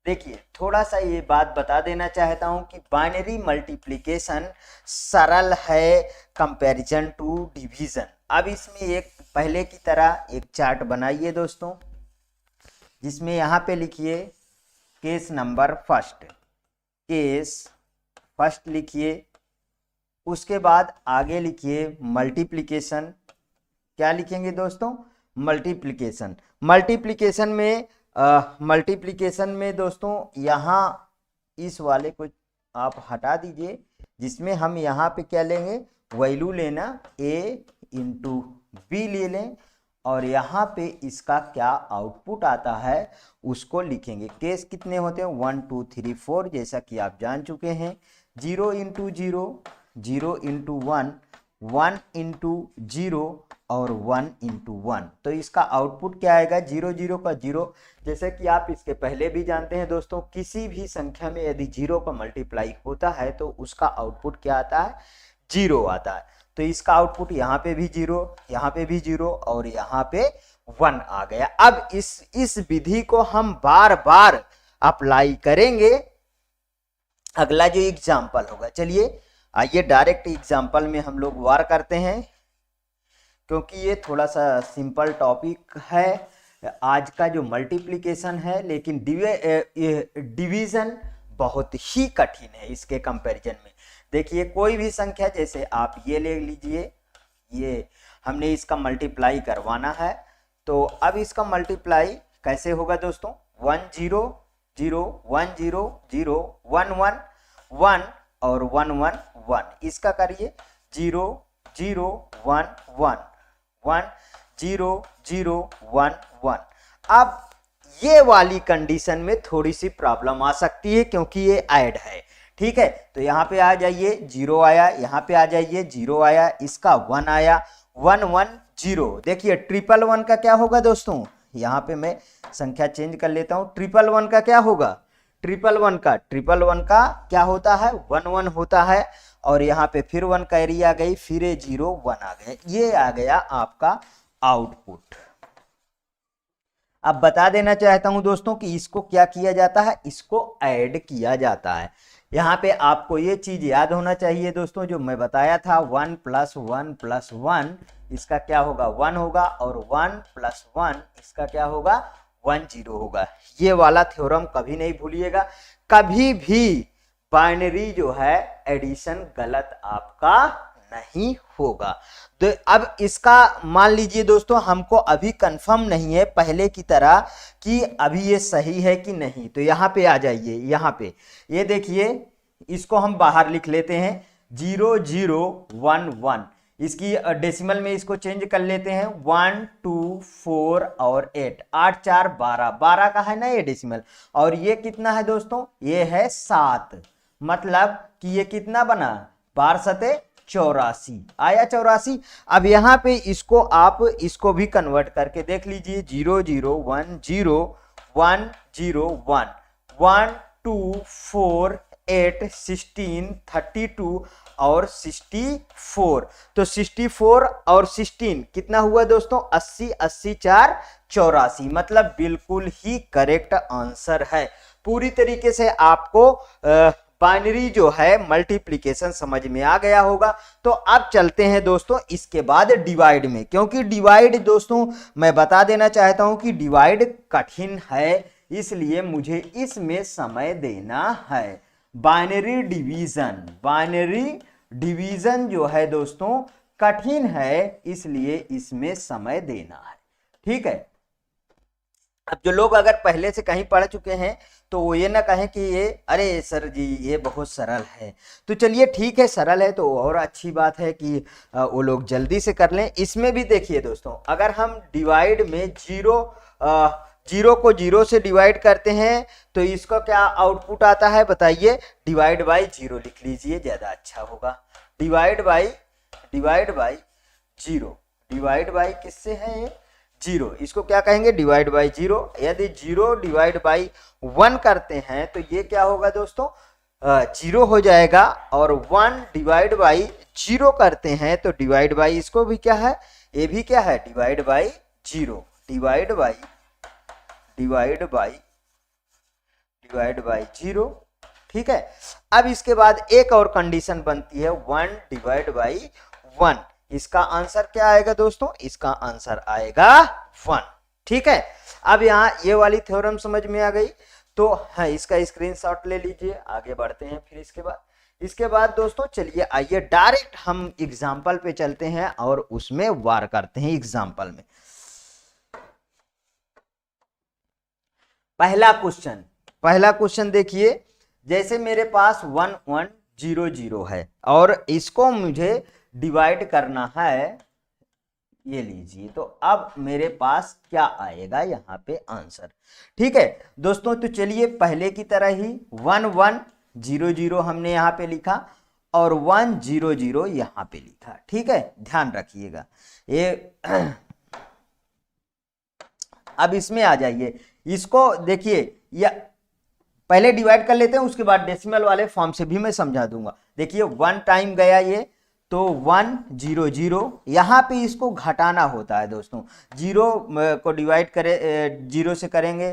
देखिए थोड़ा सा ये बात बता देना चाहता हूं कि बाइनरी मल्टीप्लिकेशन सरल है कंपैरिजन टू डिवीजन। अब इसमें एक पहले की तरह एक चार्ट बनाइए दोस्तों, जिसमें यहाँ पे लिखिए case number first, case first लिखिए। उसके बाद आगे लिखिए मल्टीप्लिकेशन। क्या लिखेंगे दोस्तों? मल्टीप्लिकेशन। मल्टीप्लिकेशन में दोस्तों यहाँ इस वाले को आप हटा दीजिए, जिसमें हम यहाँ पे क्या लेंगे, वैल्यू लेना a इंटू बी ले लें, और यहाँ पे इसका क्या आउटपुट आता है उसको लिखेंगे। केस कितने होते हैं? 1 2 3 4, जैसा कि आप जान चुके हैं। 0 इंटू 0, 0 इंटू 1, 1 इंटू 0 और 1 इंटू 1। तो इसका आउटपुट क्या आएगा? 0 0 का 0। जैसे कि आप इसके पहले भी जानते हैं दोस्तों, किसी भी संख्या में यदि 0 का मल्टीप्लाई होता है तो उसका आउटपुट क्या आता है? 0 आता है। तो इसका आउटपुट यहाँ पे भी 0, यहाँ पे भी 0 और यहाँ पे 1 आ गया। अब इस विधि को हम बार बार अप्लाई करेंगे। अगला जो एग्जाम्पल होगा, चलिए आइए डायरेक्ट एग्जाम्पल में हम लोग वार करते हैं, क्योंकि ये थोड़ा सा सिंपल टॉपिक है आज का जो मल्टीप्लिकेशन है, लेकिन डिवीजन बहुत ही कठिन है इसके कंपैरिजन में। देखिए कोई भी संख्या, जैसे आप ये ले लीजिए, ये हमने इसका मल्टीप्लाई करवाना है। तो अब इसका मल्टीप्लाई कैसे होगा दोस्तों? 1 0 0 1 0 0 1 1 1 और 1 1 1। इसका करिए 0 0 1 1 1 0 0 1 1। अब ये वाली कंडीशन में थोड़ी सी प्रॉब्लम आ सकती है, क्योंकि ये ऐड है। ठीक है, तो यहाँ पे आ जाइए 0 आया, यहाँ पे आ जाइए 0 आया, इसका 1 आया, 1 1 0। देखिए 1 का क्या होगा दोस्तों? यहाँ पे मैं संख्या चेंज कर लेता हूँ। 1 का क्या होगा? 1 का क्या होता है? 1 1 होता है, और यहाँ पे फिर 1 कैरी आ गई, फिर 0 1 आ गए। ये आ गया आपका आउटपुट। अब बता देना चाहता हूं दोस्तों कि इसको क्या किया जाता है, इसको ऐड किया जाता है। यहाँ पे आपको ये चीज याद होना चाहिए दोस्तों, जो मैं बताया था 1 + 1 + 1, इसका क्या होगा? 1 होगा, और 1 + 1 इसका क्या होगा? 1 0 होगा। ये वाला थ्योरम कभी नहीं भूलिएगा। कभी भी बाइनरी जो है एडिशन गलत आपका नहीं होगा। तो अब इसका मान लीजिए दोस्तों, हमको अभी कंफर्म नहीं है पहले की तरह कि अभी ये सही है कि नहीं। तो यहाँ पे आ जाइए, यहाँ पे ये देखिए, इसको हम बाहर लिख लेते हैं 0 0 1 1। इसकी डेसिमल में इसको चेंज कर लेते हैं 1 2 4 और 8, 8 4 12, 12 का है ना ये डेसिमल। और ये कितना है दोस्तों? ये है 7। मतलब कि ये कितना बना? 12 7 84 आया, 84। अब यहाँ पे इसको आप इसको भी कन्वर्ट करके देख लीजिए, 0 0 1 0 1 0 1 1 2 4 8 16 32 और 64। तो 64 और 16 कितना हुआ दोस्तों? 80 80 4 84। मतलब बिल्कुल ही करेक्ट आंसर है। पूरी तरीके से आपको बाइनरी जो है मल्टीप्लिकेशन समझ में आ गया होगा। तो अब चलते हैं दोस्तों इसके बाद डिवाइड में, क्योंकि डिवाइड दोस्तों मैं बता देना चाहता हूं कि डिवाइड कठिन है, इसलिए मुझे इसमें समय देना है। बाइनरी डिवीजन, बाइनरी डिवीजन जो है दोस्तों कठिन है, इसलिए इसमें समय देना है। ठीक है, अब जो लोग अगर पहले से कहीं पढ़ चुके हैं तो वो ये ना कहें कि ये अरे सर जी ये बहुत सरल है। तो चलिए ठीक है, सरल है तो और अच्छी बात है कि वो लोग जल्दी से कर लें। इसमें भी देखिए दोस्तों, अगर हम डिवाइड में जीरो को जीरो से डिवाइड करते हैं तो इसका क्या आउटपुट आता है बताइए? डिवाइड बाई जीरो लिख लीजिए, ज्यादा अच्छा होगा। Divide by zero, divide by किससे है ये? जीरो, इसको क्या कहेंगे? Divide by zero. यदि जीरो डिवाइड बाई 1 करते हैं तो ये क्या होगा दोस्तों? जीरो हो जाएगा। और 1 डिवाइड बाई जीरो करते हैं तो डिवाइड बाई इसको भी क्या है? ये भी क्या है? Divide by zero, divide by zero. ठीक है, अब इसके बाद एक और कंडीशन बनती है 1 डिवाइड बाई 1। इसका आंसर क्या आएगा दोस्तों? इसका आंसर आएगा 1। ठीक है, अब यहाँ ये वाली थ्योरम समझ में आ गई तो हाँ, इसका स्क्रीनशॉट ले लीजिए। आगे बढ़ते हैं फिर इसके बाद दोस्तों चलिए आइए डायरेक्ट हम एग्जाम्पल पे चलते हैं और उसमें वार करते हैं एग्जाम्पल में। पहला क्वेश्चन देखिए, जैसे मेरे पास 1 1 0 0 है और इसको मुझे डिवाइड करना है, ये लीजिए। तो अब मेरे पास क्या आएगा यहाँ पे आंसर? ठीक है दोस्तों, तो चलिए पहले की तरह ही 1 1 0 0 हमने यहाँ पे लिखा और 1 0 0 यहाँ पे लिखा। ठीक है, ध्यान रखिएगा ये। अब इसमें आ जाइए, इसको देखिए, या पहले डिवाइड कर लेते हैं, उसके बाद डेसिमल वाले फॉर्म से भी मैं समझा दूंगा। देखिए 1 टाइम गया ये, तो 1 0 0, यहाँ पे इसको घटाना होता है दोस्तों। जीरो को डिवाइड करें, जीरो से करेंगे,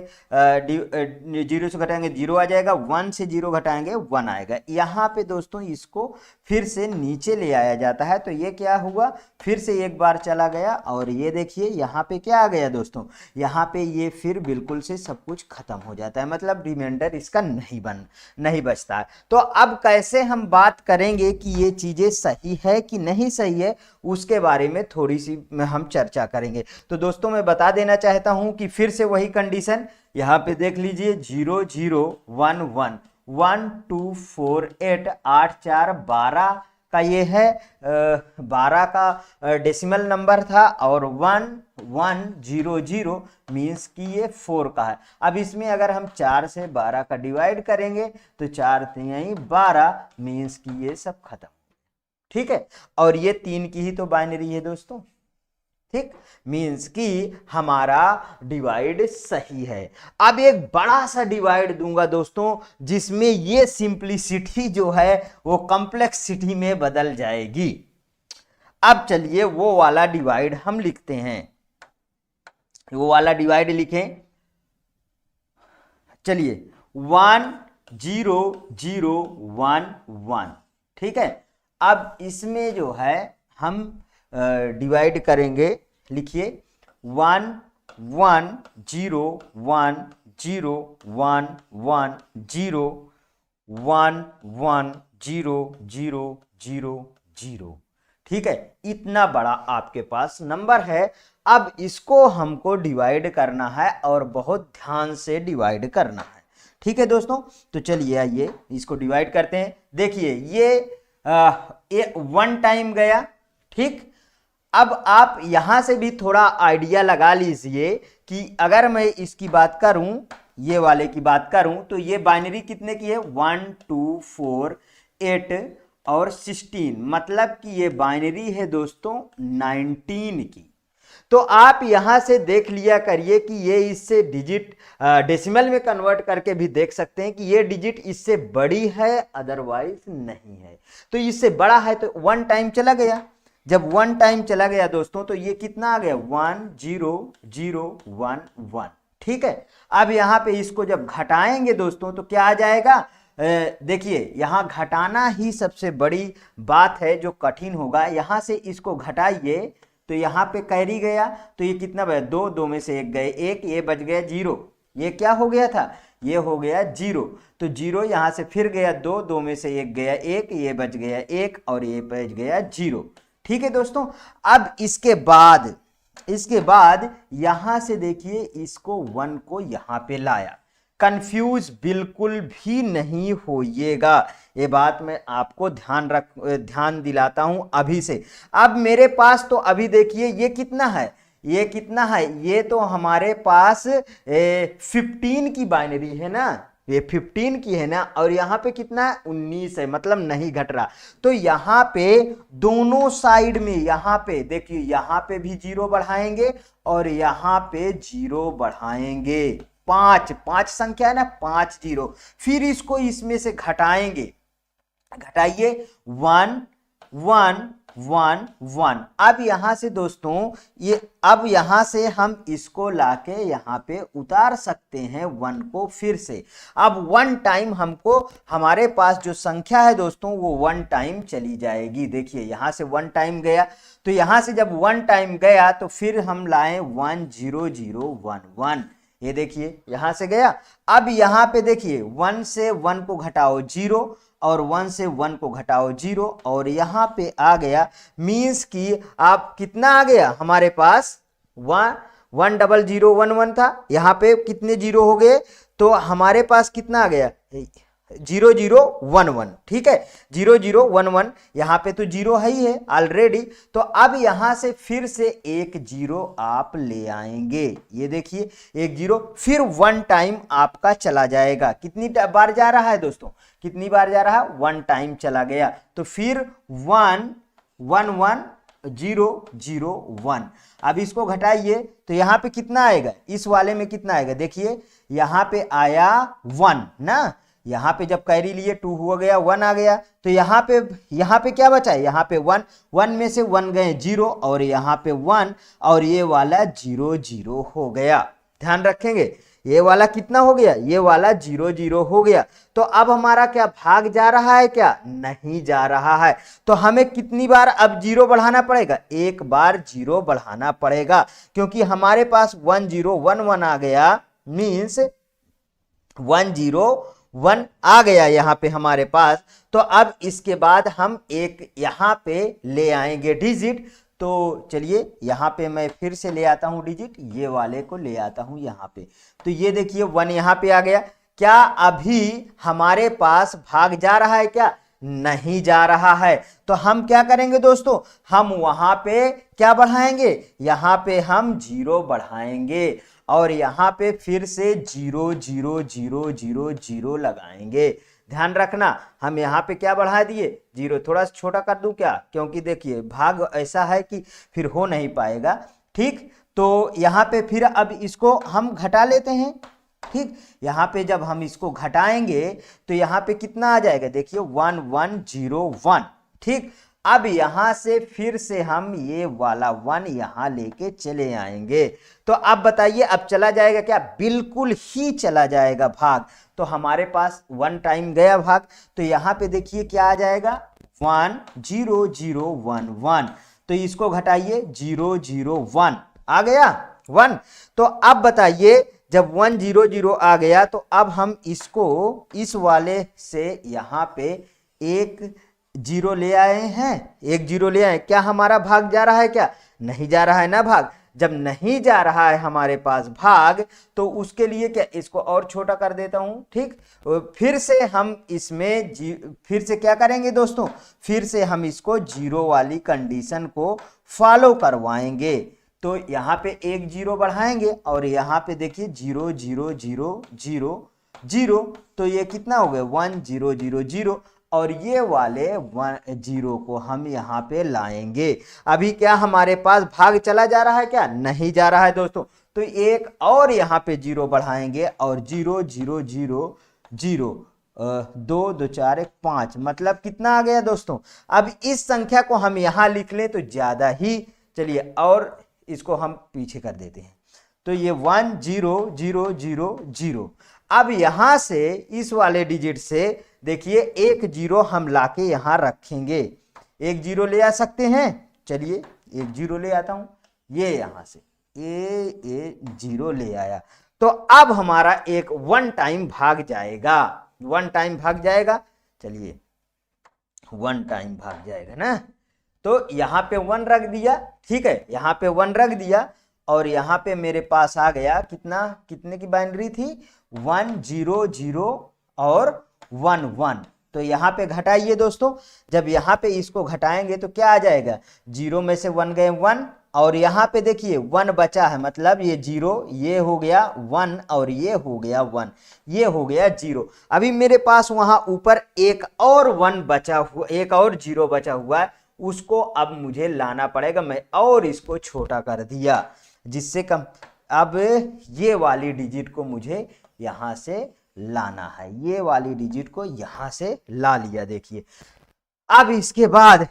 जीरो से घटाएंगे जीरो आ जाएगा, 1 से जीरो घटाएंगे 1 आएगा। यहाँ पे दोस्तों इसको फिर से नीचे ले आया जाता है, तो ये क्या हुआ? फिर से एक बार चला गया और ये देखिए यहाँ पे क्या आ गया दोस्तों? यहाँ पे ये फिर बिल्कुल से सब कुछ खत्म हो जाता है, मतलब रिमाइंडर इसका नहीं बचता है। तो अब कैसे हम बात करेंगे कि ये चीजें सही है कि नहीं सही है, उसके बारे में थोड़ी सी हम चर्चा करेंगे। तो दोस्तों मैं बता देना चाहता हूं कि फिर से वही कंडीशन यहां पे देख लीजिए, 0 0 1 1 1 2 4 8 8 4 12 का ये है, 12 का डेसिमल नंबर था और 1 1 0 0 मीन्स कि ये 4 का है। अब इसमें अगर हम 4 से 12 का डिवाइड करेंगे तो 4 3 12 मीन्स कि ये सब खत्म। ठीक है, और ये 3 की ही तो बाइनरी है दोस्तों। ठीक, मीन्स कि हमारा डिवाइड सही है। अब एक बड़ा सा डिवाइड दूंगा दोस्तों, जिसमें ये सिंप्लिसिटी जो है वो कॉम्प्लेक्सिटी में बदल जाएगी। अब चलिए वो वाला डिवाइड हम लिखते हैं, वो वाला डिवाइड लिखें। चलिए 1 0 0 1 1। ठीक है, अब इसमें जो है हम डिवाइड करेंगे, लिखिए 1 1 0 1 0 1 1 0 1 1 0 0 0 0। ठीक है, इतना बड़ा आपके पास नंबर है। अब इसको हमको डिवाइड करना है और बहुत ध्यान से डिवाइड करना है। ठीक है दोस्तों, तो चलिए आइए इसको डिवाइड करते हैं। देखिए ये 1 टाइम गया। ठीक, अब आप यहां से भी थोड़ा आइडिया लगा लीजिए कि अगर मैं इसकी बात करूं, ये वाले की बात करूं, तो ये बाइनरी कितने की है? 1 2 4 8 और 16, मतलब कि ये बाइनरी है दोस्तों 19 की। तो आप यहां से देख लिया करिए कि ये इससे डिजिट डेसिमल में कन्वर्ट करके भी देख सकते हैं कि ये डिजिट इससे बड़ी है, अदरवाइज नहीं है। तो इससे बड़ा है तो 1 टाइम चला गया। जब 1 टाइम चला गया दोस्तों तो ये कितना आ गया? 1 0 0 1 1। ठीक है, अब यहाँ पे इसको जब घटाएंगे दोस्तों तो क्या आ जाएगा? देखिए यहाँ घटाना ही सबसे बड़ी बात है जो कठिन होगा। यहाँ से इसको घटाइए तो यहाँ पे कैरी गया, तो ये कितना बचा? 2 2 में से 1 गए, 1, ये बच गया 0। ये क्या हो गया था? ये हो गया 0, तो 0 यहाँ से फिर गया 2, 2 में से 1 गया 1, ये बच गया 1 और ये बच गया 0। ठीक है दोस्तों, अब इसके बाद यहां से देखिए इसको 1 को यहां पे लाया। कंफ्यूज बिल्कुल भी नहीं होइएगा, ये बात मैं आपको ध्यान दिलाता हूं अभी से। अब मेरे पास तो अभी देखिए ये कितना है, ये तो हमारे पास 15 की बाइनरी है ना, ये 15 की है ना, और यहाँ पे कितना है 19 है, मतलब नहीं घट रहा। तो यहाँ पे दोनों साइड में, यहाँ पे देखिए यहाँ पे भी 0 बढ़ाएंगे और यहाँ पे 0 बढ़ाएंगे। 5 संख्या है ना, 5 0, फिर इसको इसमें से घटाएंगे, घटाइए 1 1 1 1। अब यहां से दोस्तों अब यहां से हम इसको लाके यहां पे उतार सकते हैं 1 को फिर से। अब 1 टाइम हमको, हमारे पास जो संख्या है दोस्तों वो 1 टाइम चली जाएगी। देखिए यहां से 1 टाइम गया, तो यहां से जब 1 टाइम गया तो फिर हम लाए 1 0 0 1 1, ये देखिए यहां से गया। अब यहां पे देखिए 1 से 1 को घटाओ 0 और 1 से 1 को घटाओ 0 और यहां पे आ गया, मीन्स कि आप कितना आ गया हमारे पास 1 0 0 1 1 था, यहां पे कितने 0 हो गए, तो हमारे पास कितना आ गया 0 0 1 1। ठीक है, 0 0 1 1, यहां पे तो 0 है ही है ऑलरेडी। तो अब यहां से फिर से एक 0 आप ले आएंगे, ये देखिए एक 0, फिर 1 टाइम आपका चला जाएगा। कितनी बार जा रहा है दोस्तों, कितनी बार जा रहा है, 1 टाइम चला गया। तो फिर 1 1 1 0 0 1। अब इसको घटाइए तो यहां पे कितना आएगा, इस वाले में कितना आएगा, देखिए यहां पे आया 1 ना, यहां पे जब कैरी लिए 2 हो गया 1 आ गया, तो यहां पे क्या बचा है, यहां पे 1 1 में से 1 गए 0 और यहां पे 1 और ये वाला 0 0 हो गया। ध्यान रखेंगे, ये वाला कितना हो गया, ये वाला 0 0 हो गया। तो अब हमारा क्या भाग जा रहा है, क्या नहीं जा रहा है। तो हमें कितनी बार अब 0 बढ़ाना पड़ेगा, एक बार 0 बढ़ाना पड़ेगा, क्योंकि हमारे पास 1 0 1 1 आ गया, मीन्स 1 0 1 आ गया यहां पे हमारे पास। तो अब इसके बाद हम एक यहां पे ले आएंगे डिजिट। तो चलिए यहां पे मैं फिर से ले आता हूं डिजिट, ये वाले को ले आता हूं यहां पे। तो ये देखिए 1 यहां पे आ गया। क्या अभी हमारे पास भाग जा रहा है, क्या नहीं जा रहा है। तो हम क्या करेंगे दोस्तों, हम वहां पे क्या बढ़ाएंगे, यहां पे हम 0 बढ़ाएंगे और यहां पे फिर से 0 0 0 0 0 लगाएंगे। ध्यान रखना, हम यहाँ पे क्या बढ़ा दिए 0, थोड़ा सा छोटा कर दूं क्या, क्योंकि देखिए भाग ऐसा है कि फिर हो नहीं पाएगा। ठीक, तो यहाँ पे फिर अब इसको हम घटा लेते हैं। ठीक, यहाँ पे जब हम इसको घटाएंगे तो यहाँ पे कितना आ जाएगा, देखिए 1 1 0 1। ठीक, अब यहां से फिर से हम ये वाला 1 यहां लेके चले आएंगे। तो अब बताइए अब चला जाएगा क्या, बिल्कुल ही चला जाएगा भाग। तो हमारे पास 1 टाइम गया भाग, तो यहां पे देखिए क्या आ जाएगा 1 0 0 1 1। तो इसको घटाइए 0 0 1 आ गया 1। तो अब बताइए जब 1 0 0 आ गया तो अब हम इसको इस वाले से यहां पे एक 0 ले आए हैं, एक 0 ले आए। क्या हमारा भाग जा रहा है, क्या नहीं जा रहा है ना भाग। जब नहीं जा रहा है हमारे पास भाग, तो उसके लिए क्या इसको और छोटा कर देता हूं। ठीक, फिर से हम इसमें फिर से क्या करेंगे दोस्तों, फिर से हम इसको 0 वाली कंडीशन को फॉलो करवाएंगे। तो यहाँ पे एक 0 बढ़ाएंगे और यहाँ पे देखिए 0 0 0 0 0। तो ये कितना हो गया 1 0 0 0 और ये वाले 1 0 को हम यहाँ पे लाएंगे। अभी क्या हमारे पास भाग चला जा रहा है, क्या नहीं जा रहा है दोस्तों। तो एक और यहाँ पे 0 बढ़ाएंगे और 0 0 0 0 2 2 4 1 5, मतलब कितना आ गया दोस्तों। अब इस संख्या को हम यहाँ लिख लें तो ज्यादा ही, चलिए और इसको हम पीछे कर देते हैं। तो ये 1 0 0 0 0। अब यहां से इस वाले डिजिट से देखिए एक 0 हम लाके यहां रखेंगे। एक 0 ले आ सकते हैं, चलिए एक 0 ले आता हूं, ये यहां से ये 0 ले आया। तो अब हमारा एक 1 टाइम भाग जाएगा, 1 टाइम भाग जाएगा। चलिए 1 टाइम भाग जाएगा ना, तो यहां पे 1 रख दिया, ठीक है, यहां पे 1 रख दिया और यहां पे मेरे पास आ गया कितना, कितने की बाइनरी थी 1 0 0 और 1 1। तो यहाँ पे घटाइए दोस्तों, जब यहाँ पे इसको घटाएंगे तो क्या आ जाएगा, 0 में से 1 गए 1 और यहाँ पे देखिए 1 बचा है, मतलब ये 0, ये हो गया 1 और ये हो गया 1, ये हो गया 0। अभी मेरे पास वहां ऊपर एक और 1 बचा हुआ, एक और 0 बचा हुआ है, उसको अब मुझे लाना पड़ेगा। मैं और इसको छोटा कर दिया, जिससे कम, अब ये वाली डिजिट को मुझे यहां से लाना है, ये वाली डिजिट को यहां से ला लिया। देखिए अब इसके बाद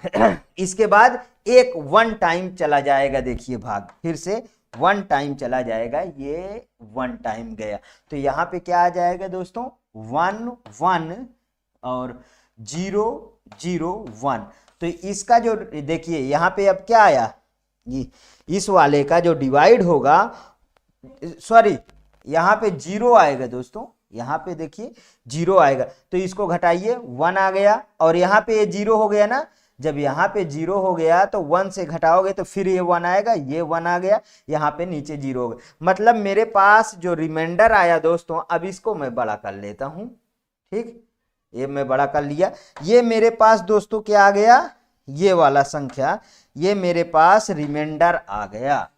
इसके बाद एक 1 टाइम चला जाएगा, देखिए भाग फिर से 1 टाइम चला जाएगा, ये 1 टाइम गया, तो यहाँ पे क्या आ जाएगा दोस्तों 1 1 और 0 0 1। तो इसका जो देखिए यहाँ पे अब क्या आया, इस वाले का जो डिवाइड होगा, सॉरी यहाँ पे 0 आएगा दोस्तों, यहाँ पे देखिए 0 आएगा, तो इसको घटाइए 1 आ गया और यहाँ पे ये 0 हो गया ना, जब यहाँ पे 0 हो गया तो 1 से घटाओगे तो फिर ये 1 आएगा, ये 1 आ गया, यहाँ पे नीचे 0 हो गया, मतलब मेरे पास जो रिमाइंडर आया दोस्तों, अब इसको मैं बड़ा कर लेता हूं, ठीक, ये मैं बड़ा कर लिया। ये मेरे पास दोस्तों क्या आ गया, ये वाला संख्या, ये मेरे पास रिमाइंडर आ गया।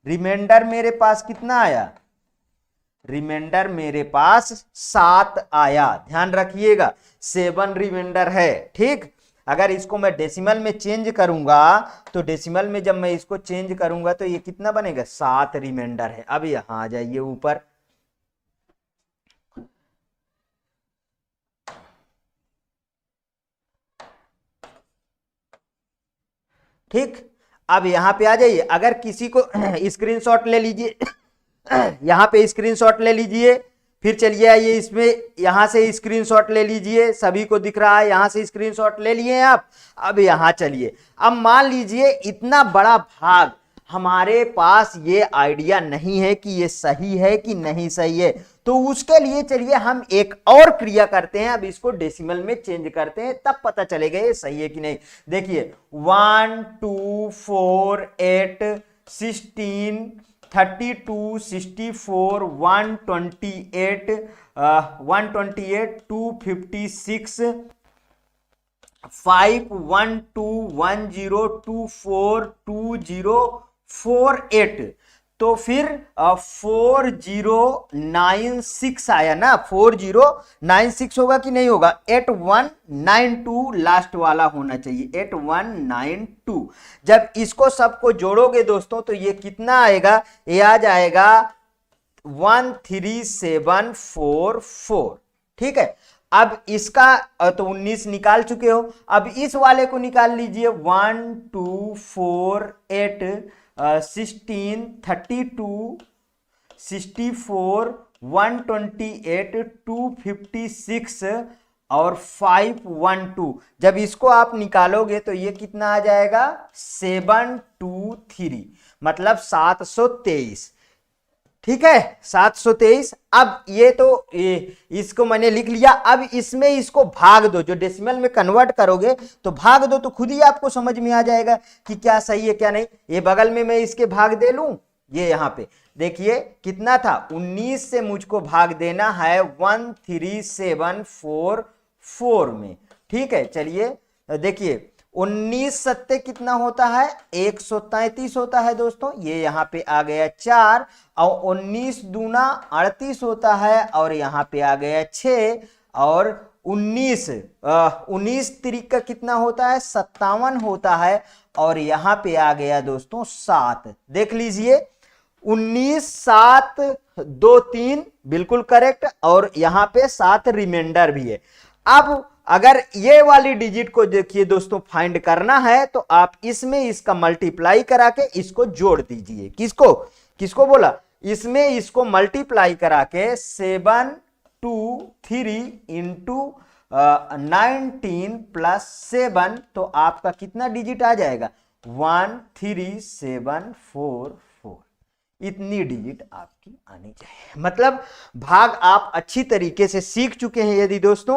रिमाइंडर मेरे पास कितना आया, रिमाइंडर मेरे पास 7 आया, ध्यान रखिएगा 7 रिमाइंडर है, ठीक। अगर इसको मैं डेसिमल में चेंज करूंगा तो डेसिमल में जब मैं इसको चेंज करूंगा तो ये कितना बनेगा, 7 रिमाइंडर है। अब यहां आ जाइए ऊपर, ठीक, अब यहां पे आ जाइए, अगर किसी को स्क्रीनशॉट ले लीजिए यहां पे स्क्रीनशॉट ले लीजिए, फिर चलिए आइए इसमें, यहां से स्क्रीनशॉट ले लीजिए, सभी को दिख रहा है, यहां से स्क्रीनशॉट ले लिए आप। अब यहां चलिए, अब मान लीजिए इतना बड़ा भाग हमारे पास ये आइडिया नहीं है कि ये सही है कि नहीं सही है, तो उसके लिए चलिए हम एक और क्रिया करते हैं, अब इसको डेसिमल में चेंज करते हैं, तब पता चलेगा ये सही है कि नहीं। देखिए 1 2 4 8 16 32 64 128 128 256 5 1 2 1 0 2 4 2 0 4 8, तो फिर 4096 आया ना, 4096 होगा कि नहीं होगा, 8192 लास्ट वाला होना चाहिए, 8192। जब इसको सबको जोड़ोगे दोस्तों तो ये कितना आएगा, ये आ जाएगा 13744, ठीक है। अब इसका तो 19 निकाल चुके हो, अब इस वाले को निकाल लीजिए, 1 2 4 8 16 32 64 128 256 और 512, जब इसको आप निकालोगे तो ये कितना आ जाएगा 723, मतलब 723, ठीक है 723। अब ये तो इसको मैंने लिख लिया, अब इसमें इसको भाग दो, जो डेसिमल में कन्वर्ट करोगे तो भाग दो, तो खुद ही आपको समझ में आ जाएगा कि क्या सही है क्या नहीं। ये बगल में मैं इसके भाग दे लूं, ये यहां पे देखिए कितना था, 19 से मुझको भाग देना है 13744 में, ठीक है। चलिए देखिए 19 सत्ते कितना होता है, 133 होता है दोस्तों, ये यहाँ पे आ गया 4, और 19 दूना 38 होता है, और यहाँ पे आ गया 6, और 19 तिरिक का कितना होता है 57 होता है, और यहाँ पे आ गया दोस्तों 7, देख लीजिए 19 7 2 3 बिल्कुल करेक्ट, और यहाँ पे 7 रिमाइंडर भी है। अब अगर ये वाली डिजिट को देखिए दोस्तों फाइंड करना है तो आप इसमें इसका मल्टीप्लाई करा के इसको जोड़ दीजिए, किसको किसको बोला, इसमें इसको मल्टीप्लाई करा के 723 इंटू 19 प्लस 7, तो आपका कितना डिजिट आ जाएगा 13744, इतनी डिजिट आपकी आनी चाहिए। मतलब भाग आप अच्छी तरीके से सीख चुके हैं यदि दोस्तों,